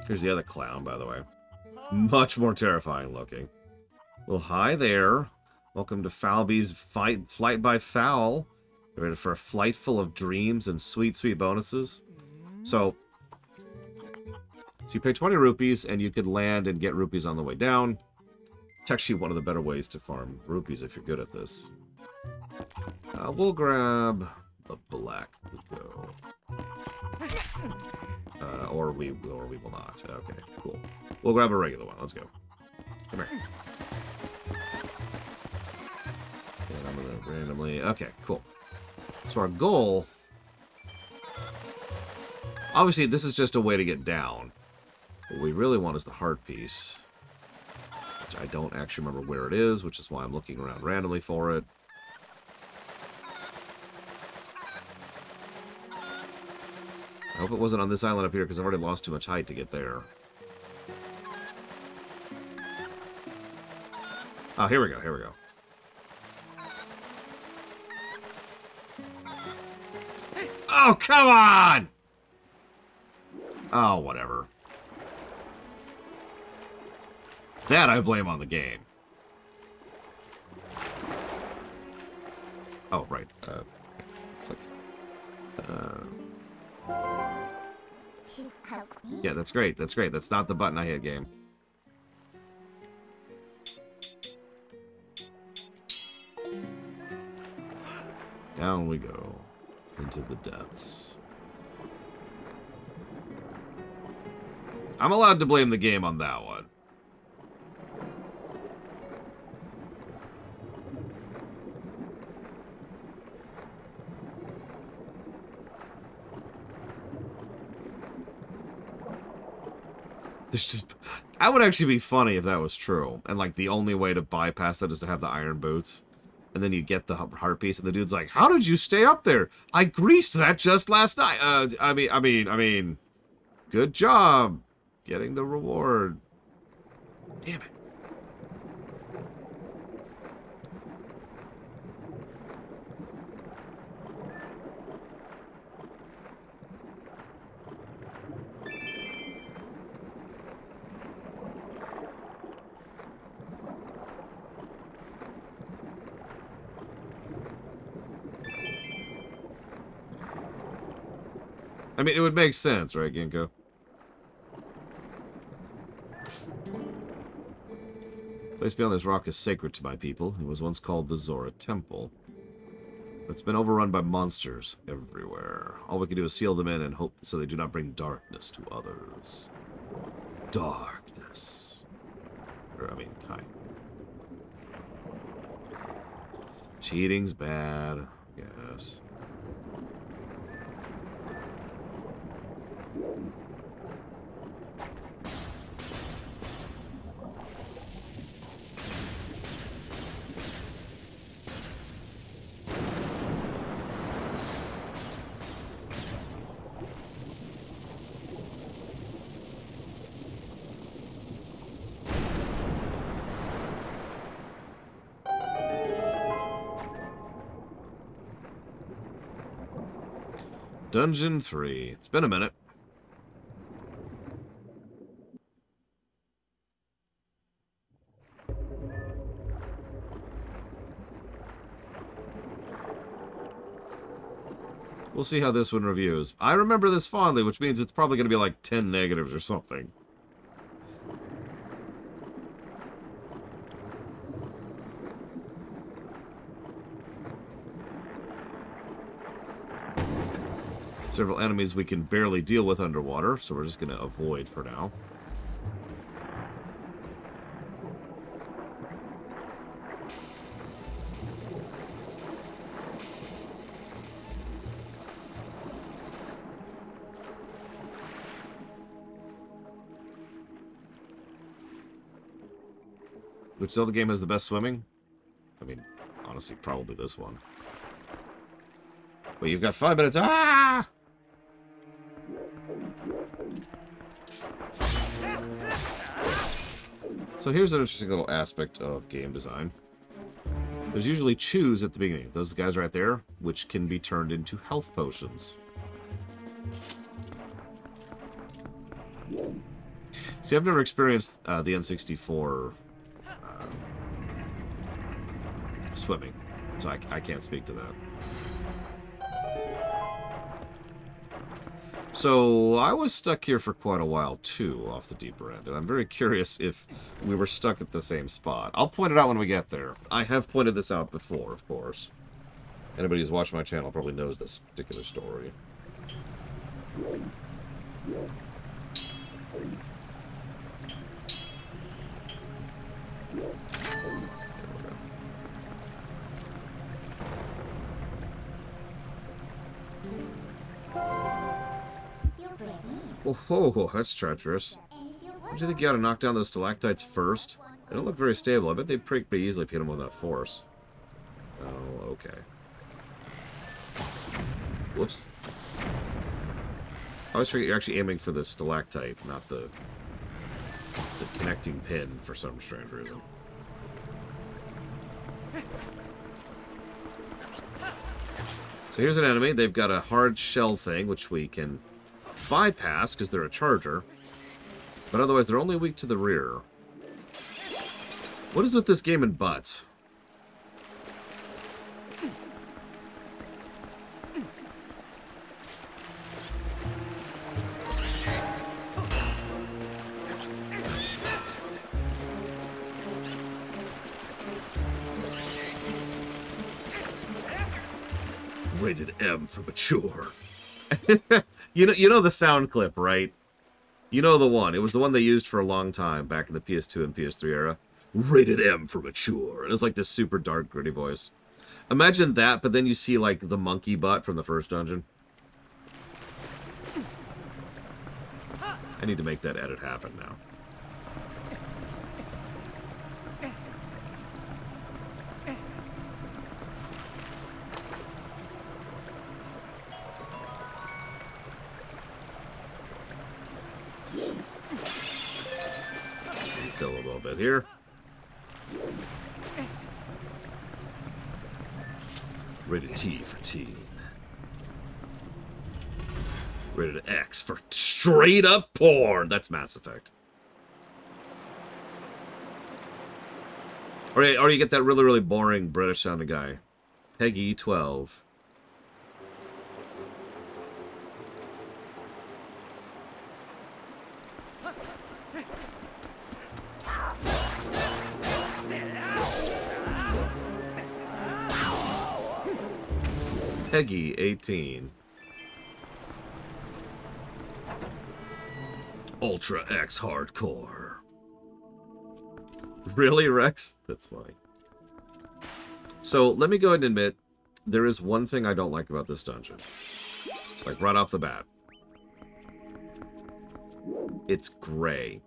Here's the other clown, by the way. Much more terrifying looking. Well, hi there. Welcome to Falby's Flight by Fowl. You ready for a flight full of dreams and sweet, sweet bonuses? So you pay 20 rupees, and you could land and get rupees on the way down. It's actually one of the better ways to farm rupees if you're good at this. We'll grab the black go. Or we will not. Okay, cool. We'll grab a regular one. Let's go. Come here. And I'm gonna randomly... Okay, cool. So our goal... Obviously, this is just a way to get down. What we really want is the heart piece. Which I don't actually remember where it is, which is why I'm looking around randomly for it. I hope it wasn't on this island up here, because I've already lost too much height to get there. Oh, here we go, here we go. Oh, come on! Oh, whatever. That I blame on the game. Oh, right. It's like... Yeah, that's great. That's great. That's not the button I hit, game. Down we go. Into the depths. I'm allowed to blame the game on that one. There's just... That would actually be funny if that was true. And, like, the only way to bypass that is to have the iron boots. And then you get the heart piece, and the dude's like, how did you stay up there? I greased that just last night. I mean, good job getting the reward. Damn it. I mean, it would make sense, right, Ginkgo? place beyond this rock is sacred to my people. It was once called the Zora Temple. It's been overrun by monsters everywhere. All we can do is seal them in and hope so they do not bring darkness to others. Darkness. Or, I mean, hi. Cheating's bad, yes. Dungeon 3. It's been a minute. We'll see how this one reviews. I remember this fondly, which means it's probably going to be like 10 negatives or something. Several enemies we can barely deal with underwater, so we're just going to avoid for now. Which Zelda game has the best swimming? I mean, honestly, probably this one. But you've got 5 minutes. Ah! So here's an interesting little aspect of game design. There's usually chews at the beginning. Those guys right there, which can be turned into health potions. See, I've never experienced the N64 swimming, so I can't speak to that. So, I was stuck here for quite a while, too, off the deeper end, and I'm very curious if we were stuck at the same spot. I'll point it out when we get there. I have pointed this out before, of course. Anybody who's watched my channel probably knows this particular story. Oh, that's treacherous. Don't you think you ought to knock down those stalactites first? They don't look very stable. I bet they'd break pretty easily if you hit them with enough force. Oh, okay. Whoops. I always forget you're actually aiming for the stalactite, not the connecting pin for some strange reason. So here's an enemy. They've got a hard shell thing, which we can bypass because they're a charger, but otherwise they're only weak to the rear. What is with this game and butts? Rated M for mature. You know the sound clip, right? You know the one. It was the one they used for a long time back in the PS2 and PS3 era. Rated M for mature. And it's like this super dark, gritty voice. Imagine that, but then you see like the monkey butt from the first dungeon. I need to make that edit happen now. Refill a little bit here. Rated T for teen. Rated X for straight up porn. That's Mass Effect. Or you get that really, really boring British sounding guy. Peggy 12. Peggy 18. Ultra X Hardcore. Really, Rex? That's funny. So, let me go ahead and admit, there is one thing I don't like about this dungeon. Like, right off the bat. It's gray.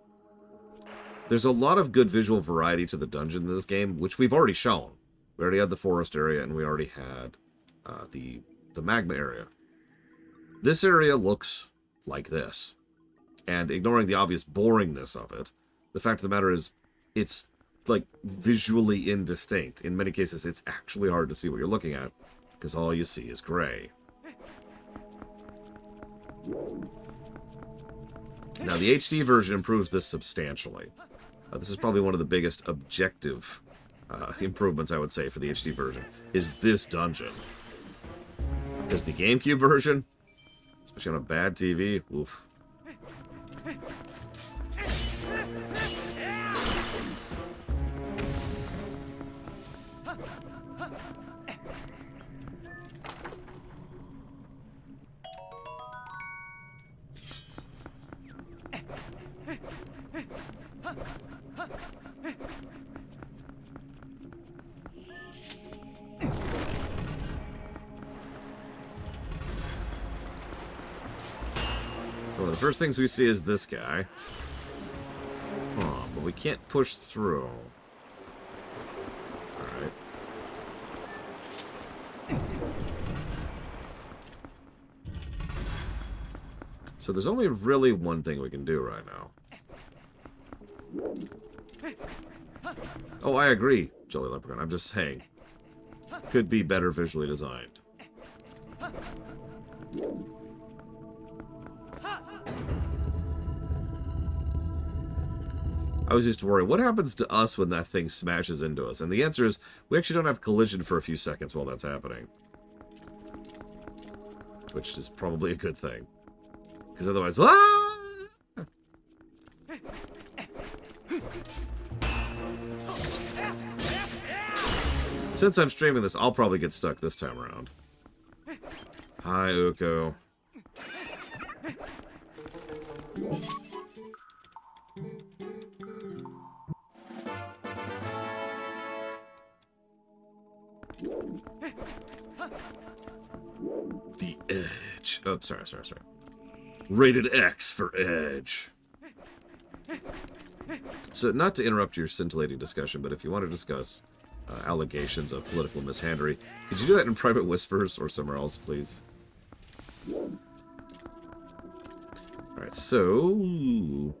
There's a lot of good visual variety to the dungeon in this game, which we've already shown. We already had the forest area, and we already had the magma area. This area looks like this. And ignoring the obvious boringness of it, the fact of the matter is, it's, like, visually indistinct. In many cases, it's actually hard to see what you're looking at, because all you see is gray. Now, the HD version improves this substantially. This is probably one of the biggest objective improvements, I would say, for the HD version, is this dungeon. Because the GameCube version, especially on a bad TV, oof. So one of the first things we see is this guy. But we can't push through. Alright. So there's only really one thing we can do right now. Oh, I agree, Jelly Leprechaun. I'm just saying. Could be better visually designed. I was used to worry, what happens to us when that thing smashes into us? And the answer is, we actually don't have collision for a few seconds while that's happening. Which is probably a good thing. Because otherwise, ah! Since I'm streaming this, I'll probably get stuck this time around. Hi, Uko. The Edge. Oh, sorry. Rated X for Edge. So, not to interrupt your scintillating discussion, but if you want to discuss allegations of political mishandling, could you do that in Private Whispers or somewhere else, please? Alright, so...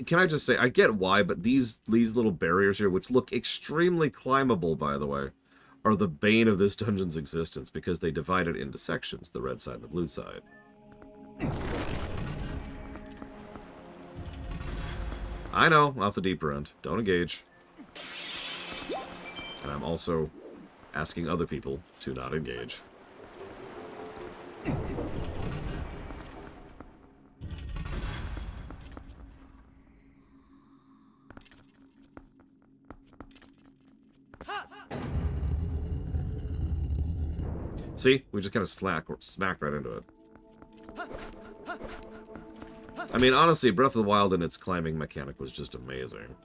can I just say, I get why, but these little barriers here, which look extremely climbable, by the way, are the bane of this dungeon's existence, because they divide it into sections, the red side and the blue side. I know, off the deeper end. Don't engage. And I'm also asking other people to not engage. See? We just kind of smacked right into it. I mean, honestly, Breath of the Wild and its climbing mechanic was just amazing.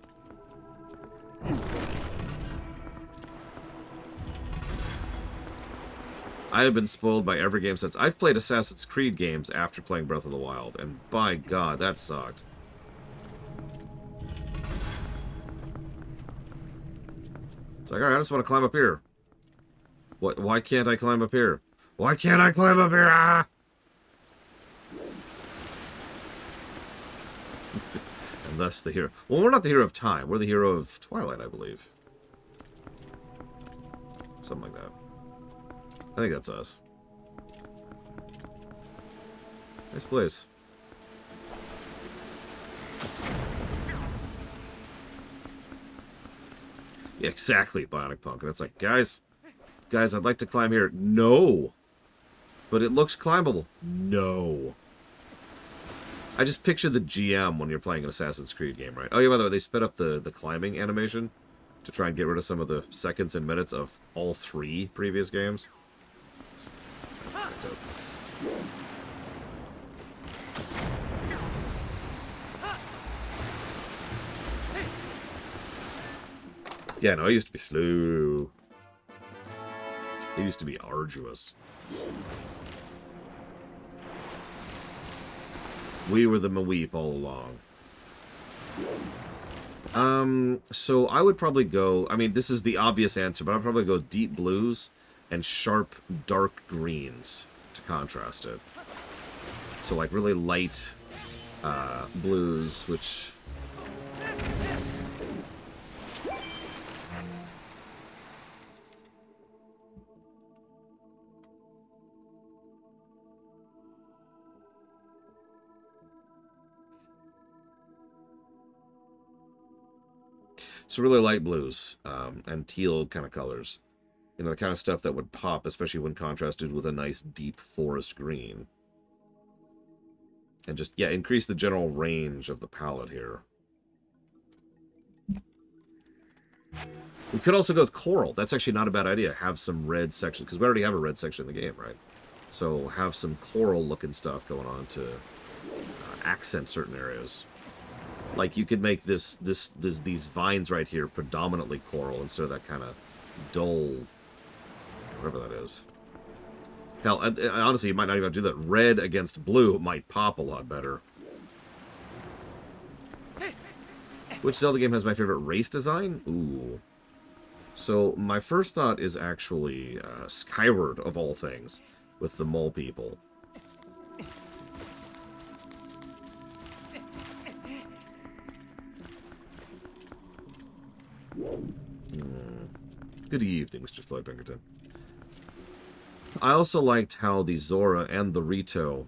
I have been spoiled by every game since. I've played Assassin's Creed games after playing Breath of the Wild, and by God, that sucked. It's like, alright, I just want to climb up here. What? Why can't I climb up here? Why can't I climb up here? Ah! And thus the hero. Well, we're not the hero of time. We're the hero of Twilight, I believe. Something like that. I think that's us. Nice place. Yeah, exactly, Bionic Punk. And it's like, guys, I'd like to climb here. No. But it looks climbable. No. I just picture the GM when you're playing an Assassin's Creed game, right? Oh, yeah, by the way, they sped up the climbing animation. to try and get rid of some of the seconds and minutes of all 3 previous games. Yeah, no, I used to be slow. It used to be arduous. We were the Maweep all along. So I would probably go... I mean, this is the obvious answer, but I'd probably go deep blues and sharp dark greens to contrast it. So, like, really light blues, which... So really light blues and teal kind of colors. You know, the kind of stuff that would pop, especially when contrasted with a nice deep forest green. And just, yeah, increase the general range of the palette here. We could also go with coral. That's actually not a bad idea. Have some red section, because we already have a red section in the game, right? So have some coral-looking stuff going on to accent certain areas. Like, you could make these vines right here predominantly coral instead of that kind of dull, whatever that is. Hell, honestly, you might not even do that. Red against blue might pop a lot better. Which Zelda game has my favorite race design? Ooh. So, my first thought is actually Skyward, of all things, with the mole people. Good evening, Mr. Floyd Pinkerton. I also liked how the Zora and the Rito,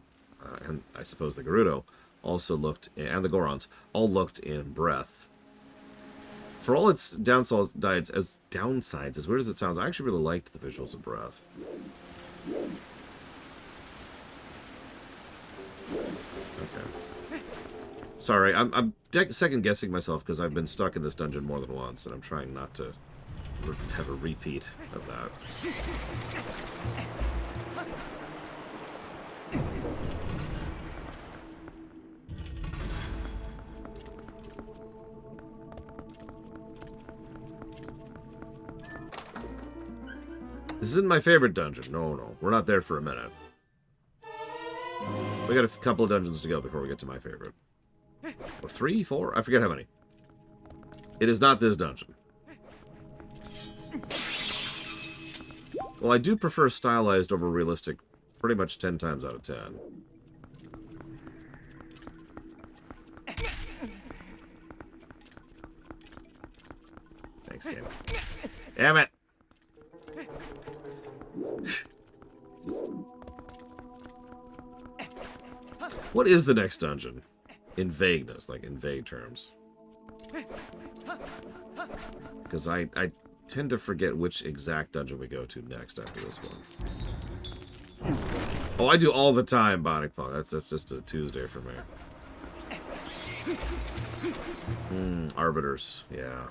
and I suppose the Gerudo, also looked, and the Gorons, all looked in Breath. For all its downsides, as weird as it sounds, I actually really liked the visuals of Breath. Okay. Sorry, I'm second-guessing myself because I've been stuck in this dungeon more than once, and I'm trying not to have a repeat of that. This isn't my favorite dungeon. No. We're not there for a minute. We got a couple of dungeons to go before we get to my favorite. Or 3, 4? I forget how many. It is not this dungeon. Well, I do prefer stylized over realistic pretty much 10 times out of 10. Thanks, game. Damn it! What is the next dungeon? In vagueness, like in vague terms. Because I tend to forget which exact dungeon we go to next after this one. Oh, I do all the time, Bionic Pong. That's just a Tuesday for me. Arbiters, yeah.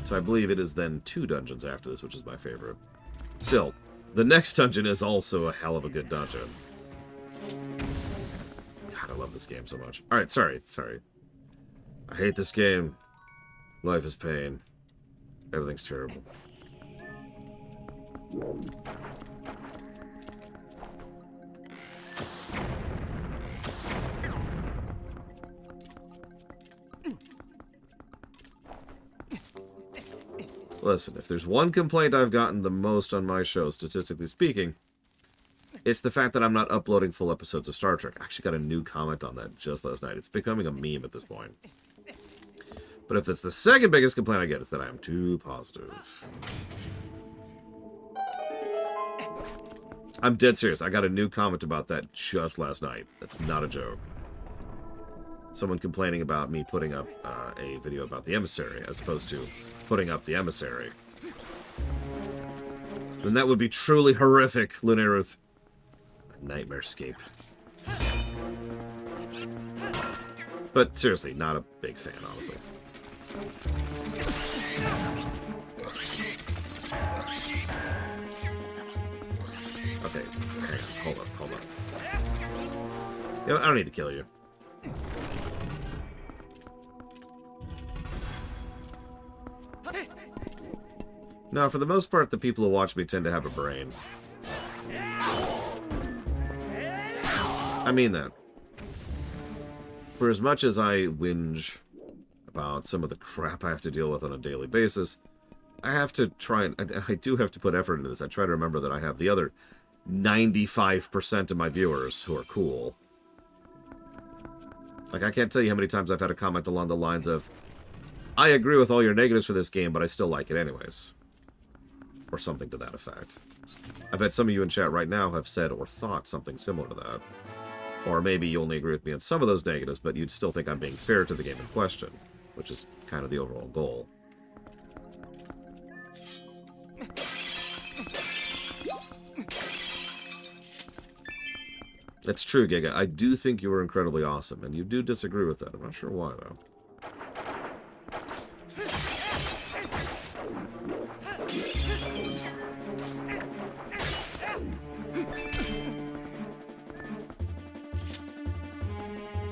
So I believe it is then 2 dungeons after this, which is my favorite. Still, the next dungeon is also a hell of a good dungeon. God, I love this game so much. Alright, sorry. I hate this game. Life is pain. Everything's terrible. Listen, if there's one complaint I've gotten the most on my show, statistically speaking, it's the fact that I'm not uploading full episodes of Star Trek. I actually got a new comment on that just last night. It's becoming a meme at this point. But if it's the second biggest complaint I get, it's that I'm too positive. I'm dead serious. I got a new comment about that just last night. That's not a joke. Someone complaining about me putting up a video about the emissary as opposed to putting up the emissary. Then that would be truly horrific, Lunaruth. A nightmare scape. But seriously, not a big fan, honestly. Okay, hang on. Hold on. You know, I don't need to kill you. No, for the most part, the people who watch me tend to have a brain. I mean that. For as much as I whinge about some of the crap I have to deal with on a daily basis, I have to try and... I do have to put effort into this. I try to remember that I have the other 95% of my viewers who are cool. Like, I can't tell you how many times I've had a comment along the lines of, I agree with all your negatives for this game, but I still like it anyways. Or something to that effect. I bet some of you in chat right now have said or thought something similar to that. Or maybe you only agree with me on some of those negatives, but you'd still think I'm being fair to the game in question, which is kind of the overall goal. That's true, Giga. I do think you were incredibly awesome, and you do disagree with that. I'm not sure why, though.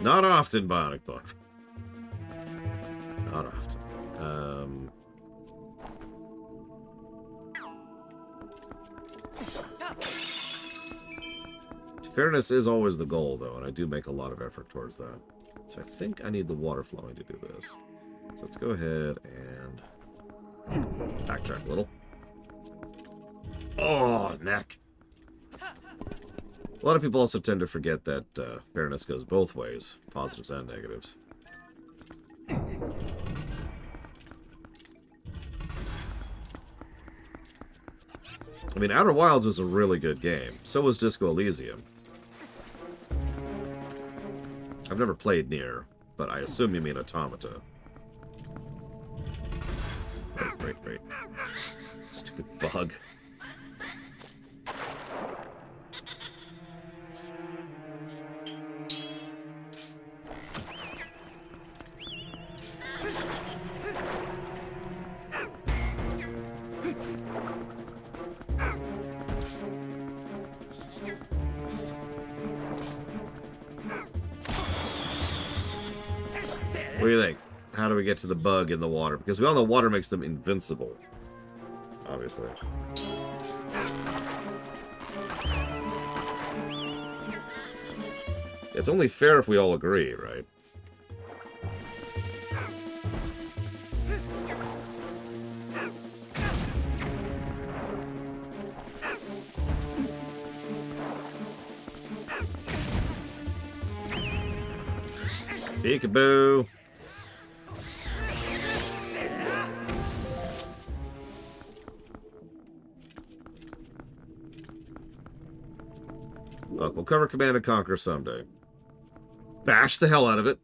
Not often, Bionic Book. Not often. Fairness is always the goal, though, and I do make a lot of effort towards that. So I think I need the water flowing to do this. So let's go ahead and backtrack a little. Oh, neck! A lot of people also tend to forget that fairness goes both ways, positives and negatives. I mean, Outer Wilds was a really good game. So was Disco Elysium. I've never played Nier, but I assume you mean Automata. Great. Stupid bug. What do you think? How do we get to the bug in the water? Because we all know water makes them invincible. Obviously. It's only fair if we all agree, right? Peekaboo! Look, we'll cover Command & Conquer someday. Bash the hell out of it.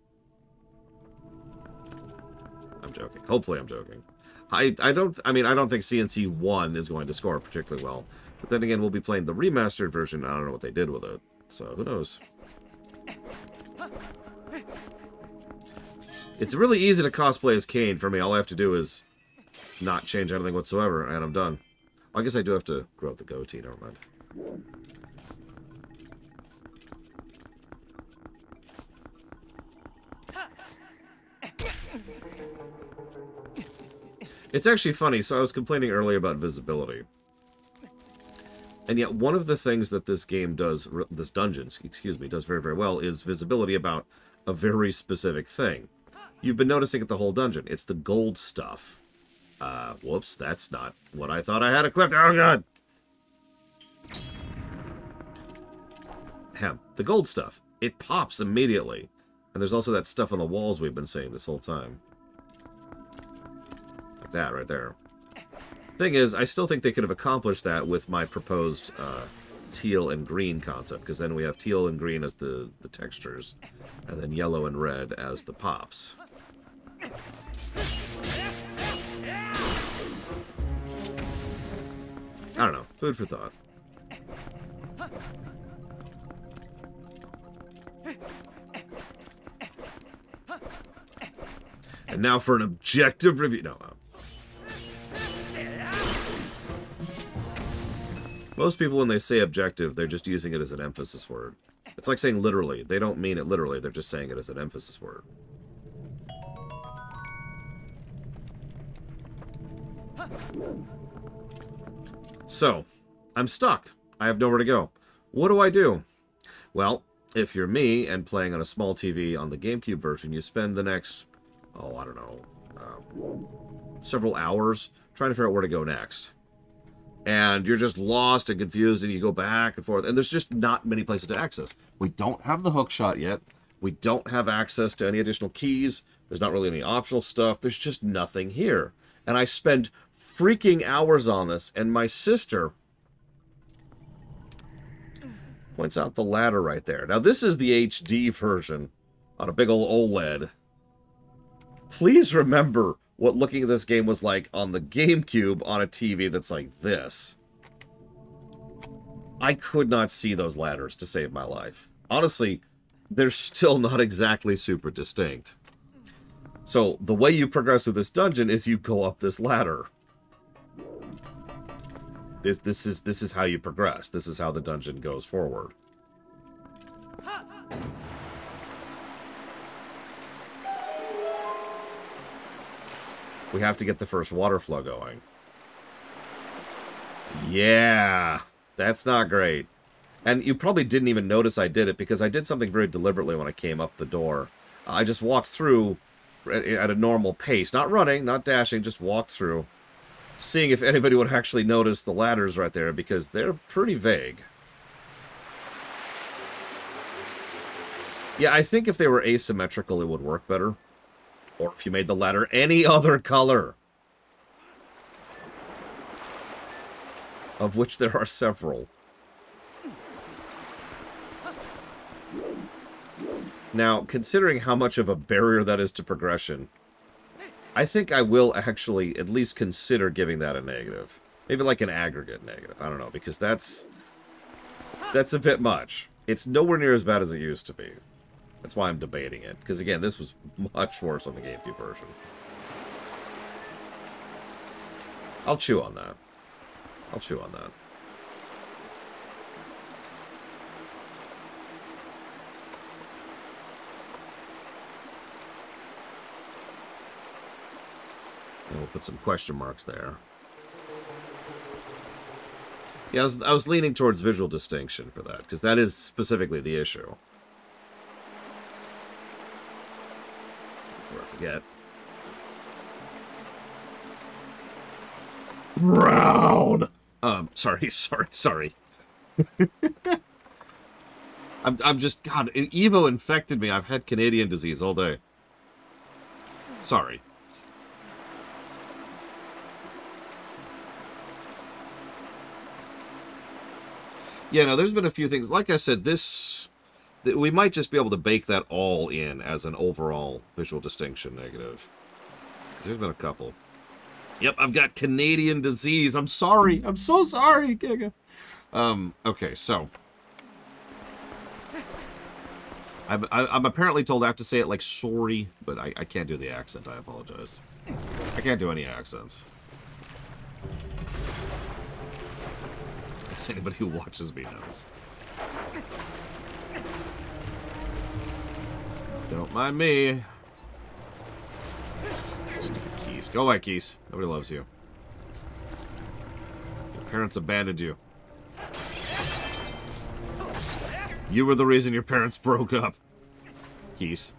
I'm joking. Hopefully I'm joking. I don't think CNC 1 is going to score particularly well. But then again, we'll be playing the remastered version. I don't know what they did with it. So, who knows? It's really easy to cosplay as Kane for me. All I have to do is not change anything whatsoever, and I'm done. I guess I do have to grow up the goatee. Never mind. It's actually funny. So I was complaining earlier about visibility. And yet one of the things that this game does, this dungeon, excuse me, does very, very well is visibility about a very specific thing. You've been noticing it the whole dungeon. It's the gold stuff. Whoops, that's not what I thought I had equipped. Oh, God! The gold stuff. It pops immediately. And there's also that stuff on the walls we've been seeing this whole time. Like that right there. Thing is, I still think they could have accomplished that with my proposed teal and green concept, because then we have teal and green as the textures, and then yellow and red as the pops. I don't know. Food for thought. And now for an objective review. No. Most people, when they say objective, they're just using it as an emphasis word. It's like saying literally. They don't mean it literally. They're just saying it as an emphasis word. So, I'm stuck. I have nowhere to go. What do I do? Well, if you're me and playing on a small TV on the GameCube version, you spend the next, oh, I don't know, several hours trying to figure out where to go next. And you're just lost and confused, and you go back and forth, and there's just not many places to access. We don't have the hook shot yet. We don't have access to any additional keys. There's not really any optional stuff. There's just nothing here. And I spend freaking hours on this, and my sister points out the ladder right there. Now, this is the HD version on a big old OLED. Please remember what looking at this game was like on the GameCube on a TV that's like this. I could not see those ladders to save my life. Honestly, they're still not exactly super distinct. So, the way you progress through this dungeon is you go up this ladder. This is how you progress. This is how the dungeon goes forward. We have to get the first water flow going. Yeah, that's not great. And you probably didn't even notice I did it because I did something very deliberately when I came up the door. I just walked through at a normal pace. Not running, not dashing, just walked through. Seeing if anybody would actually notice the ladders right there because they're pretty vague. Yeah, I think if they were asymmetrical, it would work better. Or if you made the ladder any other color. Of which there are several. Now, considering how much of a barrier that is to progression, I think I will actually at least consider giving that a negative. Maybe like an aggregate negative. I don't know, because that's a bit much. It's nowhere near as bad as it used to be. That's why I'm debating it. Because, again, this was much worse on the GameCube version. I'll chew on that. I'll chew on that. And we'll put some question marks there. Yeah, I was leaning towards visual distinction for that, because that is specifically the issue. Before I forget. Brown! Sorry. I'm just, God, Evo infected me. I've had Canadian disease all day. Sorry. Yeah, no, there's been a few things. Like I said, we might just be able to bake that all in as an overall visual distinction negative. There's been a couple. Yep, I've got Canadian disease. I'm sorry. I'm so sorry, Giga. Okay, so. I'm apparently told I have to say it like sorry, but I can't do the accent. I apologize. I can't do any accents. As anybody who watches me knows. Don't mind me. Stupid Keys. Go away, Keys. Nobody loves you. Your parents abandoned you. You were the reason your parents broke up. Keys.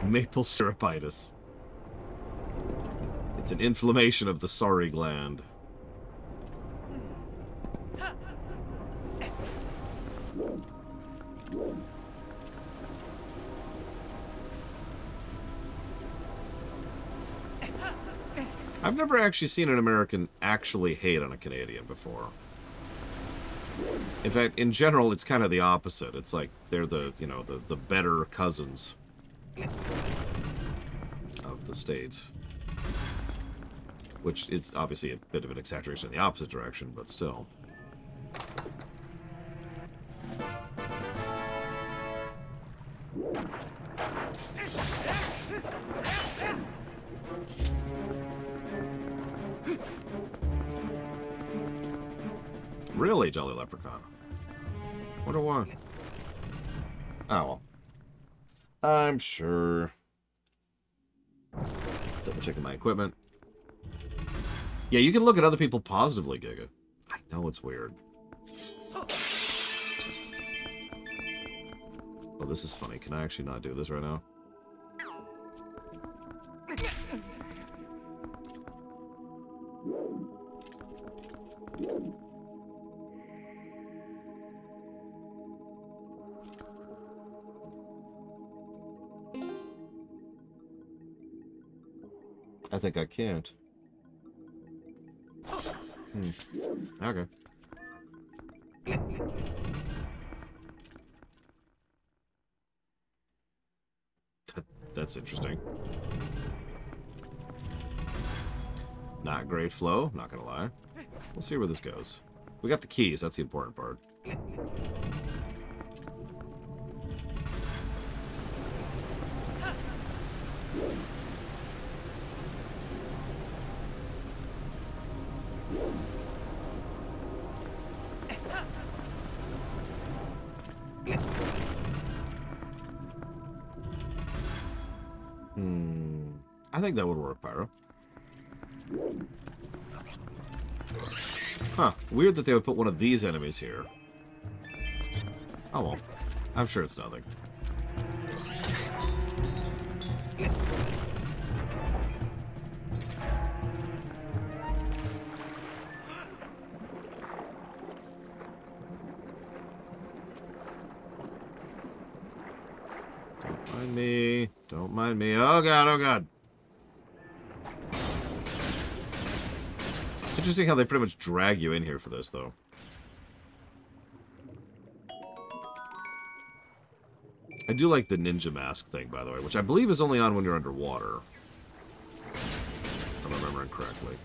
Maple syrupitis. It's an inflammation of the sorry gland. I've never actually seen an American actually hate on a Canadian before. In fact, in general, it's kind of the opposite. It's like they're the, you know, the better cousins of the States. Which is obviously a bit of an exaggeration in the opposite direction, but still. Really, Jolly Leprechaun? Wonder why. Oh, well. I'm sure. Double checking my equipment. Yeah, you can look at other people positively, Giga. I know it's weird. Oh, this is funny. Can I actually not do this right now? I think I can't. Okay. That's interesting. Not great flow, not gonna lie. We'll see where this goes. We got the keys, that's the important part. I think that would work, Pyro. Huh. Weird that they would put one of these enemies here. Oh well. I'm sure it's nothing. Don't mind me. Don't mind me. Oh god, oh god. Interesting how they pretty much drag you in here for this, though. I do like the ninja mask thing, by the way, which I believe is only on when you're underwater. If I'm remembering correctly.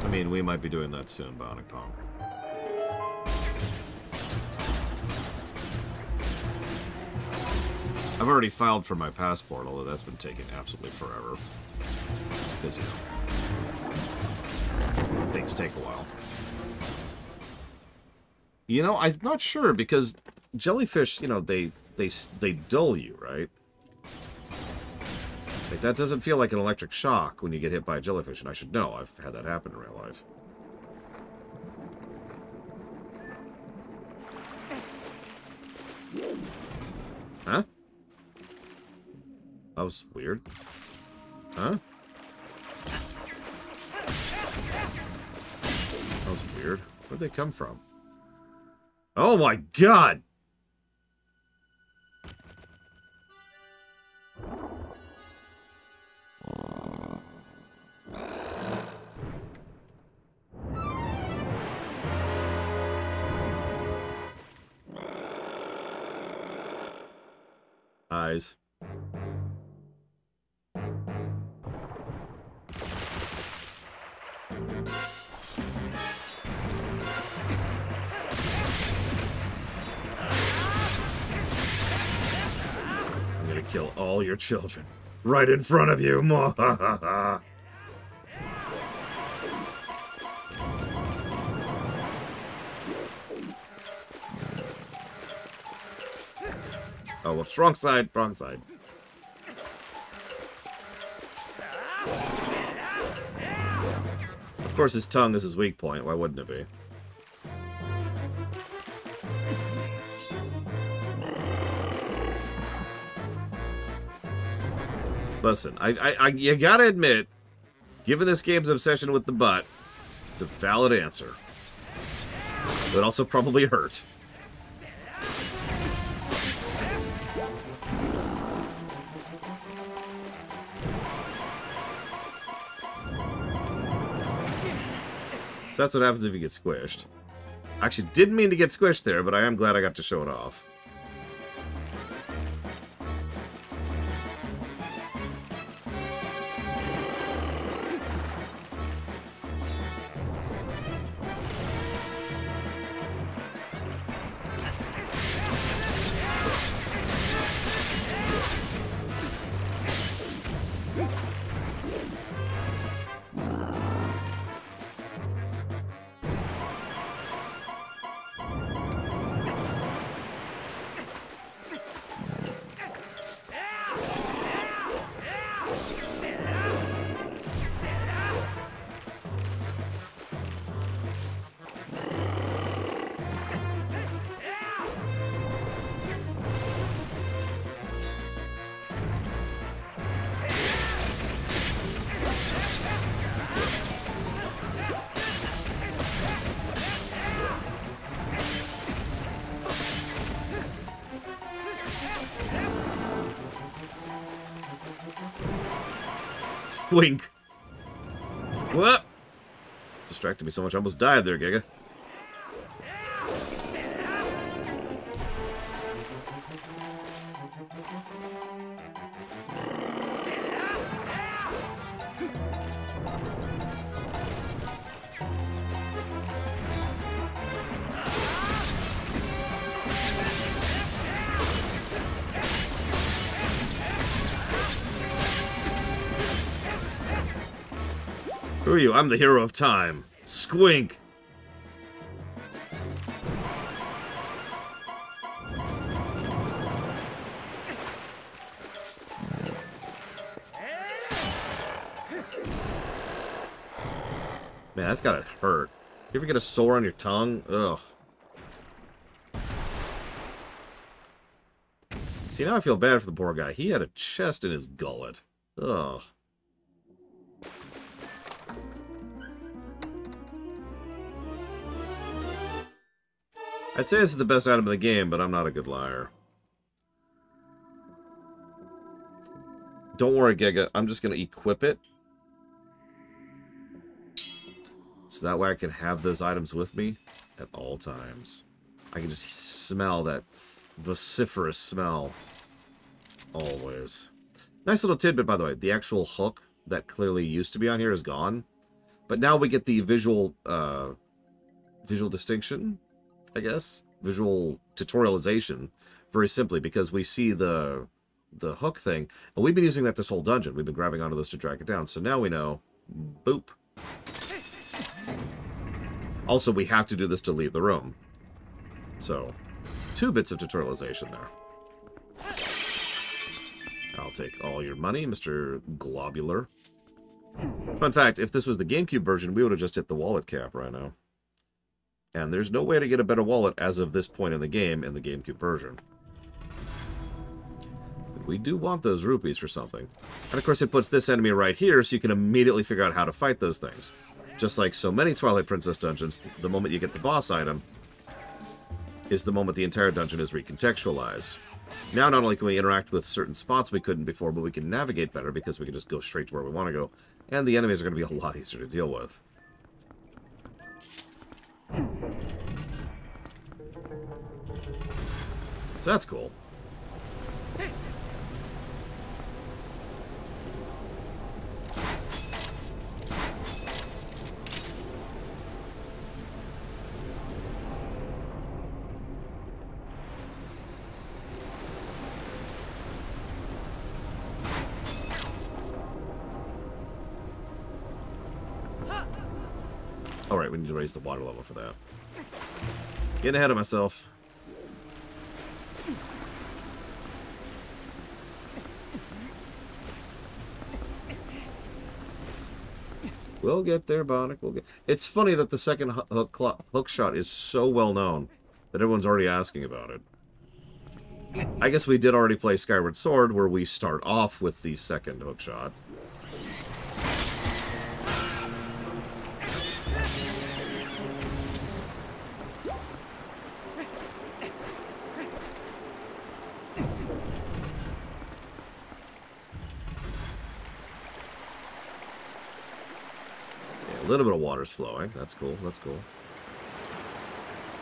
I mean, we might be doing that soon, Bionic Pong. I've already filed for my passport, although that's been taking absolutely forever. Because, you know, things take a while. You know, I'm not sure, because jellyfish, you know, they dull you, right? Like, that doesn't feel like an electric shock when you get hit by a jellyfish, and I should know. I've had that happen in real life. Huh? That was weird. Huh? That was weird. Where'd they come from? Oh my god! Eyes. Kill all your children. Right in front of you. Oh, whoops. Wrong side. Wrong side. Of course, his tongue is his weak point. Why wouldn't it be? Listen, you gotta admit, given this game's obsession with the butt, It's a valid answer. But also probably hurt. So that's what happens if you get squished. Actually, didn't mean to get squished there, but I am glad I got to show it off. Wink. What? Distracted me so much I almost died there, Giga. Who are you? I'm the hero of time. Squink. Man, that's gotta hurt. You ever get a sore on your tongue? Ugh. See, now I feel bad for the poor guy. He had a chest in his gullet. Ugh. I'd say this is the best item of the game, but I'm not a good liar. Don't worry, Giga. I'm just going to equip it. So that way I can have those items with me at all times. I can just smell that vociferous smell. Always. Nice little tidbit, by the way. The actual hook that clearly used to be on here is gone. But now we get the visual distinction, I guess. Visual tutorialization. Very simply, because we see the hook thing. And we've been using that this whole dungeon. We've been grabbing onto those to drag it down. So now we know. Boop. Also, we have to do this to leave the room. So, 2 bits of tutorialization there. I'll take all your money, Mr. Globular. Fun fact, if this was the GameCube version, we would have just hit the wallet cap right now. And there's no way to get a better wallet as of this point in the game in the GameCube version. We do want those rupees for something. And of course it puts this enemy right here so you can immediately figure out how to fight those things. Just like so many Twilight Princess dungeons, the moment you get the boss item is the moment the entire dungeon is recontextualized. Now not only can we interact with certain spots we couldn't before, but we can navigate better because we can just go straight to where we want to go. And the enemies are going to be a lot easier to deal with. So that's cool. Alright, we need to raise the water level for that. Getting ahead of myself. We'll get there, Bionic. We'll get... It's funny that the second hook shot is so well known that everyone's already asking about it. I guess we did already play Skyward Sword, where we start off with the second hook shot. A little bit of water's flowing. That's cool. That's cool.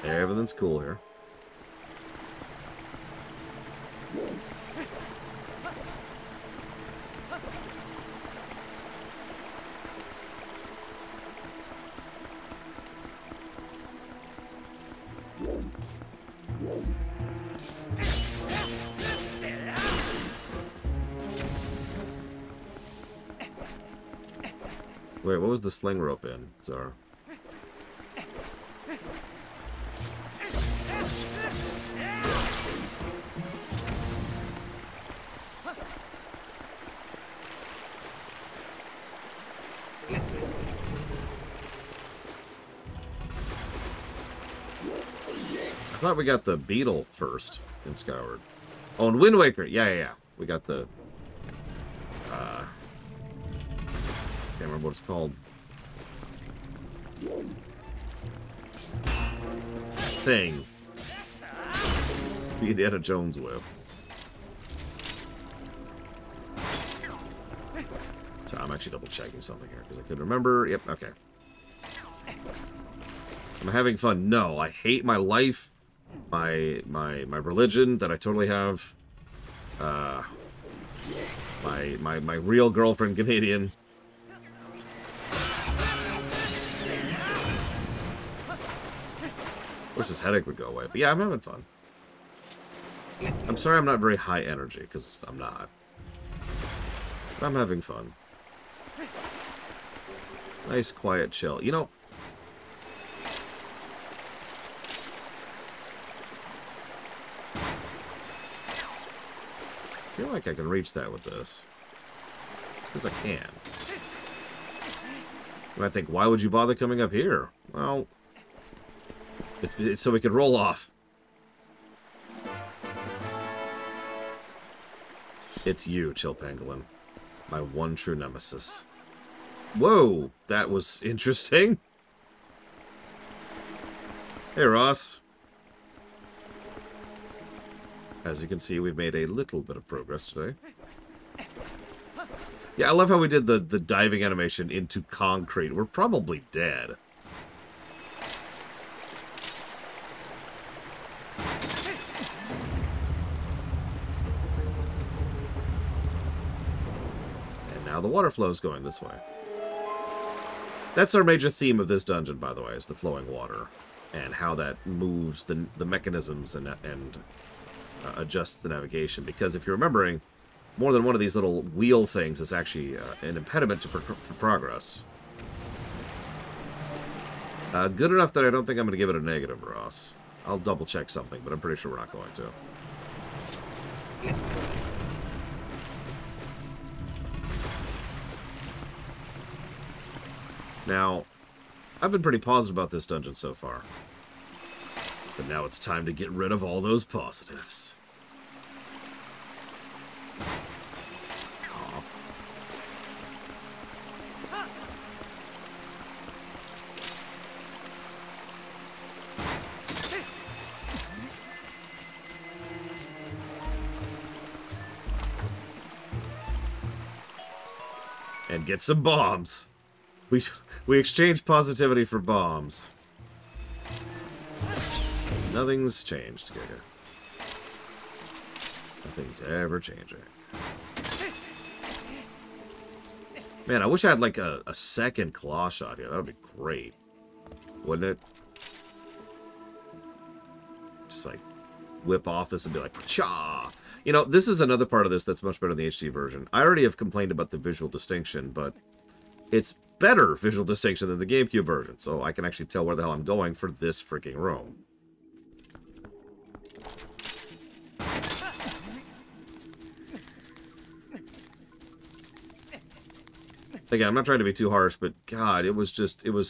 Everything's cool here. Wait, what was the sling rope in, Zara? I thought we got the beetle first in Skyward. Oh, and Wind Waker. Yeah. We got the... can't remember what it's called. Thing. The Indiana Jones whip. So I'm actually double checking something here because I couldn't remember. Yep, okay. I'm having fun. No, I hate my life, my religion that I totally have. My real girlfriend, Canadian. Wish this headache would go away. But yeah, I'm having fun. I'm sorry I'm not very high energy, because I'm not. But I'm having fun. Nice, quiet, chill. You know... I feel like I can reach that with this. It's because I can. And I think, why would you bother coming up here? Well... It's so we could roll off. It's you, Chill Pangolin. My one true nemesis. Whoa! That was interesting. Hey, Ross. As you can see, we've made a little bit of progress today. Yeah, I love how we did the diving animation into concrete. We're probably dead. Now the water flow is going this way. That's our major theme of this dungeon, by the way, is the flowing water. And how that moves the mechanisms and adjusts the navigation. Because if you're remembering, more than one of these little wheel things is actually an impediment to progress. Good enough that I don't think I'm going to give it a negative, Ross. I'll double check something, but I'm pretty sure we're not going to. Now, I've been pretty positive about this dungeon so far. But now it's time to get rid of all those positives. Aw. And get some bombs. We exchange positivity for bombs. Nothing's changed, Giga. Nothing's ever changing. Man, I wish I had like a second claw shot here. That would be great. Wouldn't it? Just like whip off this and be like, cha! You know, this is another part of this that's much better than the HD version. I already have complained about the visual distinction, but it's better visual distinction than the GameCube version, so I can actually tell where the hell I'm going for this freaking room. Again, I'm not trying to be too harsh, but God, it was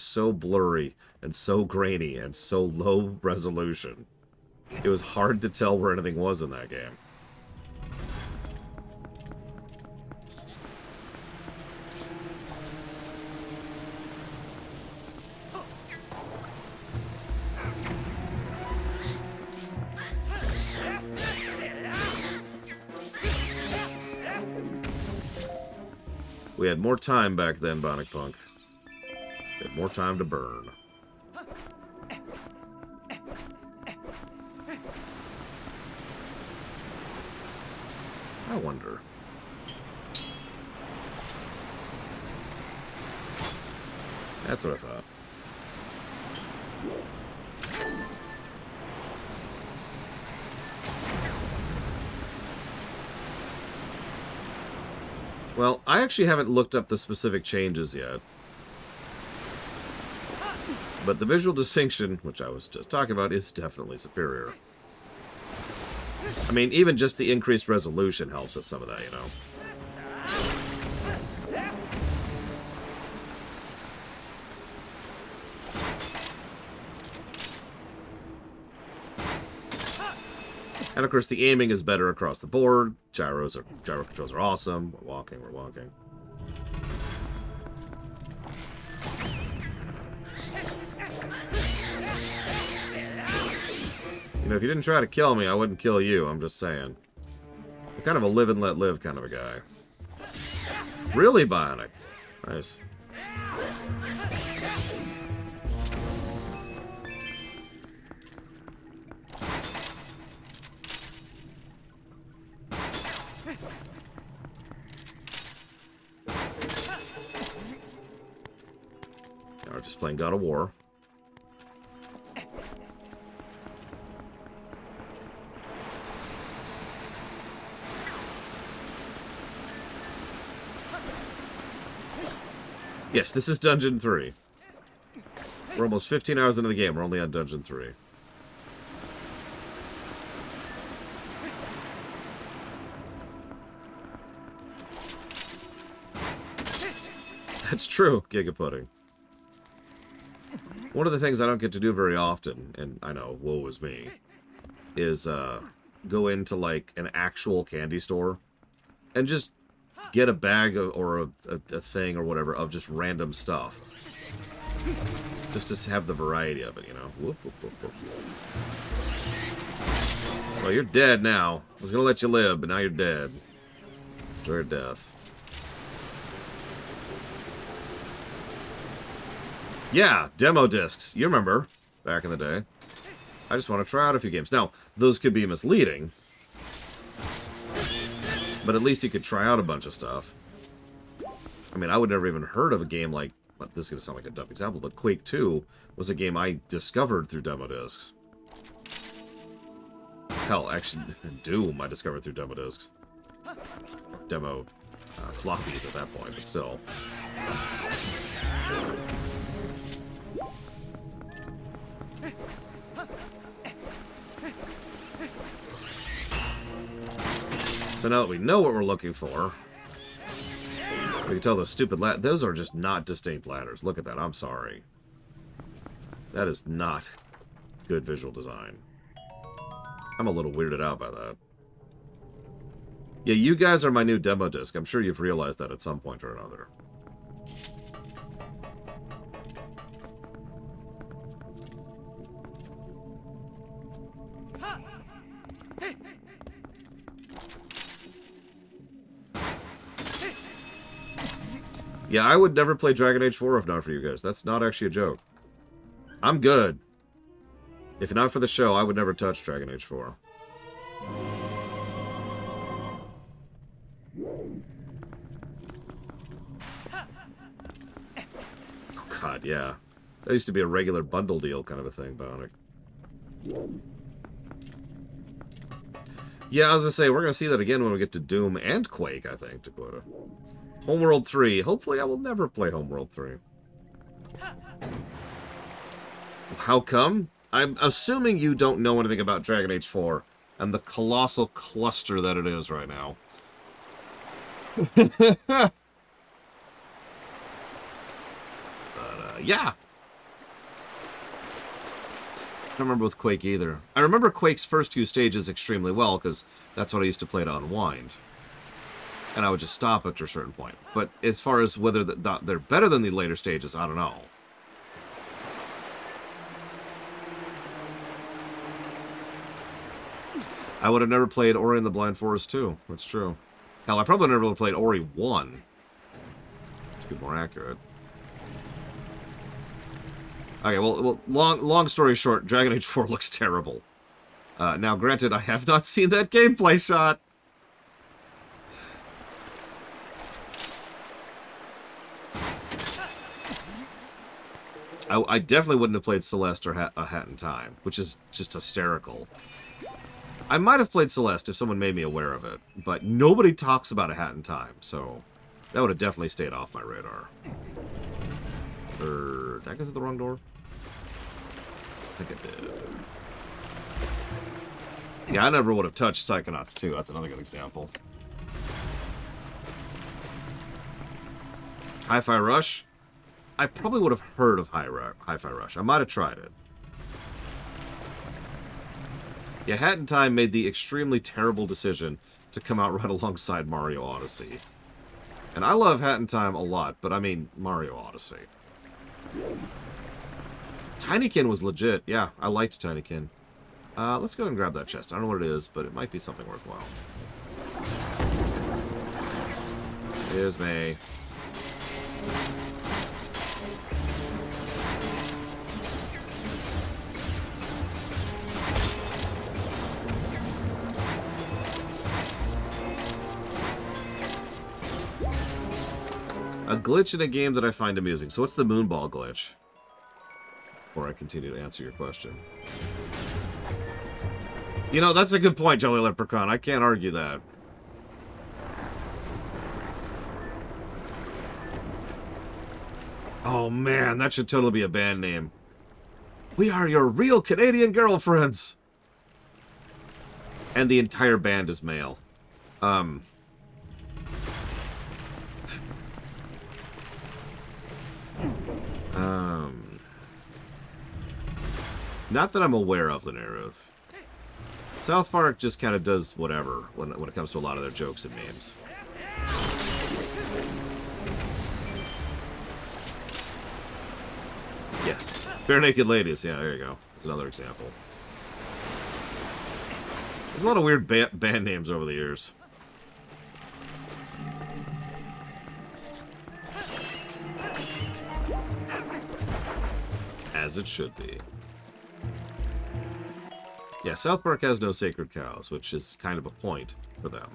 so blurry and so grainy and so low resolution. It was hard to tell where anything was in that game. We had more time back then, Bionic Punk. Get more time to burn. I wonder. That's what I thought. Well, I actually haven't looked up the specific changes yet. But the visual distinction, which I was just talking about, is definitely superior. I mean, even just the increased resolution helps with some of that, you know. And of course, the aiming is better across the board. Gyro controls are awesome. We're walking, we're walking. You know, if you didn't try to kill me, I wouldn't kill you. I'm just saying. I'm kind of a live and let live kind of a guy. Really bionic. Nice. Now we're just playing God of War. Yes, this is Dungeon 3. We're almost 15 hours into the game. We're only on Dungeon 3. That's true, Giga Pudding. One of the things I don't get to do very often, and I know, woe is me, is go into, like, an actual candy store and just get a bag of, or a thing or whatever of just random stuff. Just to have the variety of it, you know. Whoop, whoop, whoop, whoop. Well, you're dead now. I was gonna let you live, but now you're dead. Enjoy your death. Yeah, demo discs. You remember, back in the day. I just want to try out a few games. Now, those could be misleading. But at least you could try out a bunch of stuff. I mean, I would never even heard of a game like... This is going to sound like a dumb example, but Quake 2 was a game I discovered through demo discs. Hell, actually, Doom I discovered through demo discs. Demo floppies at that point, but still. So now that we know what we're looking for, we can tell those stupid those are just not distinct ladders. Look at that. I'm sorry. That is not good visual design. I'm a little weirded out by that. Yeah, you guys are my new demo disc. I'm sure you've realized that at some point or another. Yeah, I would never play Dragon Age 4 if not for you guys. That's not actually a joke. I'm good. If not for the show, I would never touch Dragon Age 4. Oh god, yeah. That used to be a regular bundle deal kind of a thing, Bionic. Yeah, I was gonna say, we're gonna see that again when we get to Doom and Quake, I think, Dakota. Homeworld 3. Hopefully I will never play Homeworld 3. How come? I'm assuming you don't know anything about Dragon Age 4 and the colossal cluster that it is right now. But, yeah. I don't remember with Quake either. I remember Quake's first few stages extremely well, because that's what I used to play to unwind. And I would just stop after a certain point. But as far as whether they're better than the later stages, I don't know. I would have never played Ori and the Blind Forest 2. That's true. Hell, I probably never would have played Ori 1. To be more accurate. Okay, well, long story short, Dragon Age 4 looks terrible. Now, granted, I have not seen that gameplay shot. I definitely wouldn't have played Celeste or A Hat in Time, which is just hysterical. I might have played Celeste if someone made me aware of it, but nobody talks about A Hat in Time, so that would have definitely stayed off my radar. Did I go through the wrong door? I think I did. Yeah, I never would have touched Psychonauts 2. That's another good example. Hi-Fi Rush? I probably would have heard of Hi-Fi Rush. I might have tried it. Yeah, Hat in Time made the extremely terrible decision to come out right alongside Mario Odyssey. And I love Hat in Time a lot, but I mean Mario Odyssey. Tinykin was legit. Yeah, I liked Tinykin. Let's go and grab that chest. I don't know what it is, but it might be something worthwhile. Here's me. A glitch in a game that I find amusing. So what's the moonball glitch? Before I continue to answer your question. You know, that's a good point, Jolly Leprechaun. I can't argue that. Oh man, that should totally be a band name. We are your real Canadian girlfriends! And the entire band is male. Not that I'm aware of, Linearuth. South Park just kind of does whatever when it comes to a lot of their jokes and memes. Yeah. Bare Naked Ladies. Yeah, there you go. That's another example. There's a lot of weird band names over the years. As it should be. Yeah, South Park has no sacred cows, which is kind of a point for them.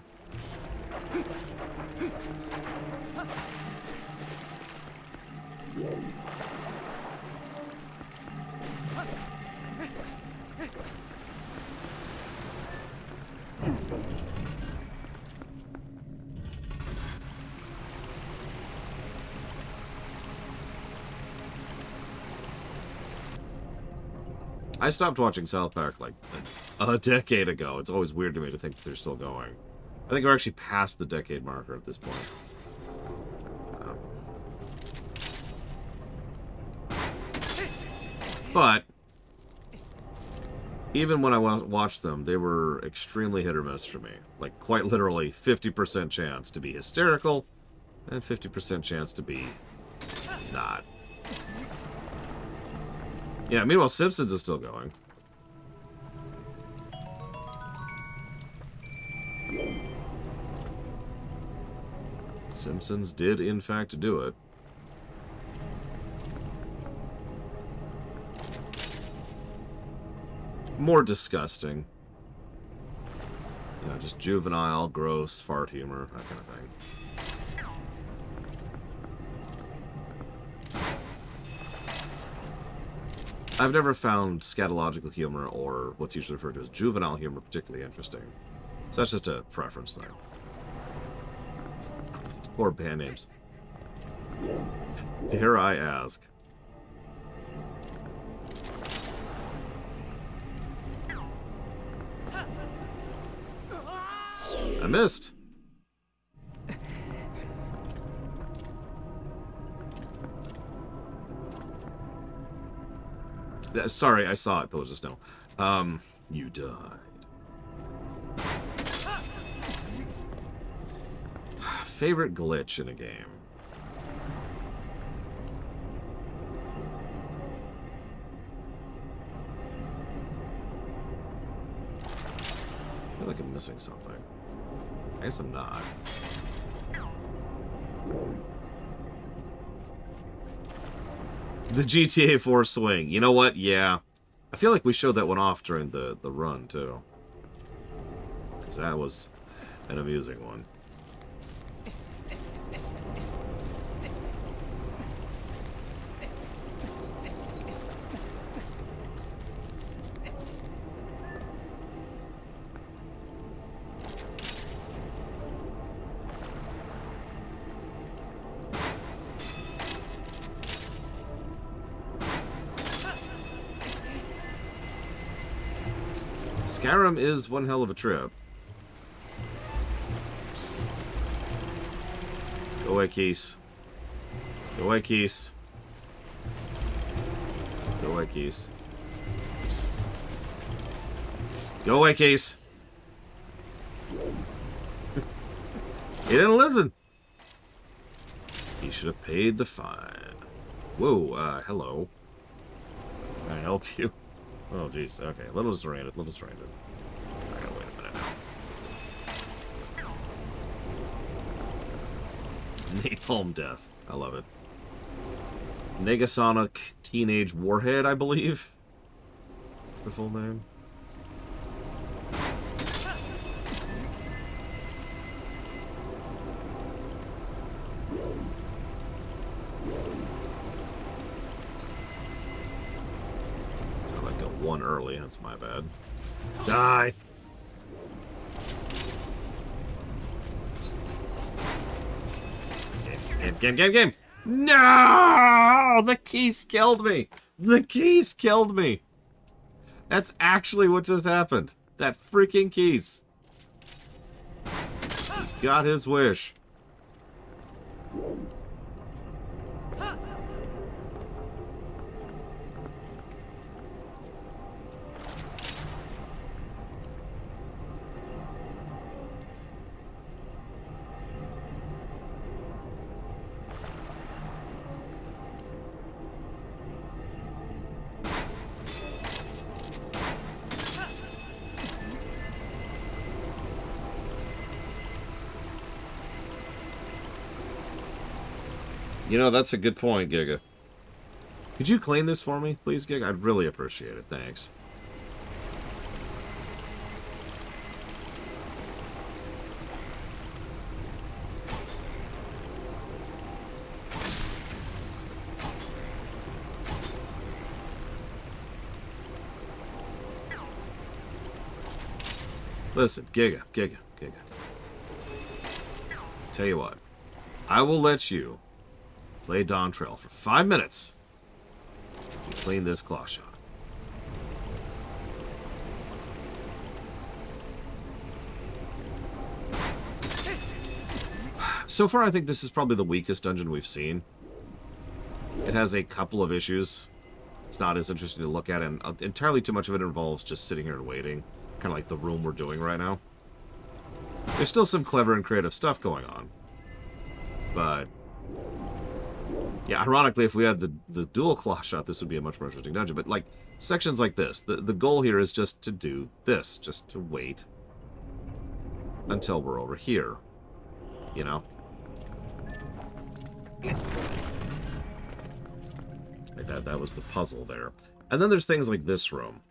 I stopped watching South Park like a decade ago. It's always weird to me to think that they're still going. I think we're actually past the decade marker at this point. But even when I watched them, they were extremely hit or miss for me. Like, quite literally, 50% chance to be hysterical and 50% chance to be not. Yeah, meanwhile, Simpsons is still going. Simpsons did, in fact, do it. More disgusting. You know, just juvenile, gross, fart humor, that kind of thing. I've never found scatological humor, or what's usually referred to as juvenile humor, particularly interesting. So that's just a preference thing. Or band names. Dare I ask? I missed. Sorry, I saw it, Pillars of Snow. You died. Favorite glitch in a game? I feel like I'm missing something. I guess I'm not. The GTA 4 swing. You know what? Yeah. I feel like we showed that one off during the run, too. Because that was an amusing one. Skyrim is one hell of a trip. Go away, Keys. Go away, Keys. Go away, Keys. Go away, Keys. He didn't listen. He should have paid the fine. Whoa, hello. Can I help you? Oh, jeez. Okay, a little disoriented. Alright, wait a minute now. Napalm Death. I love it. Negasonic Teenage Warhead, I believe. What's the full name? One early, that's my bad. Die! Game! No! The keys killed me! The keys killed me! That's actually what just happened. That freaking keys. He got his wish. You know, that's a good point, Giga. Could you clean this for me, please, Giga? I'd really appreciate it. Thanks. Listen, Giga. Tell you what. I will let you play Dawn Trail for 5 minutes if you clean this claw shot. So far, I think this is probably the weakest dungeon we've seen. It has a couple of issues. It's not as interesting to look at, and entirely too much of it involves just sitting here and waiting. Kind of like the room we're doing right now. There's still some clever and creative stuff going on. But yeah, ironically, if we had the dual claw shot, this would be a much more interesting dungeon. But, like, sections like this, the goal here is just to do this. Just to wait until we're over here. You know? Like that was the puzzle there. And then there's things like this room.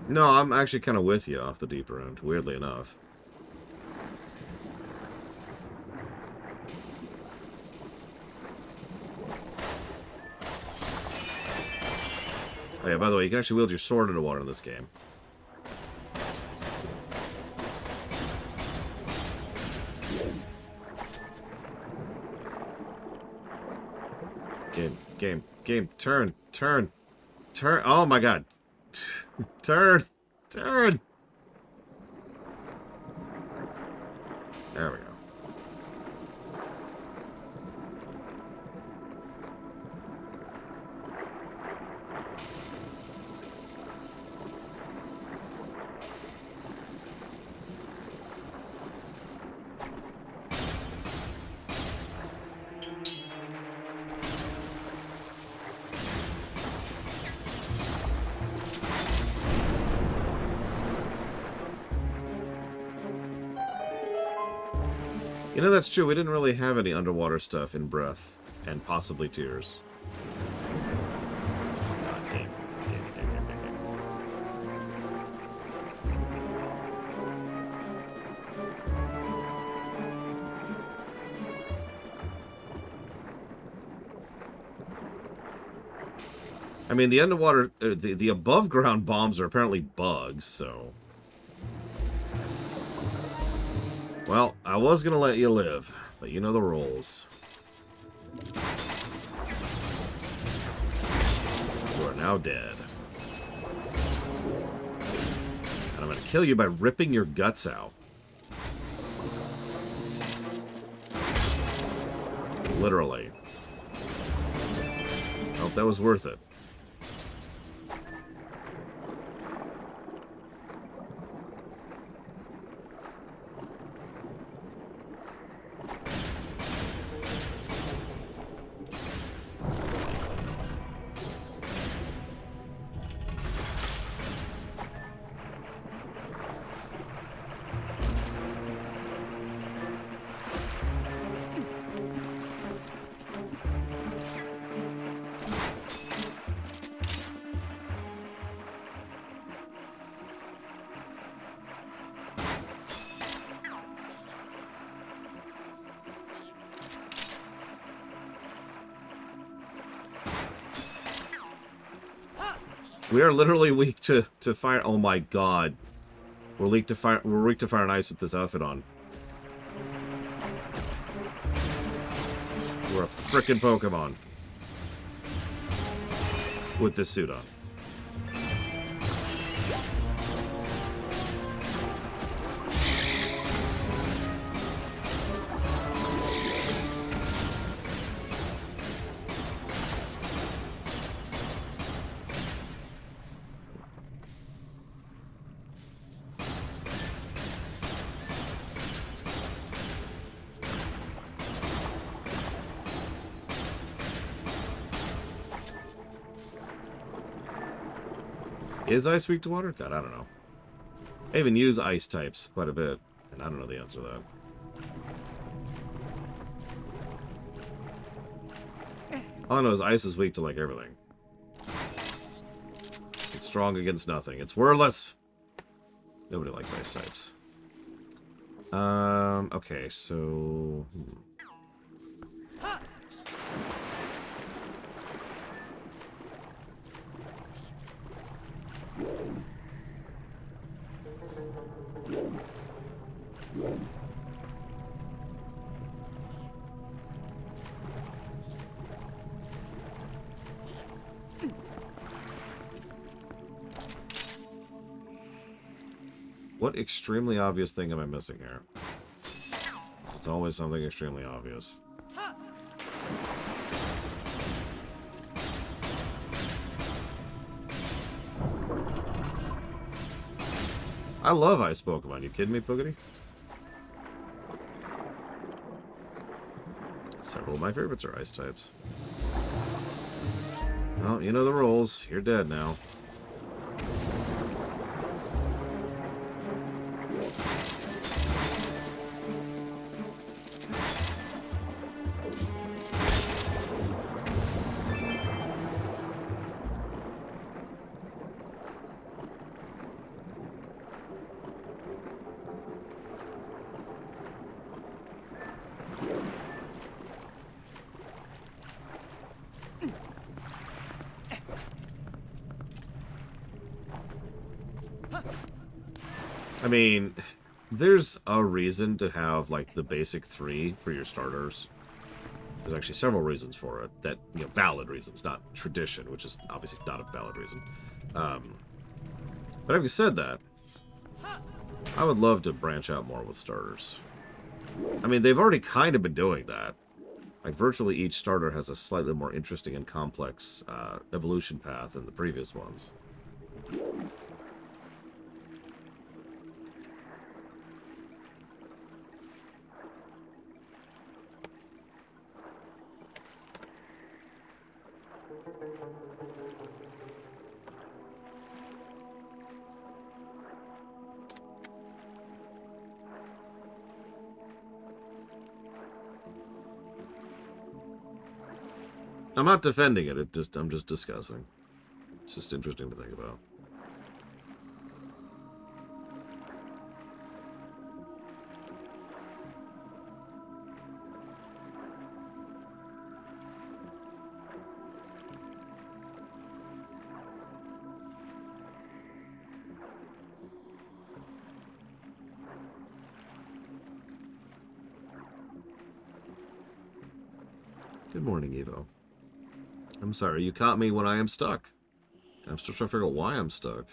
No, I'm actually kind of with you off the deeper end, weirdly enough. Oh yeah, by the way, you can actually wield your sword underwater in this game. Game. Game, turn, turn, turn. Oh my god. Turn, turn. There we go. You know, that's true. We didn't really have any underwater stuff in Breath, and possibly Tears. I mean, the underwater, the above-ground bombs are apparently bugs, so... Well, I was going to let you live, but you know the rules. You are now dead. And I'm going to kill you by ripping your guts out. Literally. I hope that was worth it. We are literally weak to fire. Oh my god, we're weak to fire. We're weak to fire and ice with this outfit on. We're a frickin' Pokemon with this suit on. Is ice weak to water? God, I don't know. I even use ice types quite a bit, and I don't know the answer to that. All I know is ice is weak to, like, everything. It's strong against nothing. It's wordless. Nobody likes ice types. Okay, so... What extremely obvious thing am I missing here? It's always something extremely obvious. I love ice Pokemon. You kidding me, Boogity? Several of my favorites are ice types. Well, you know the rules. You're dead now. I mean, there's a reason to have, like, the basic 3 for your starters. There's actually several reasons for it. That, you know, valid reasons, not tradition, which is obviously not a valid reason. But having said that, I would love to branch out more with starters. I mean, they've already kind of been doing that. Like, virtually each starter has a slightly more interesting and complex evolution path than the previous ones. I'm not defending it. I'm just discussing. It's just interesting to think about. Good morning, Evo. I'm sorry, you caught me when I am stuck. I'm still trying to figure out why I'm stuck.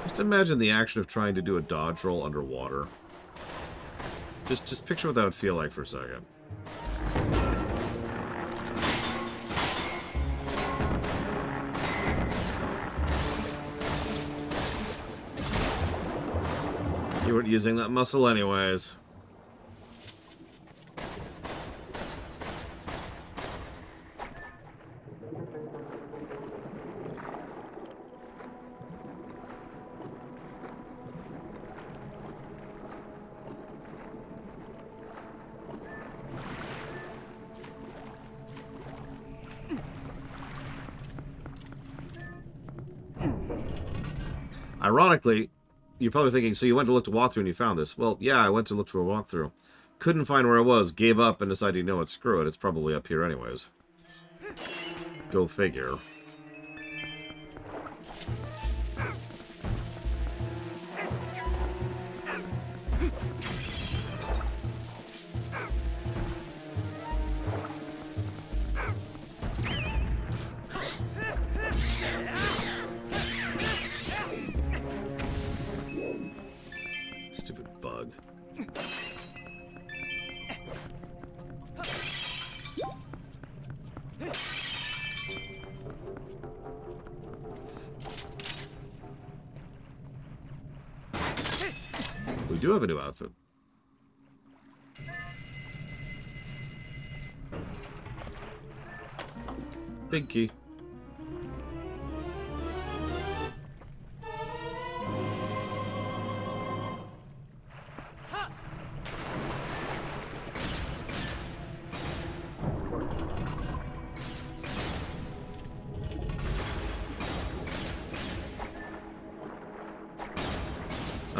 Just imagine the action of trying to do a dodge roll underwater. Just picture what that would feel like for a second. You weren't using that muscle anyways. Ironically, you're probably thinking, so you went to look to walkthrough and you found this. Well, yeah, I went to look for a walkthrough. Couldn't find where it was, gave up, and decided, you know what, screw it. It's probably up here anyways. Go figure. Stupid bug. We do have a new outfit. Big key.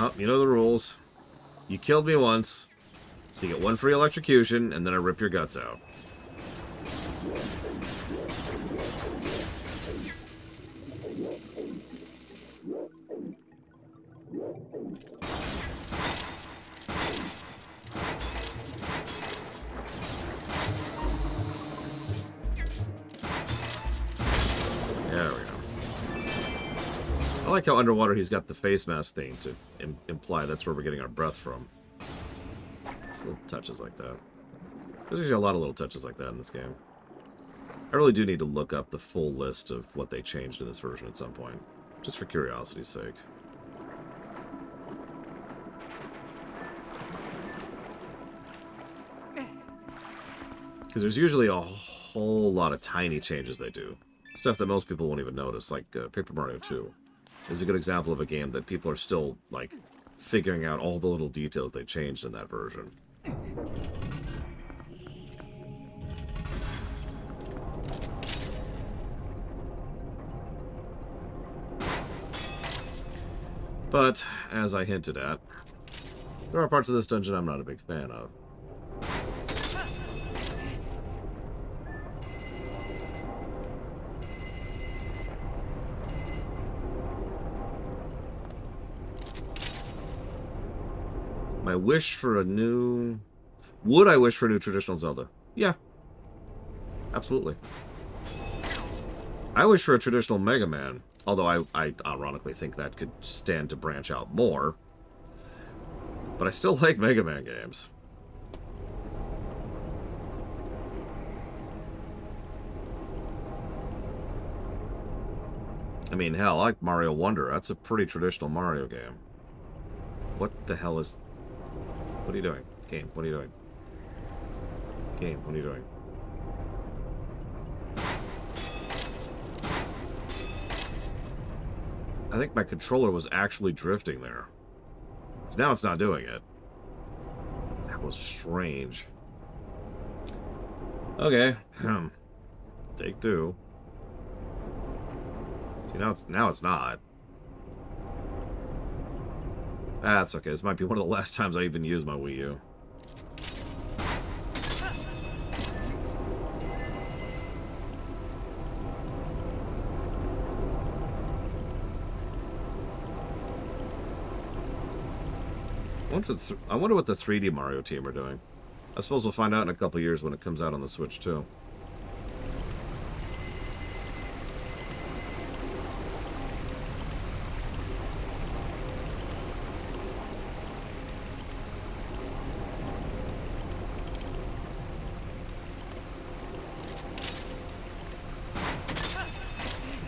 Oh, you know the rules. You killed me once, so you get one free electrocution, and then I rip your guts out. There we go. I like how underwater he's got the face mask thing to imply that's where we're getting our breath from. Just little touches like that. There's actually a lot of little touches like that in this game. I really do need to look up the full list of what they changed in this version at some point, just for curiosity's sake. Because there's usually a whole lot of tiny changes they do. Stuff that most people won't even notice, like Paper Mario 2 is a good example of a game that people are still, like, figuring out all the little details they changed in that version. But, as I hinted at, there are parts of this dungeon I'm not a big fan of. My wish for a new... Would I wish for a new traditional Zelda? Yeah. Absolutely. I wish for a traditional Mega Man. Although I ironically think that could stand to branch out more. But I still like Mega Man games. I mean, hell, I like Mario Wonder. That's a pretty traditional Mario game. What the hell is... What are you doing? Game, what are you doing? Game, what are you doing? I think my controller was actually drifting there. Now it's not doing it. That was strange. Okay. Take two. See, now it's not. That's okay. This might be one of the last times I even use my Wii U. I wonder what the 3D Mario team are doing. I suppose we'll find out in a couple years when it comes out on the Switch, too.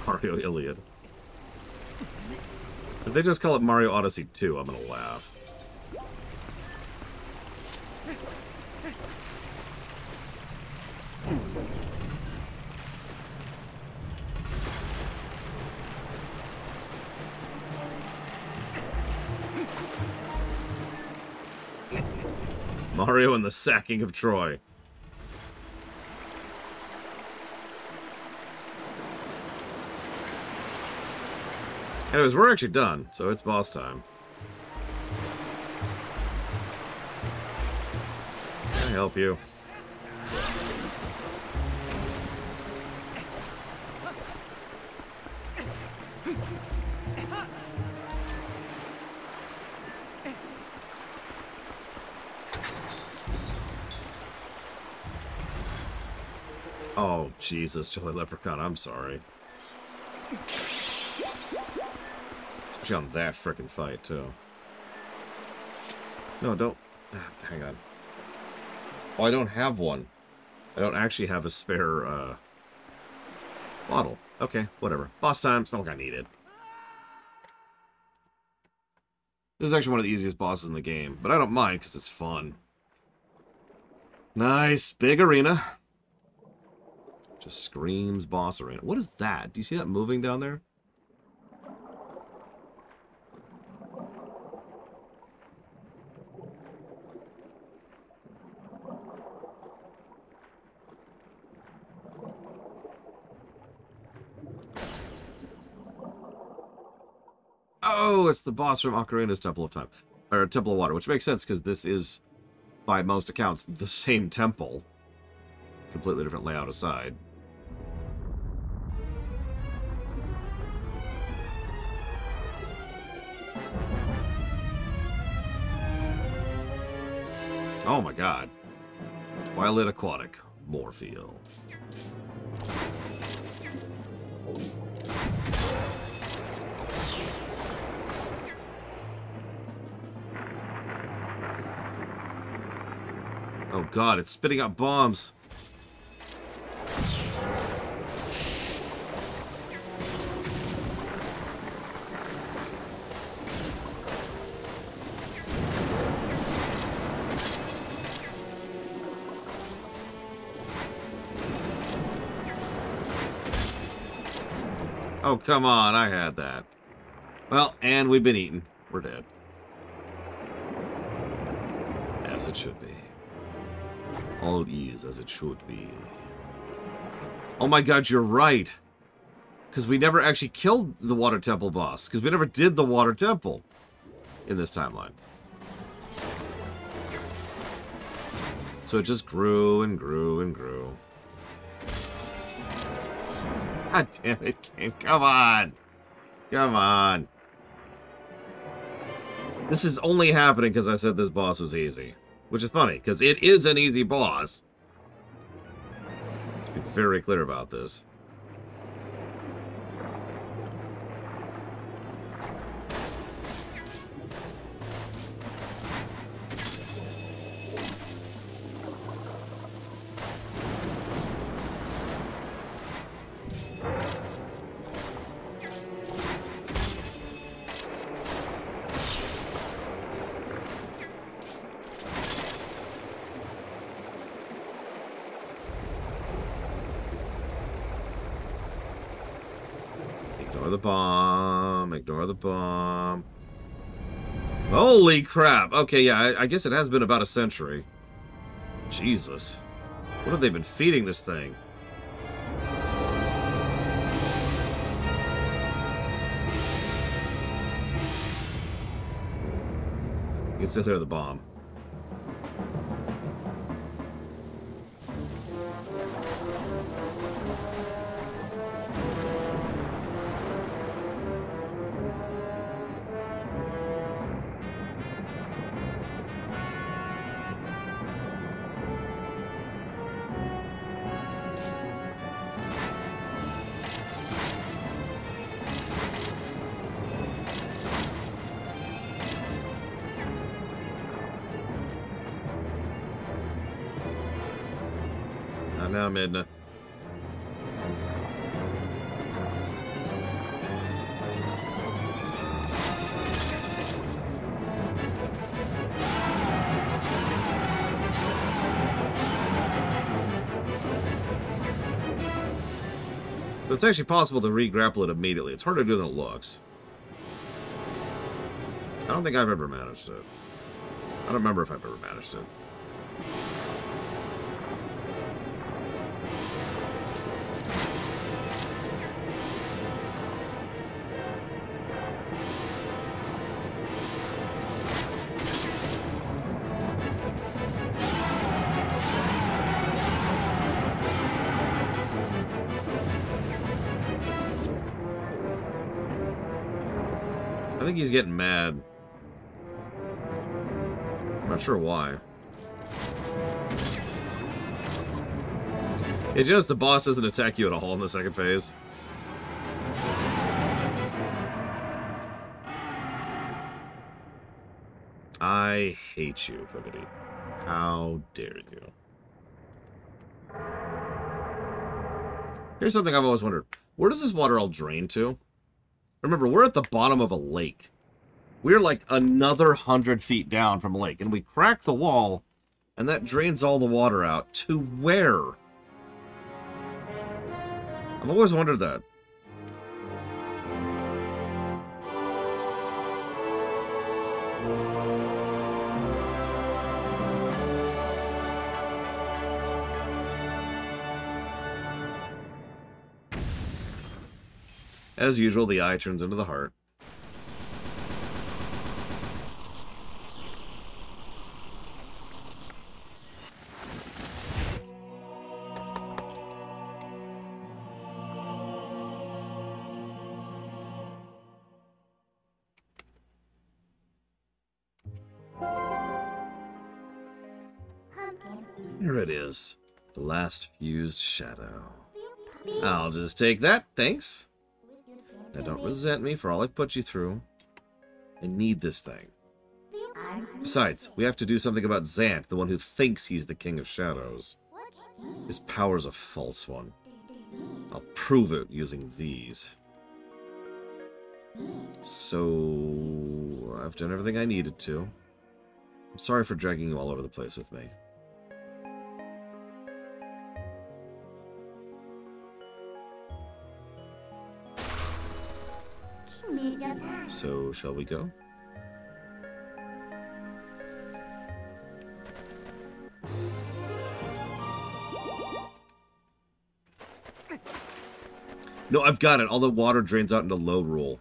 Mario Iliad. If they just call it Mario Odyssey 2, I'm gonna laugh. Mario and the sacking of Troy. Anyways, we're actually done, so it's boss time. Can I help you? Oh, Jesus, Jolly Leprechaun, I'm sorry. Especially on that frickin' fight, too. No, don't... Hang on. Oh, I don't have one. I don't actually have a spare, bottle. Okay, whatever. Boss time, it's not like I need it. This is actually one of the easiest bosses in the game, but I don't mind, because it's fun. Nice, big arena. Just screams boss arena. What is that? Do you see that moving down there? Oh, it's the boss from Ocarina's Temple of Time. Or Temple of Water, which makes sense because this is, by most accounts, the same temple. Completely different layout aside. Oh my god. Twilight Aquatic. Morpheal. Oh god, it's spitting out bombs. Oh, come on. I had that. Well, and we've been eaten. We're dead. As it should be. All is as it should be. Oh my god, you're right. Because we never actually killed the Water Temple boss. Because we never did the Water Temple in this timeline. So it just grew and grew and grew. God damn it, game. Come on. Come on. This is only happening because I said this boss was easy. Which is funny, because it is an easy boss. Let's be very clear about this. Ignore the bomb. Ignore the bomb. Holy crap. Okay, yeah, I guess it has been about a century. Jesus. What have they been feeding this thing? You can still hear the bomb. Now, Midna. So it's actually possible to re-grapple it immediately. It's harder to do than it looks. I don't think I've ever managed it. I don't remember if I've ever managed it. I think he's getting mad. I'm not sure why. It just the boss doesn't attack you at all in the second phase. I hate you, Boogity. How dare you? Here's something I've always wondered. Where does this water all drain to? Remember, we're at the bottom of a lake. We're like another 100 feet down from a lake. And we crack the wall, and that drains all the water out. To where? I've always wondered that. As usual, the eye turns into the heart. Here it is. The last fused shadow. I'll just take that, thanks. Now don't resent me for all I've put you through. I need this thing. Besides, we have to do something about Zant, the one who thinks he's the King of Shadows. His power's a false one. I'll prove it using these. So, I've done everything I needed to. I'm sorry for dragging you all over the place with me. So, shall we go? No, I've got it. All the water drains out into low rule.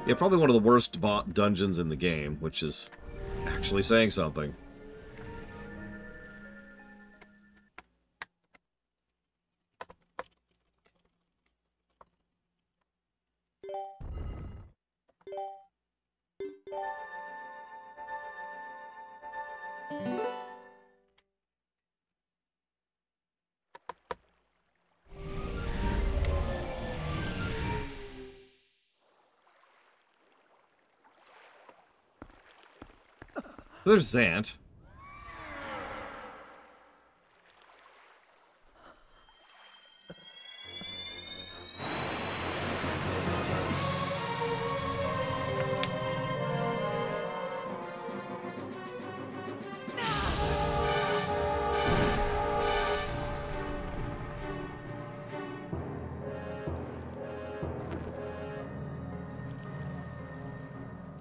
Yeah, probably one of the worst dungeons in the game, which is actually saying something. There's Zant.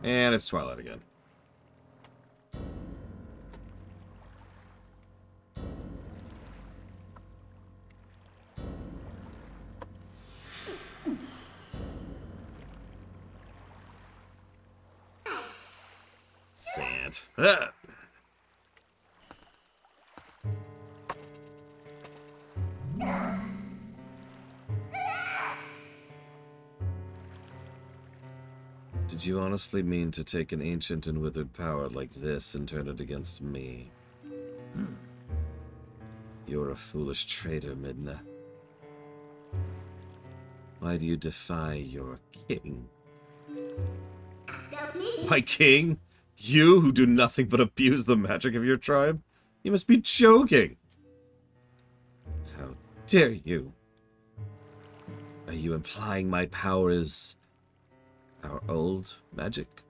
And it's Twilight again. Zant. Ah. Did you honestly mean to take an ancient and withered power like this and turn it against me? You're a foolish traitor, Midna. Why do you defy your king? My king? You, who do nothing but abuse the magic of your tribe? You must be joking! How dare you? Are you implying my power is our old magic?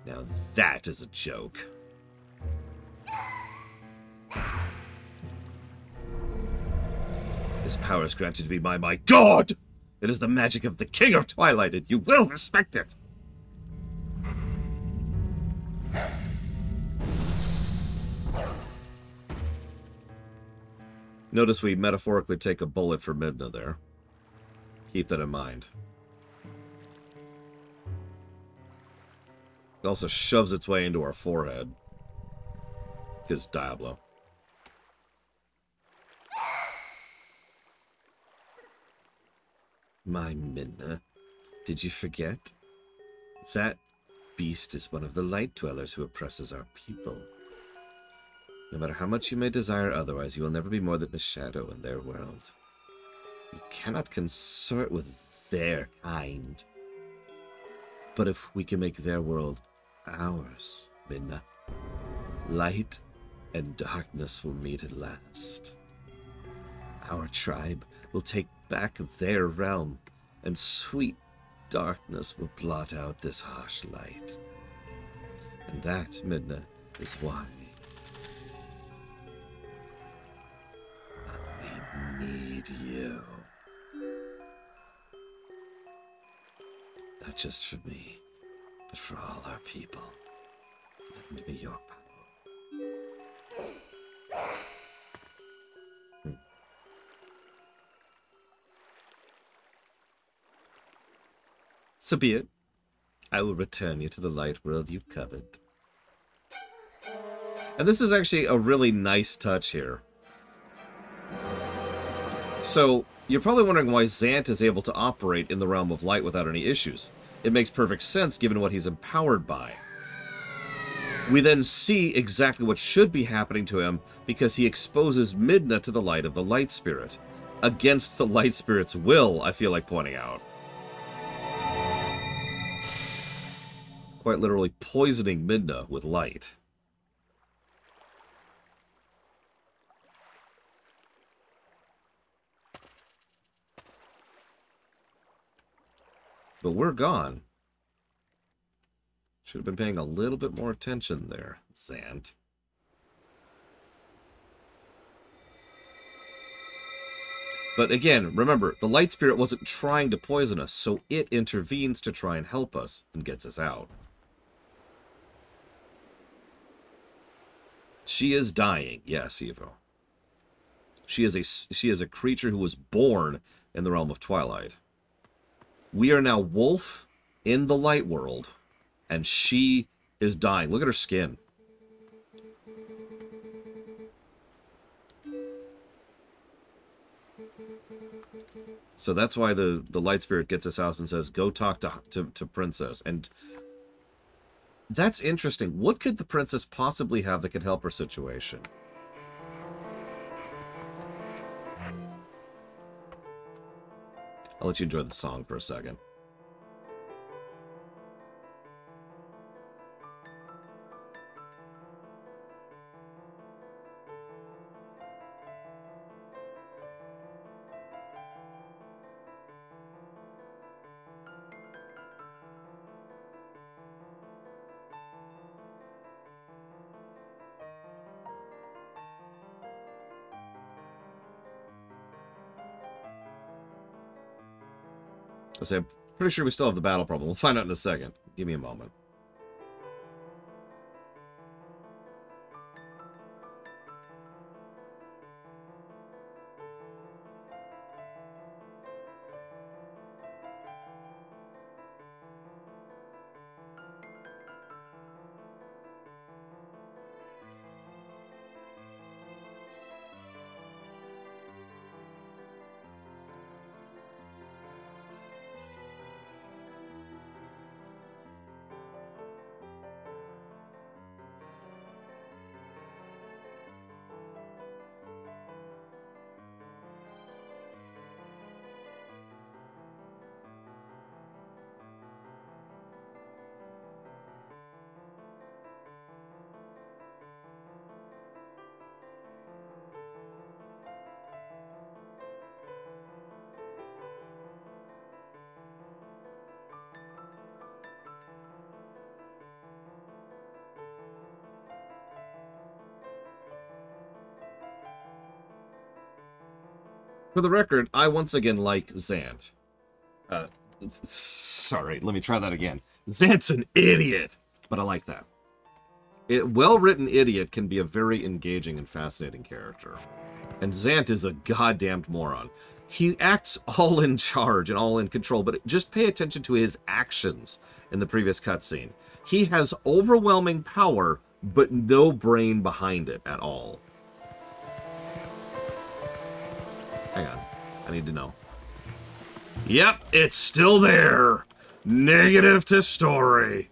Now that is a joke. This power is granted to me by my God! It is the magic of the King of Twilight, and you will respect it! Notice we metaphorically take a bullet for Midna there. Keep that in mind. It also shoves its way into our forehead. Because Diablo. My Midna, did you forget? That beast is one of the light dwellers who oppresses our people. No matter how much you may desire otherwise, you will never be more than a shadow in their world. You cannot consort with their kind. But if we can make their world ours, Midna, light and darkness will meet at last. Our tribe will take back their realm, and sweet darkness will blot out this harsh light. And that, Midna, is why I need you. Not just for me, but for all our people. Lend me your power. So be it. I will return you to the light world you coveted. And this is actually a really nice touch here. So, you're probably wondering why Zant is able to operate in the realm of light without any issues. It makes perfect sense given what he's empowered by. We then see exactly what should be happening to him because he exposes Midna to the light of the light spirit. Against the light spirit's will, I feel like pointing out. Quite literally poisoning Midna with light. But we're gone. Should have been paying a little bit more attention there, Zant. But again, remember, the light spirit wasn't trying to poison us, so it intervenes to try and help us and gets us out. She is dying. Yes, Evo. She is a creature who was born in the realm of Twilight. We are now Wolf in the light world, and she is dying. Look at her skin. So that's why the light spirit gets us out and says, go talk to Princess. And that's interesting. What could the princess possibly have that could help her situation? I'll let you enjoy the song for a second. I'm pretty sure we still have the battle problem. We'll find out in a second. Give me a moment. For the record, I once again like Zant. Sorry, let me try that again. Zant's an idiot, but I like that. A well-written idiot can be a very engaging and fascinating character. And Zant is a goddamned moron. He acts all in charge and all in control, but just pay attention to his actions in the previous cutscene. He has overwhelming power, but no brain behind it at all. Hang on. I need to know. Yep, it's still there. Negative to story.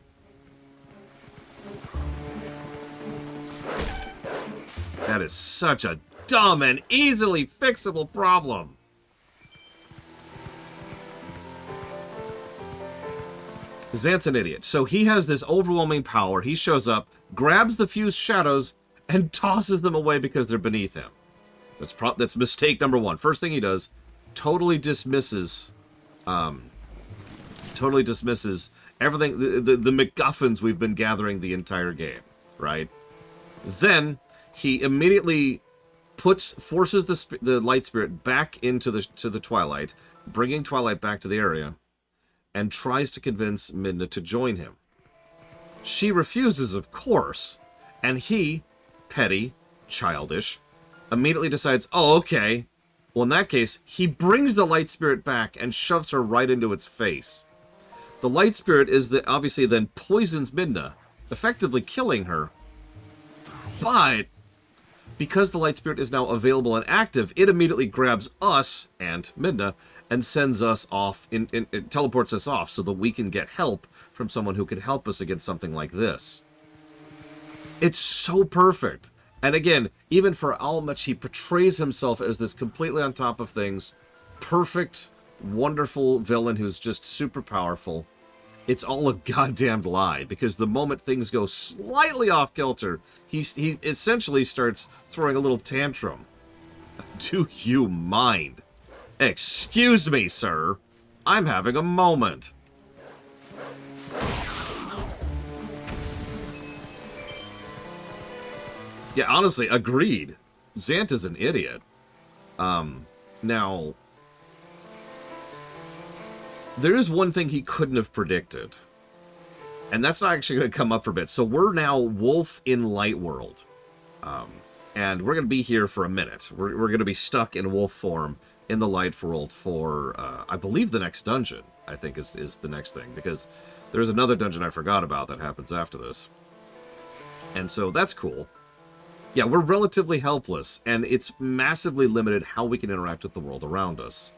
That is such a dumb and easily fixable problem. Zant's an idiot. So he has this overwhelming power. He shows up, grabs the fused shadows, and tosses them away because they're beneath him. That's mistake number one. First thing he does, totally dismisses everything, the MacGuffins we've been gathering the entire game, right? Then he immediately forces the light spirit back into the Twilight, bringing Twilight back to the area, and tries to convince Midna to join him. She refuses, of course, and he, petty, childish, immediately decides, oh, okay. Well, in that case, he brings the light spirit back and shoves her right into its face. The light spirit obviously then poisons Midna, effectively killing her. But because the light spirit is now available and active, it immediately grabs us and Midna and sends us off, it teleports us off so that we can get help from someone who can help us against something like this. It's so perfect. And again, even for how much he portrays himself as this completely on top of things, perfect, wonderful villain who's just super powerful, it's all a goddamned lie. Because the moment things go slightly off kilter, he essentially starts throwing a little tantrum. Do you mind? Excuse me, sir. I'm having a moment. Yeah, honestly, agreed. Zant is an idiot. Now, there is one thing he couldn't have predicted. And that's not actually going to come up for a bit. So we're now Wolf in Light World. And we're going to be here for a minute. We're going to be stuck in Wolf form in the Light World for, I believe, the next dungeon, I think, is the next thing. Because there's another dungeon I forgot about that happens after this. And so that's cool. Yeah, we're relatively helpless, and it's massively limited how we can interact with the world around us.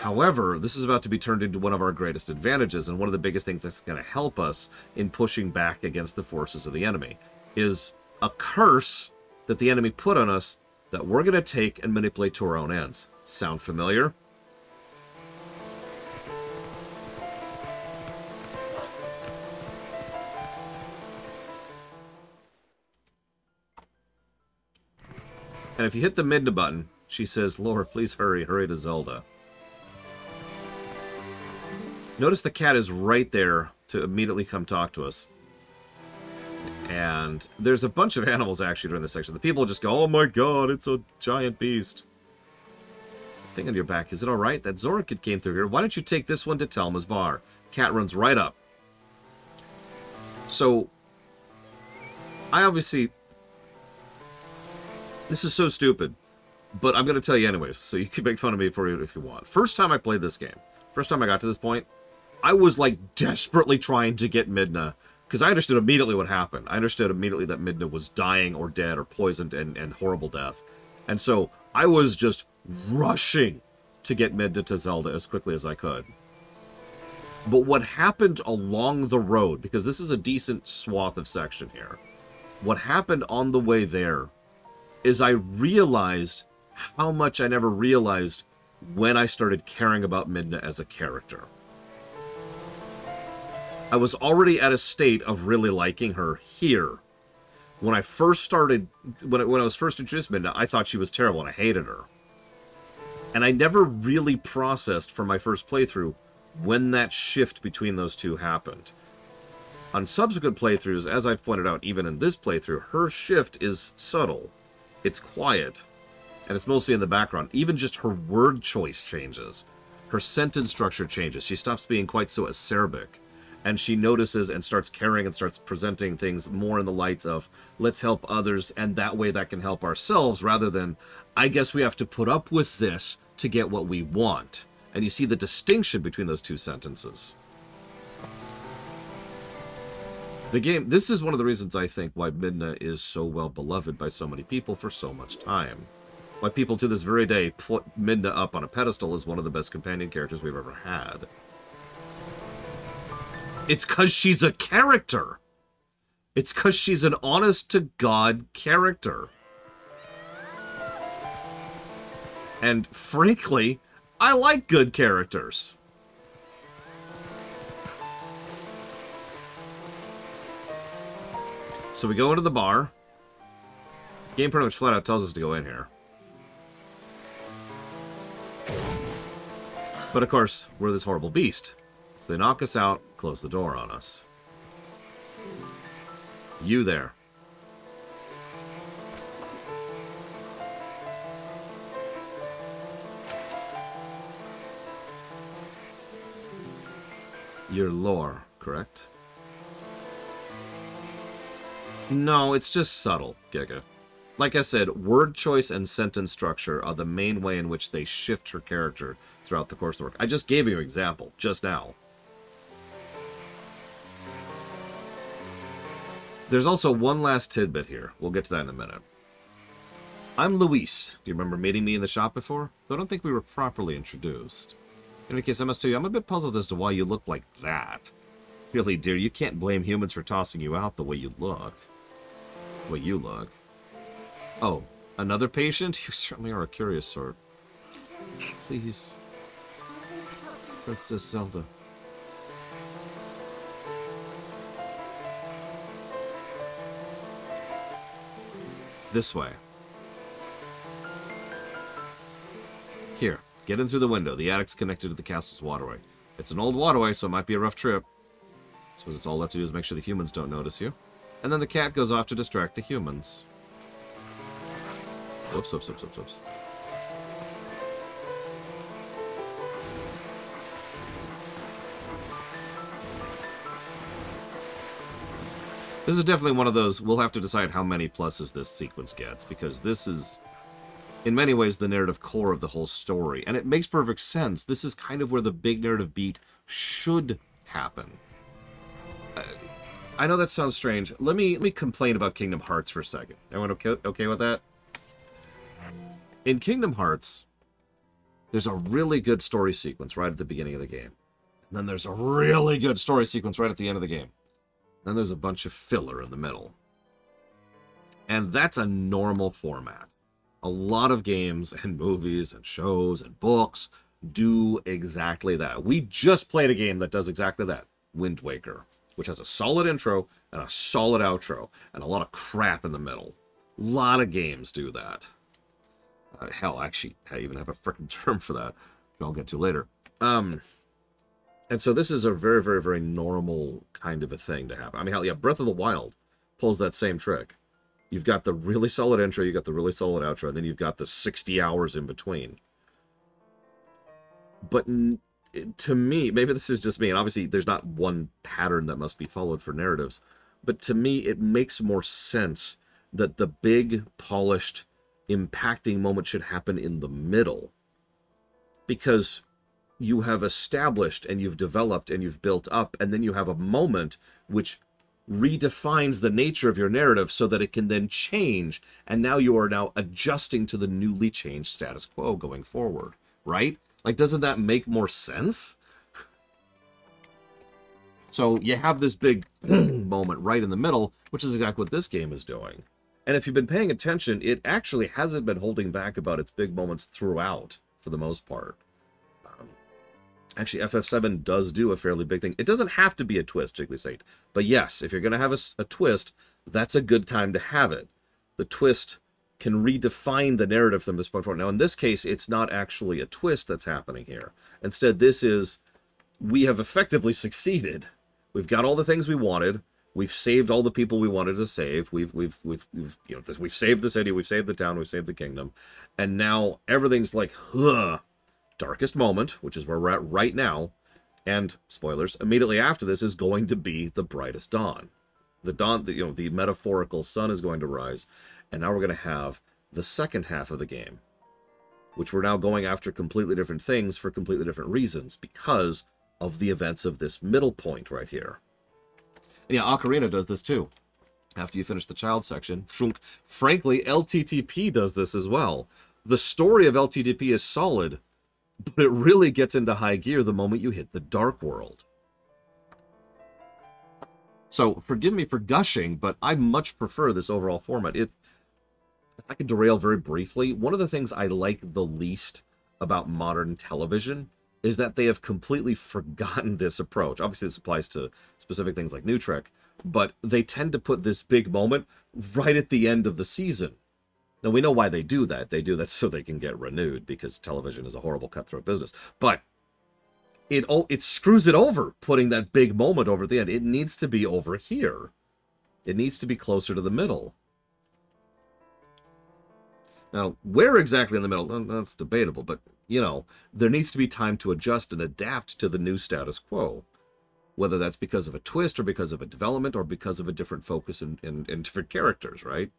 However, this is about to be turned into one of our greatest advantages, and one of the biggest things that's going to help us in pushing back against the forces of the enemy is a curse that the enemy put on us that we're going to take and manipulate to our own ends. Sound familiar? And if you hit the Midna button, she says, Lord, please hurry, hurry to Zelda. Notice the cat is right there to immediately come talk to us. And there's a bunch of animals actually during this section. The people just go, oh my god, it's a giant beast. Thing on your back, is it alright? That Zora kid came through here. Why don't you take this one to Telma's bar? Cat runs right up. So, I obviously... This is so stupid, but I'm going to tell you anyways, so you can make fun of me for it if you want. First time I played this game, first time I got to this point, I was, like, desperately trying to get Midna, because I understood immediately what happened. I understood immediately that Midna was dying or dead or poisoned and horrible death. And so I was just rushing to get Midna to Zelda as quickly as I could. But what happened along the road, because this is a decent swath of section here, what happened on the way there is I realized how much I never realized when I started caring about Midna as a character. I was already at a state of really liking her here. When I first started, when I was first introduced to Midna, I thought she was terrible and I hated her. And I never really processed for my first playthrough when that shift between those two happened. On subsequent playthroughs, as I've pointed out, even in this playthrough, her shift is subtle. It's quiet, and it's mostly in the background. Even just her word choice changes. Her sentence structure changes. She stops being quite so acerbic, and she notices and starts caring and starts presenting things more in the lights of, let's help others, and that way that can help ourselves, rather than, I guess we have to put up with this to get what we want. And you see the distinction between those two sentences. The game, this is one of the reasons I think why Midna is so well beloved by so many people for so much time. Why people to this very day put Midna up on a pedestal as one of the best companion characters we've ever had. It's because she's a character. It's because she's an honest-to-God character. And frankly, I like good characters. So we go into the bar. Game pretty much flat out tells us to go in here. But of course, we're this horrible beast. So they knock us out, close the door on us. You there. Your lore, correct? No, it's just subtle, Giga. Like I said, word choice and sentence structure are the main way in which they shift her character throughout the course of the work. I just gave you an example, just now. There's also one last tidbit here. We'll get to that in a minute. I'm Luis. Do you remember meeting me in the shop before? Though I don't think we were properly introduced. In any case, I must tell you, I'm a bit puzzled as to why you look like that. Really, dear, you can't blame humans for tossing you out the way you look. The way you look. Oh, another patient? You certainly are a curious sort. Please. Princess Zelda. This way. Here, get in through the window. The attic's connected to the castle's waterway. It's an old waterway, so it might be a rough trip. I suppose it's all left to do is make sure the humans don't notice you. And then the cat goes off to distract the humans. Whoops, whoops, whoops, whoops, whoops. This is definitely one of those, we'll have to decide how many pluses this sequence gets, because this is, in many ways, the narrative core of the whole story. And it makes perfect sense. This is kind of where the big narrative beat should happen. I know that sounds strange. Let me complain about Kingdom Hearts for a second. Everyone okay with that? In Kingdom Hearts, there's a really good story sequence right at the beginning of the game. And then there's a really good story sequence right at the end of the game. Then there's a bunch of filler in the middle. And that's a normal format. A lot of games and movies and shows and books do exactly that. We just played a game that does exactly that. Wind Waker, which has a solid intro and a solid outro and a lot of crap in the middle. A lot of games do that. Hell, actually, I even have a freaking term for that. I'll get to later. And so this is a very, very, very normal kind of a thing to happen. I mean, hell, yeah, Breath of the Wild pulls that same trick. You've got the really solid intro, you've got the really solid outro, and then you've got the 60 hours in between. But to me, maybe this is just me, and obviously there's not one pattern that must be followed for narratives, but to me it makes more sense that the big, polished, impacting moment should happen in the middle. Because you have established and you've developed and you've built up, and then you have a moment which redefines the nature of your narrative so that it can then change, and now you are now adjusting to the newly changed status quo going forward, right? Like, doesn't that make more sense? So you have this big moment right in the middle, which is exactly what this game is doing. And if you've been paying attention, it actually hasn't been holding back about its big moments throughout, for the most part. Actually, FF7 does do a fairly big thing. It doesn't have to be a twist, Jiggly Saint. But yes, if you're going to have a twist, that's a good time to have it. The twist can redefine the narrative from this point forward. Now, in this case, it's not actually a twist that's happening here. Instead, this is, we have effectively succeeded. We've got all the things we wanted. We've saved all the people we wanted to save. We've saved the city, we've saved the town, we've saved the kingdom. And now everything's like, darkest moment, which is where we're at right now, and spoilers, immediately after this is going to be the brightest dawn. The dawn, the metaphorical sun is going to rise, and now we're going to have the second half of the game, which we're now going after completely different things for completely different reasons because of the events of this middle point right here. And yeah, Ocarina does this too. After you finish the child section, frankly, LTTP does this as well. The story of LTTP is solid, but it really gets into high gear the moment you hit the Dark World. So, forgive me for gushing, but I much prefer this overall format. If I could derail very briefly, one of the things I like the least about modern television is that they have completely forgotten this approach. Obviously, this applies to specific things like New Trek, but they tend to put this big moment right at the end of the season. Now, we know why they do that. They do that so they can get renewed, because television is a horrible cutthroat business. But it screws it over, putting that big moment over at the end. It needs to be over here. It needs to be closer to the middle. Now, where exactly in the middle, that's debatable, but, there needs to be time to adjust and adapt to the new status quo. Whether that's because of a twist, or because of a development, or because of a different focus in different characters, right?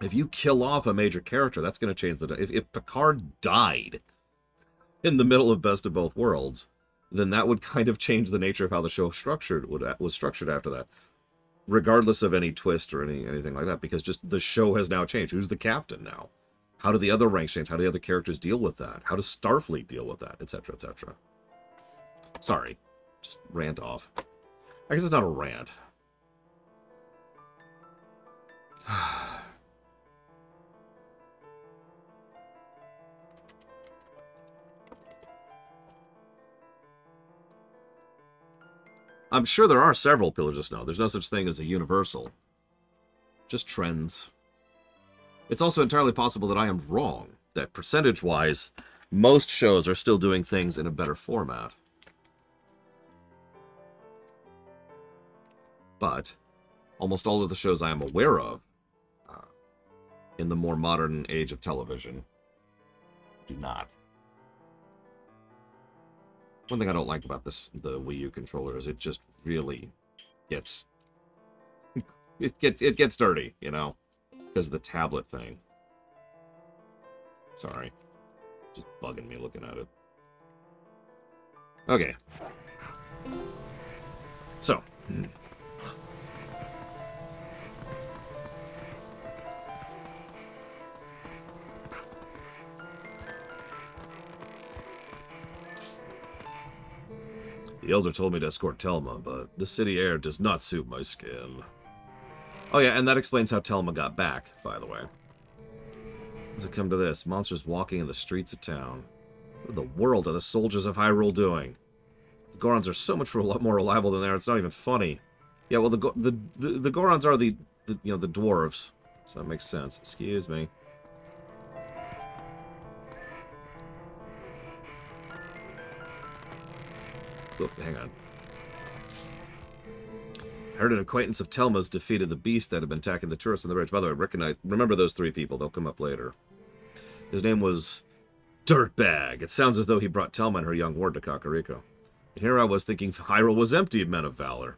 If you kill off a major character, that's going to change the... If Picard died in the middle of Best of Both Worlds, then that would kind of change the nature of how the show was structured after that. Regardless of any twist or anything like that, because just the show has now changed. Who's the captain now? How do the other ranks change? How do the other characters deal with that? How does Starfleet deal with that? Etc., etc. Sorry. Just rant off. I guess it's not a rant. I'm sure there are several Pillars of Snow. There's no such thing as a universal. Just trends. It's also entirely possible that I am wrong, that percentage-wise, most shows are still doing things in a better format. But almost all of the shows I am aware of in the more modern age of television do not. One thing I don't like about the Wii U controller is it just really It's it gets dirty, you know, because of the tablet thing. Sorry, just bugging me looking at it. Okay, so. The Elder told me to escort Telma, but the city air does not suit my skin. Oh yeah, and that explains how Telma got back, by the way. Does it come to this? Monsters walking in the streets of town. What in the world are the soldiers of Hyrule doing? The Gorons are so much more reliable than they are, it's not even funny. Yeah, well, the Gorons are the you know, the dwarves. So that makes sense. Excuse me. Oop, hang on. I heard an acquaintance of Telma's defeated the beast that had been attacking the tourists on the bridge. By the way, remember those three people. They'll come up later. His name was Dirtbag. It sounds as though he brought Telma and her young ward to Kakariko. And here I was thinking Hyrule was empty of men of valor.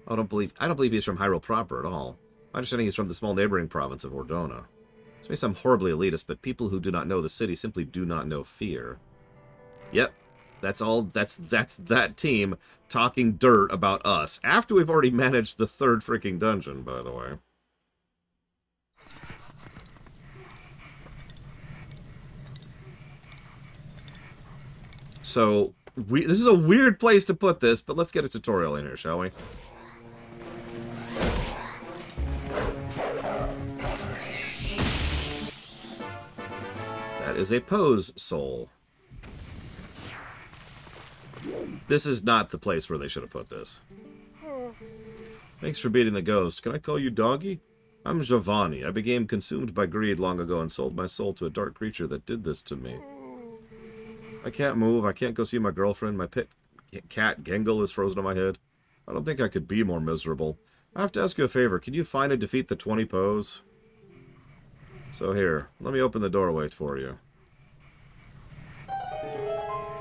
I don't believe he's from Hyrule proper at all. My understanding he's from the small neighboring province of Ordona. This may sound horribly elitist, but people who do not know the city simply do not know fear. Yep. That's all. That's that team talking dirt about us. After we've already managed the third freaking dungeon, by the way. So, this is a weird place to put this, but let's get a tutorial in here, shall we? That is a pose soul. This is not the place where they should have put this. Thanks for beating the ghost. Can I call you Doggy? I'm Giovanni. I became consumed by greed long ago and sold my soul to a dark creature that did this to me. I can't move. I can't go see my girlfriend. My pet cat, Gengle, is frozen on my head. I don't think I could be more miserable. I have to ask you a favor. Can you find and defeat the 20 pose? So here, let me open the doorway for you.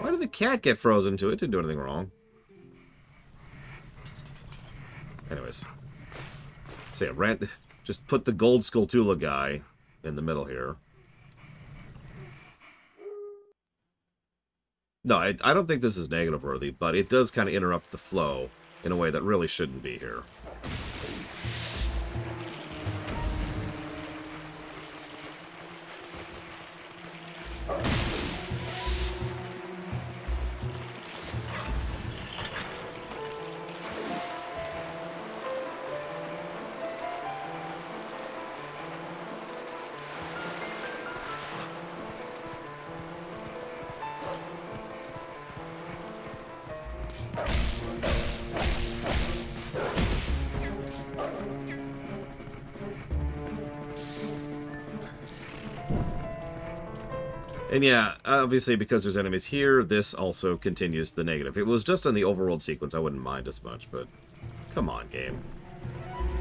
Why did the cat get frozen too? It didn't do anything wrong. Anyways. So yeah, just put the gold Skulltula guy in the middle here. No, I don't think this is negative worthy, but it does kind of interrupt the flow in a way that really shouldn't be here. And yeah, obviously because there's enemies here, this also continues the negative. If it was just on the overworld sequence, I wouldn't mind as much, but come on, game.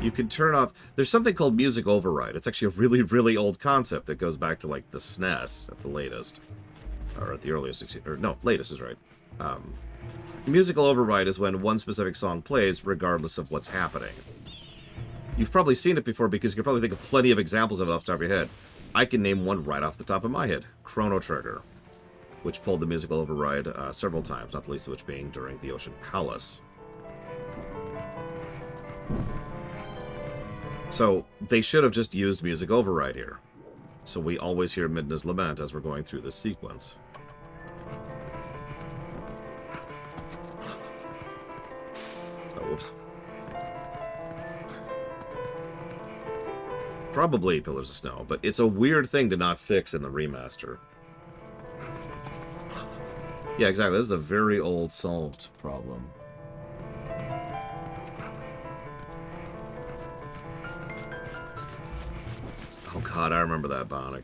You can turn off... There's something called music override. It's actually a really, really old concept that goes back to, like, the SNES at the latest. Or at the earliest... Or, no, latest is right. Musical override is when one specific song plays regardless of what's happening. You've probably seen it before because you can probably think of plenty of examples of it off the top of your head. I can name one right off the top of my head. Chrono Trigger, which pulled the musical override several times, not the least of which being during the Ocean Palace. So, they should have just used music override here. So we always hear Midna's Lament as we're going through this sequence. Oh, whoops. Probably Pillars of Snow, but it's a weird thing to not fix in the remaster. Yeah, exactly. This is a very old solved problem. Oh god, I remember that, Bionic.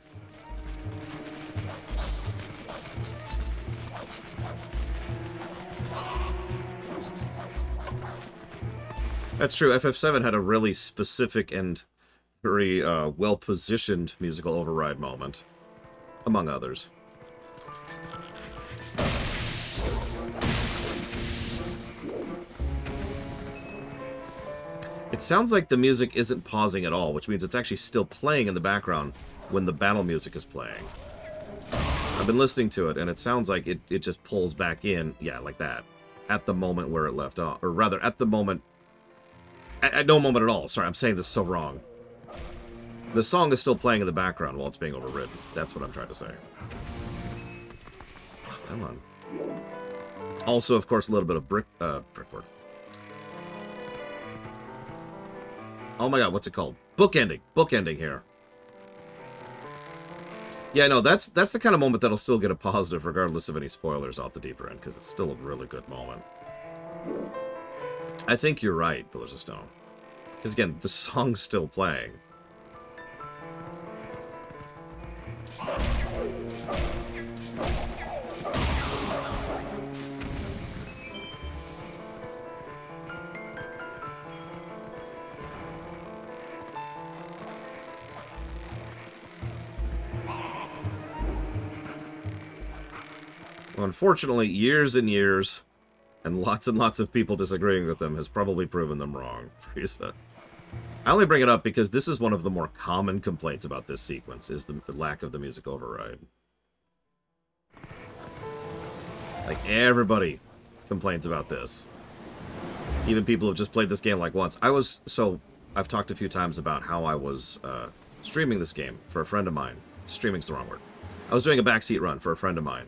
That's true. FF7 had a really specific and very well-positioned musical override moment, among others. It sounds like the music isn't pausing at all, which means it's actually still playing in the background when the battle music is playing. I've been listening to it, and it sounds like it just pulls back in, yeah, like that, at the moment where it left off. Or rather, at the moment... At no moment at all. Sorry, I'm saying this so wrong. The song is still playing in the background while it's being overridden. That's what I'm trying to say. Come on. Also, of course, a little bit of brickwork. Oh my god, what's it called? Bookending. Bookending here. Yeah, no, that's the kind of moment that'll still get a positive regardless of any spoilers off the deeper end, because it's still a really good moment. I think you're right, Pillars of Stone. Because again, the song's still playing. Well, unfortunately, years and years, and lots of people disagreeing with them has probably proven them wrong. I only bring it up because this is one of the more common complaints about this sequence, is the lack of the music override. Like, everybody complains about this. Even people who've just played this game like once. I've talked a few times about how I was streaming this game for a friend of mine. Streaming's the wrong word. I was doing a backseat run for a friend of mine.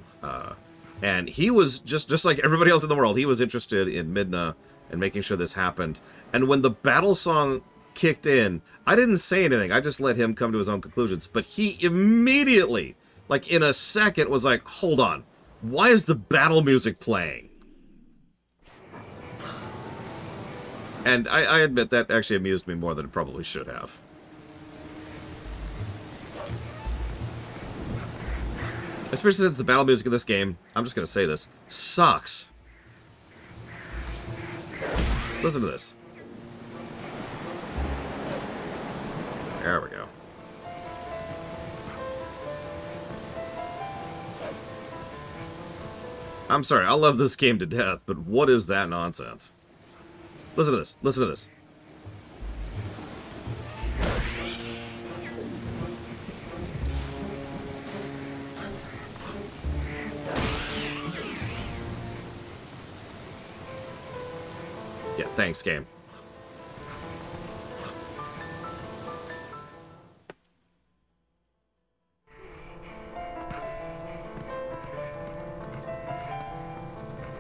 And he was, just like everybody else in the world, he was interested in Midna and making sure this happened. And when the battle song kicked in, I didn't say anything. I just let him come to his own conclusions. But he immediately, like in a second, was like, hold on. Why is the battle music playing? And I admit that actually amused me more than it probably should have. Especially since the battle music in this game, I'm just going to say this, sucks. Listen to this. There we go. I'm sorry, I love this game to death, but what is that nonsense? Listen to this. Listen to this. Yeah, thanks, game.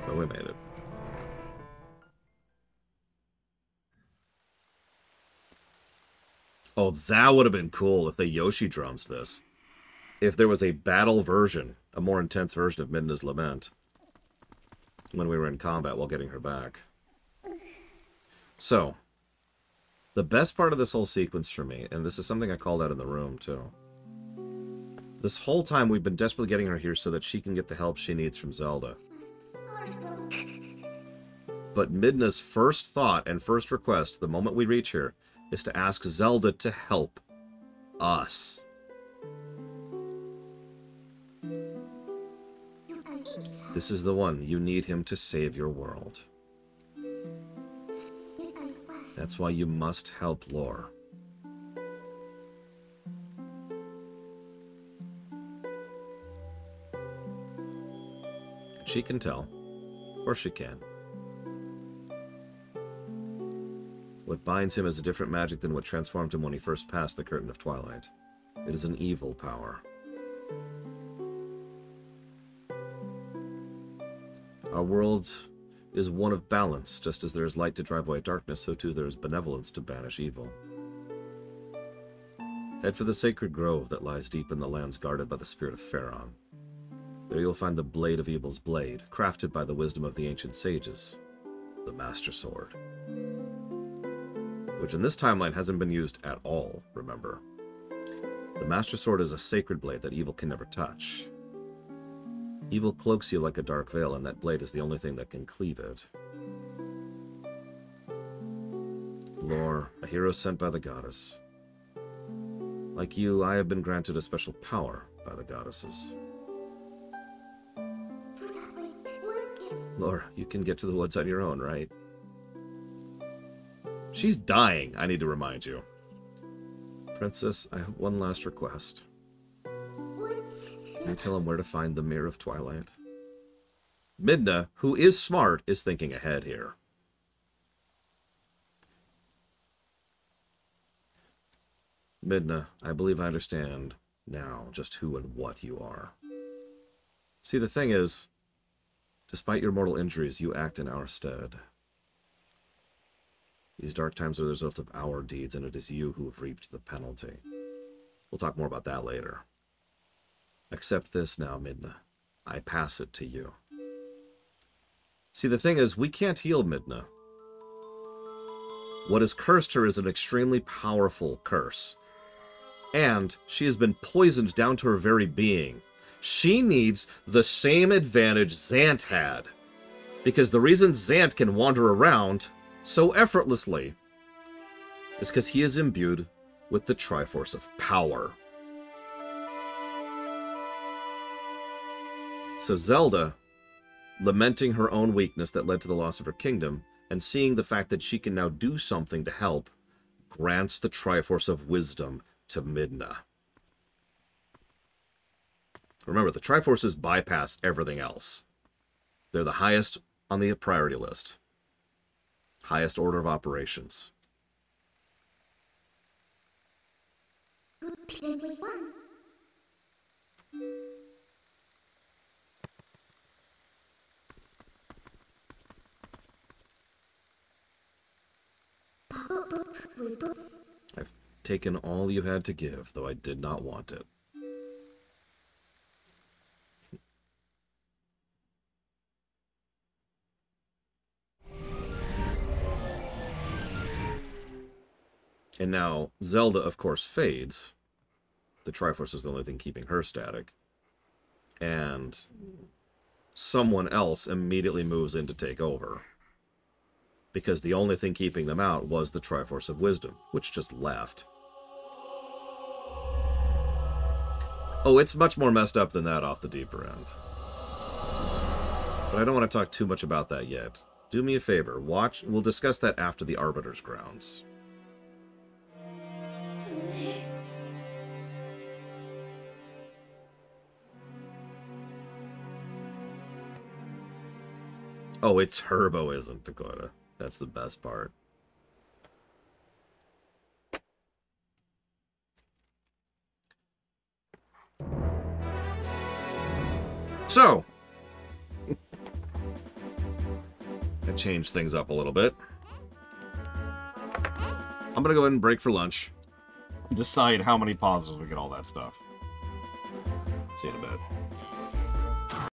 But we made it. Oh, that would have been cool if they Yoshi drums this. If there was a battle version, a more intense version of Midna's Lament, when we were in combat while getting her back. So, the best part of this whole sequence for me, and this is something I called out in the room too, this whole time we've been desperately getting her here so that she can get the help she needs from Zelda. But Midna's first thought and first request, the moment we reach here, is to ask Zelda to help us. This is the one. You need him to save your world. That's why you must help Lore. She can tell. Or she can. What binds him is a different magic than what transformed him when he first passed the curtain of Twilight. It is an evil power. Our world is one of balance. Just as there is light to drive away darkness, so too there is benevolence to banish evil. Head for the sacred grove that lies deep in the lands guarded by the spirit of Pharaon. There you'll find the blade of evil's blade, crafted by the wisdom of the ancient sages, the Master Sword. Which in this timeline hasn't been used at all, remember. The Master Sword is a sacred blade that evil can never touch. Evil cloaks you like a dark veil, and that blade is the only thing that can cleave it. Lore, a hero sent by the goddess. Like you, I have been granted a special power by the goddesses. Lore, you can get to the woods on your own, right? She's dying, I need to remind you. Princess, I have one last request. Can you tell him where to find the Mirror of Twilight? Midna, who is smart, is thinking ahead here. Midna, I believe I understand now just who and what you are. See, the thing is, despite your mortal injuries, you act in our stead. These dark times are the result of our deeds, and it is you who have reaped the penalty. We'll talk more about that later. Accept this now, Midna. I pass it to you. See, the thing is, we can't heal Midna. What has cursed her is an extremely powerful curse. And she has been poisoned down to her very being. She needs the same advantage Zant had. Because the reason Zant can wander around so effortlessly is because he is imbued with the Triforce of Power. So Zelda, lamenting her own weakness that led to the loss of her kingdom, and seeing the fact that she can now do something to help, grants the Triforce of Wisdom to Midna. Remember, the Triforces bypass everything else. They're the highest on the priority list. Highest order of operations. I've taken all you had to give, though I did not want it. And now, Zelda, of course, fades. The Triforce is the only thing keeping her static. And someone else immediately moves in to take over. Because the only thing keeping them out was the Triforce of Wisdom, which just left. Oh, it's much more messed up than that off the deeper end. But I don't want to talk too much about that yet. Do me a favor, watch. We'll discuss that after the Arbiter's Grounds. Oh, it turbo isn't, Dakota. That's the best part. So, I changed things up a little bit. I'm gonna go ahead and break for lunch. Decide how many pauses we get all that stuff. See you in a bit.